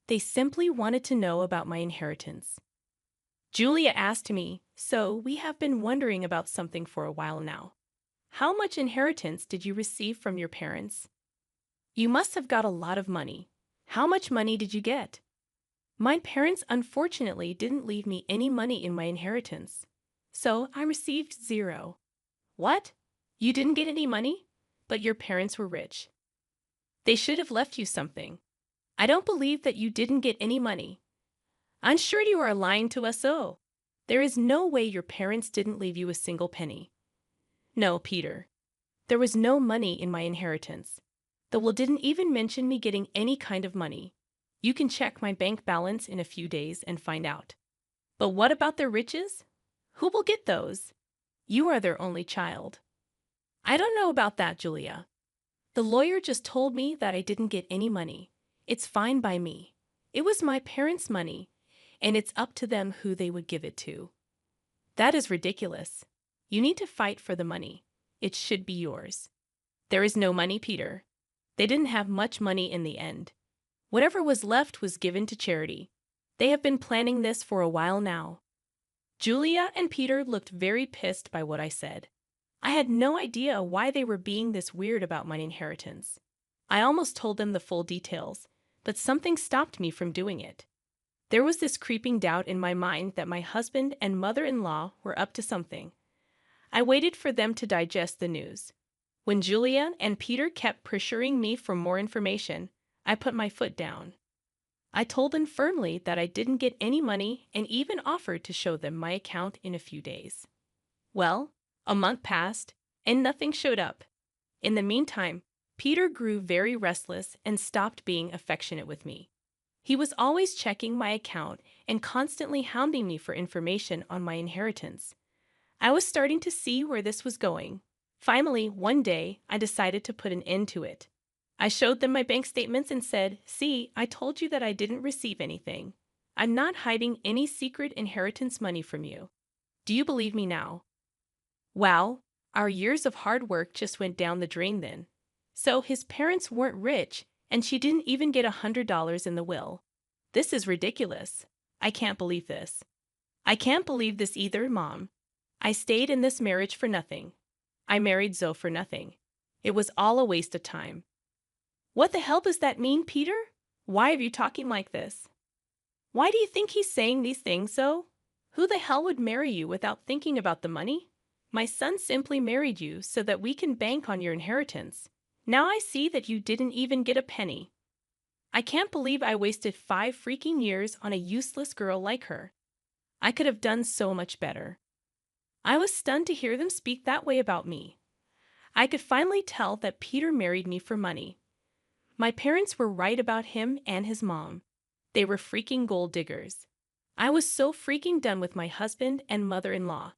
They simply wanted to know about my inheritance. Julia asked me, "So we have been wondering about something for a while now. How much inheritance did you receive from your parents? You must have got a lot of money. How much money did you get?" My parents unfortunately didn't leave me any money in my inheritance, so I received 0. What? You didn't get any money? But your parents were rich. They should have left you something. I don't believe that you didn't get any money. I'm sure you are lying to us all. There is no way your parents didn't leave you a single penny. No, Peter. There was no money in my inheritance. The will didn't even mention me getting any kind of money. You can check my bank balance in a few days and find out. But what about their riches? Who will get those? You are their only child. I don't know about that, Julia. The lawyer just told me that I didn't get any money. It's fine by me. It was my parents' money, and it's up to them who they would give it to. That is ridiculous. You need to fight for the money. It should be yours. There is no money, Peter. They didn't have much money in the end. Whatever was left was given to charity. They have been planning this for a while now. Julia and Peter looked very pissed by what I said. I had no idea why they were being this weird about my inheritance. I almost told them the full details, but something stopped me from doing it. There was this creeping doubt in my mind that my husband and mother-in-law were up to something. I waited for them to digest the news. When Julia and Peter kept pressuring me for more information, I put my foot down. I told them firmly that I didn't get any money and even offered to show them my account in a few days. Well, a month passed, and nothing showed up. In the meantime, Peter grew very restless and stopped being affectionate with me. He was always checking my account and constantly hounding me for information on my inheritance. I was starting to see where this was going. Finally, one day, I decided to put an end to it. I showed them my bank statements and said, "See, I told you that I didn't receive anything. I'm not hiding any secret inheritance money from you. Do you believe me now?" Wow, our years of hard work just went down the drain then. So his parents weren't rich, and she didn't even get $100 in the will. This is ridiculous. I can't believe this. I can't believe this either, Mom. I stayed in this marriage for nothing. I married Zoe for nothing. It was all a waste of time. What the hell does that mean, Peter? Why are you talking like this? Why do you think he's saying these things, Zoe? Who the hell would marry you without thinking about the money? My son simply married you so that we can bank on your inheritance. Now I see that you didn't even get a penny. I can't believe I wasted 5 freaking years on a useless girl like her. I could have done so much better. I was stunned to hear them speak that way about me. I could finally tell that Peter married me for money. My parents were right about him and his mom. They were freaking gold diggers. I was so freaking done with my husband and mother-in-law.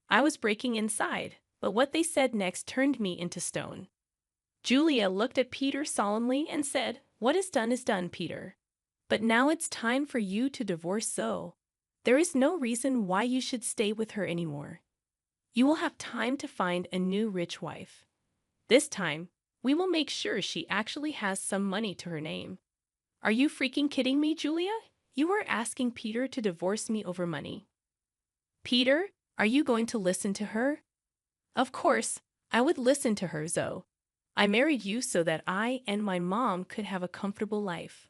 I was breaking inside, but what they said next turned me into stone. Julia looked at Peter solemnly and said, "What is done, Peter. But now it's time for you to divorce Zoe. There is no reason why you should stay with her anymore. You will have time to find a new rich wife. This time, we will make sure she actually has some money to her name." Are you freaking kidding me, Julia? You are asking Peter to divorce me over money. Peter, are you going to listen to her? Of course, I would listen to her, Zoe. I married you so that I and my mom could have a comfortable life.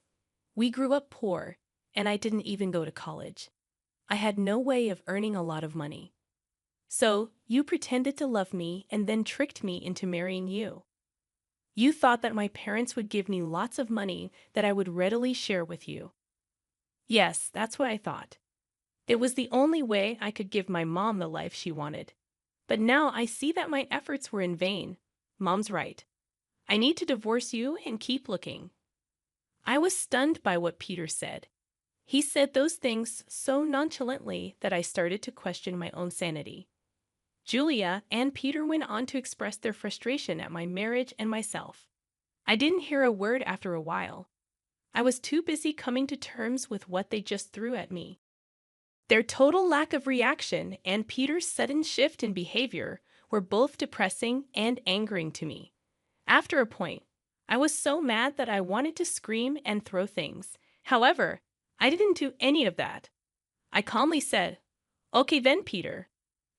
We grew up poor, and I didn't even go to college. I had no way of earning a lot of money. So, you pretended to love me and then tricked me into marrying you. You thought that my parents would give me lots of money that I would readily share with you. Yes, that's what I thought. It was the only way I could give my mom the life she wanted. But now I see that my efforts were in vain. Mom's right. I need to divorce you and keep looking. I was stunned by what Peter said. He said those things so nonchalantly that I started to question my own sanity. Julia and Peter went on to express their frustration at my marriage and myself. I didn't hear a word after a while. I was too busy coming to terms with what they just threw at me. Their total lack of reaction and Peter's sudden shift in behavior were both depressing and angering to me. After a point, I was so mad that I wanted to scream and throw things. However, I didn't do any of that. I calmly said, "Okay then, Peter.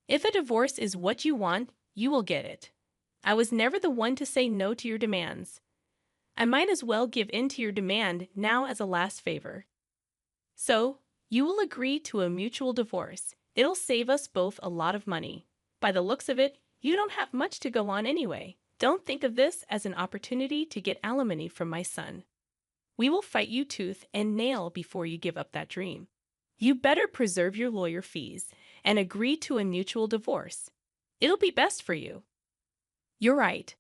If a divorce is what you want, you will get it. I was never the one to say no to your demands. I might as well give in to your demand now as a last favor. So, you will agree to a mutual divorce. It'll save us both a lot of money. By the looks of it, you don't have much to go on anyway. Don't think of this as an opportunity to get alimony from my son. We will fight you tooth and nail before you give up that dream. You better preserve your lawyer fees and agree to a mutual divorce. It'll be best for you." You're right.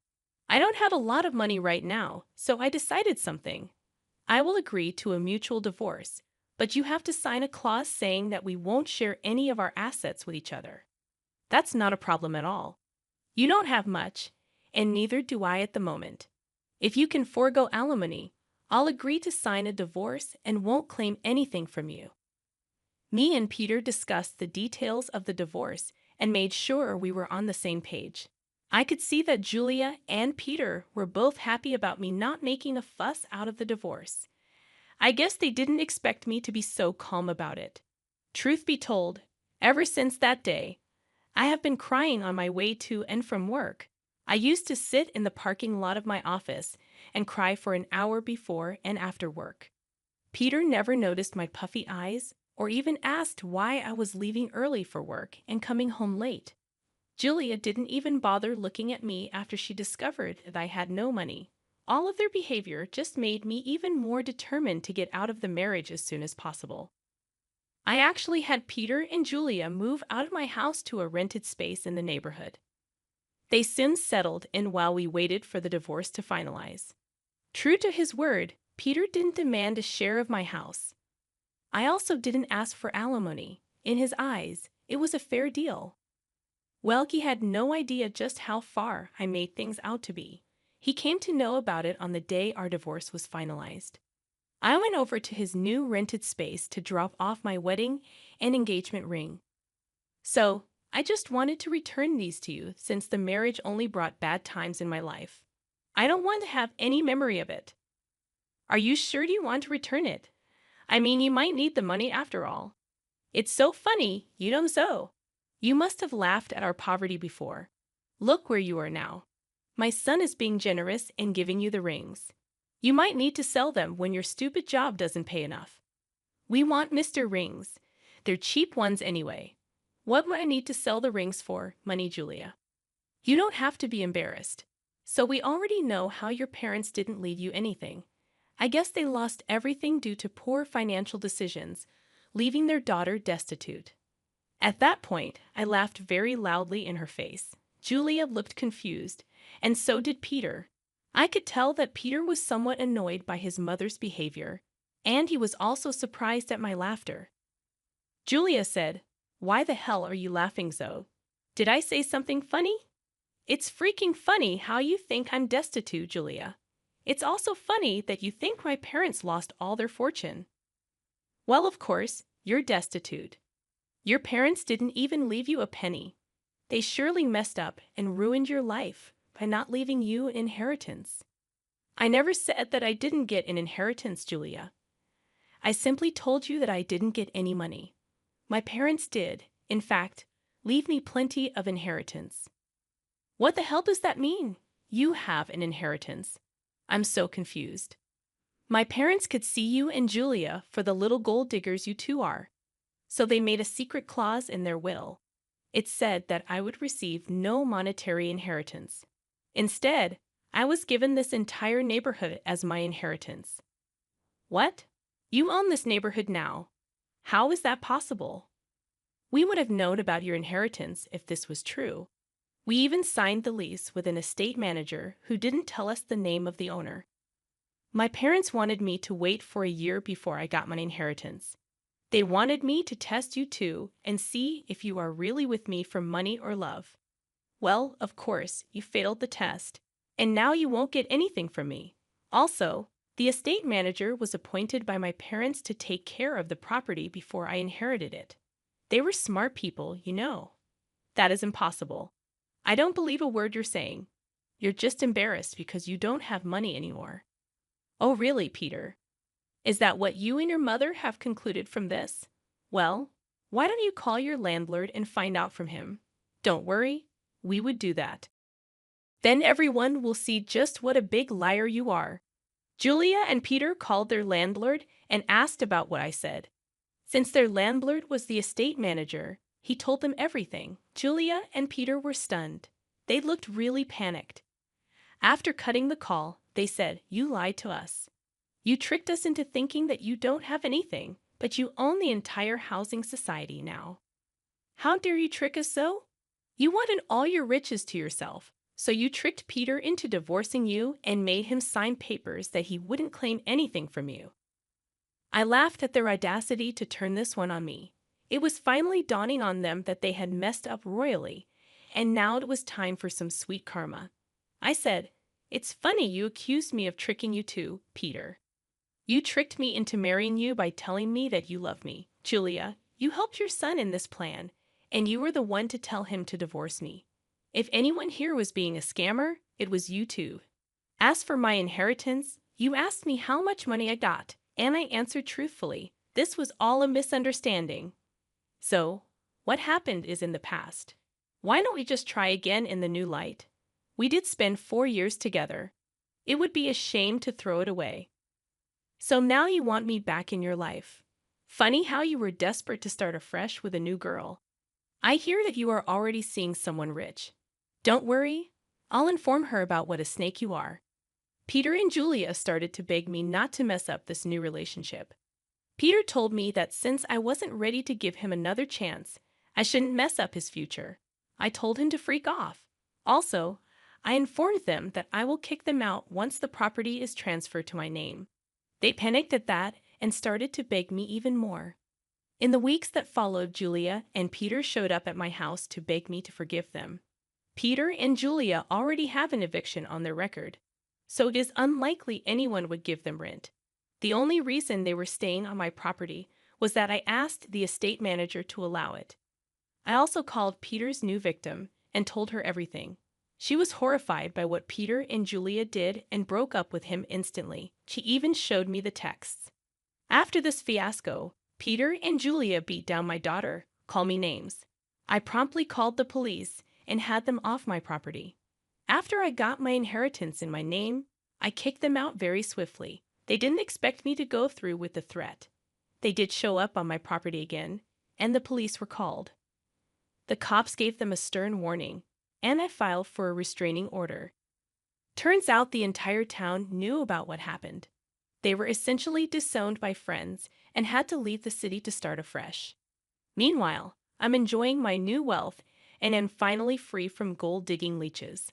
I don't have a lot of money right now, so I decided something. I will agree to a mutual divorce, but you have to sign a clause saying that we won't share any of our assets with each other. That's not a problem at all. You don't have much, and neither do I at the moment. If you can forego alimony, I'll agree to sign a divorce and won't claim anything from you. Me and Peter discussed the details of the divorce and made sure we were on the same page. I could see that Julia and Peter were both happy about me not making a fuss out of the divorce. I guess they didn't expect me to be so calm about it. Truth be told, ever since that day, I have been crying on my way to and from work. I used to sit in the parking lot of my office and cry for an hour before and after work. Peter never noticed my puffy eyes or even asked why I was leaving early for work and coming home late. Julia didn't even bother looking at me after she discovered that I had no money. All of their behavior just made me even more determined to get out of the marriage as soon as possible. I actually had Peter and Julia move out of my house to a rented space in the neighborhood. They soon settled in while we waited for the divorce to finalize. True to his word, Peter didn't demand a share of my house. I also didn't ask for alimony. In his eyes, it was a fair deal. Well, he had no idea just how far I made things out to be. He came to know about it on the day our divorce was finalized. I went over to his new rented space to drop off my wedding and engagement ring. So, I just wanted to return these to you since the marriage only brought bad times in my life. I don't want to have any memory of it. Are you sure you want to return it? I mean, you might need the money after all. It's so funny, you know so. You must have laughed at our poverty before. Look where you are now. My son is being generous and giving you the rings. You might need to sell them when your stupid job doesn't pay enough. We want Mr. Rings. They're cheap ones anyway. What would I need to sell the rings for, money, Julia? You don't have to be embarrassed. So we already know how your parents didn't leave you anything. I guess they lost everything due to poor financial decisions, leaving their daughter destitute. At that point, I laughed very loudly in her face. Julia looked confused, and so did Peter. I could tell that Peter was somewhat annoyed by his mother's behavior, and he was also surprised at my laughter. Julia said, "Why the hell are you laughing, Zoe? Did I say something funny?" "It's freaking funny how you think I'm destitute, Julia. It's also funny that you think my parents lost all their fortune." "Well, of course, you're destitute. Your parents didn't even leave you a penny. They surely messed up and ruined your life by not leaving you an inheritance." "I never said that I didn't get an inheritance, Julia. I simply told you that I didn't get any money. My parents did, in fact, leave me plenty of inheritance." "What the hell does that mean? You have an inheritance." I'm so confused. "My parents could see you and Julia for the little gold diggers you two are. So they made a secret clause in their will. It said that I would receive no monetary inheritance. Instead, I was given this entire neighborhood as my inheritance." "What? You own this neighborhood now. How is that possible?" "We would have known about your inheritance if this was true. We even signed the lease with an estate manager who didn't tell us the name of the owner. My parents wanted me to wait for a year before I got my inheritance. They wanted me to test you too and see if you are really with me for money or love. Well, of course, you failed the test, and now you won't get anything from me. Also, the estate manager was appointed by my parents to take care of the property before I inherited it. They were smart people, you know." "That is impossible. I don't believe a word you're saying. You're just embarrassed because you don't have money anymore." "Oh, really, Peter? Is that what you and your mother have concluded from this? Well, why don't you call your landlord and find out from him? Don't worry, we would do that. Then everyone will see just what a big liar you are." Julia and Peter called their landlord and asked about what I said. Since their landlord was the estate manager, he told them everything. Julia and Peter were stunned. They looked really panicked. After cutting the call, they said, "You lied to us. You tricked us into thinking that you don't have anything, but you own the entire housing society now. How dare you trick us so? You wanted all your riches to yourself, so you tricked Peter into divorcing you and made him sign papers that he wouldn't claim anything from you." I laughed at their audacity to turn this one on me. It was finally dawning on them that they had messed up royally, and now it was time for some sweet karma. I said, "It's funny you accused me of tricking you too, Peter. You tricked me into marrying you by telling me that you love me. Julia, you helped your son in this plan, and you were the one to tell him to divorce me. If anyone here was being a scammer, it was you two. As for my inheritance, you asked me how much money I got, and I answered truthfully. This was all a misunderstanding. So, what happened is in the past. Why don't we just try again in the new light? We did spend 4 years together. It would be a shame to throw it away. So now you want me back in your life. Funny how you were desperate to start afresh with a new girl. I hear that you are already seeing someone rich. Don't worry, I'll inform her about what a snake you are." Peter and Julia started to beg me not to mess up this new relationship. Peter told me that since I wasn't ready to give him another chance, I shouldn't mess up his future. I told him to freak off. Also, I informed them that I will kick them out once the property is transferred to my name. They panicked at that and started to beg me even more. In the weeks that followed, Julia and Peter showed up at my house to beg me to forgive them. Peter and Julia already have an eviction on their record, so it is unlikely anyone would give them rent. The only reason they were staying on my property was that I asked the estate manager to allow it. I also called Peter's new victim and told her everything. She was horrified by what Peter and Julia did and broke up with him instantly. She even showed me the texts. After this fiasco, Peter and Julia beat down my daughter, called me names. I promptly called the police and had them off my property. After I got my inheritance in my name, I kicked them out very swiftly. They didn't expect me to go through with the threat. They did show up on my property again, and the police were called. The cops gave them a stern warning, and I filed for a restraining order. Turns out the entire town knew about what happened. They were essentially disowned by friends and had to leave the city to start afresh. Meanwhile, I'm enjoying my new wealth and am finally free from gold-digging leeches.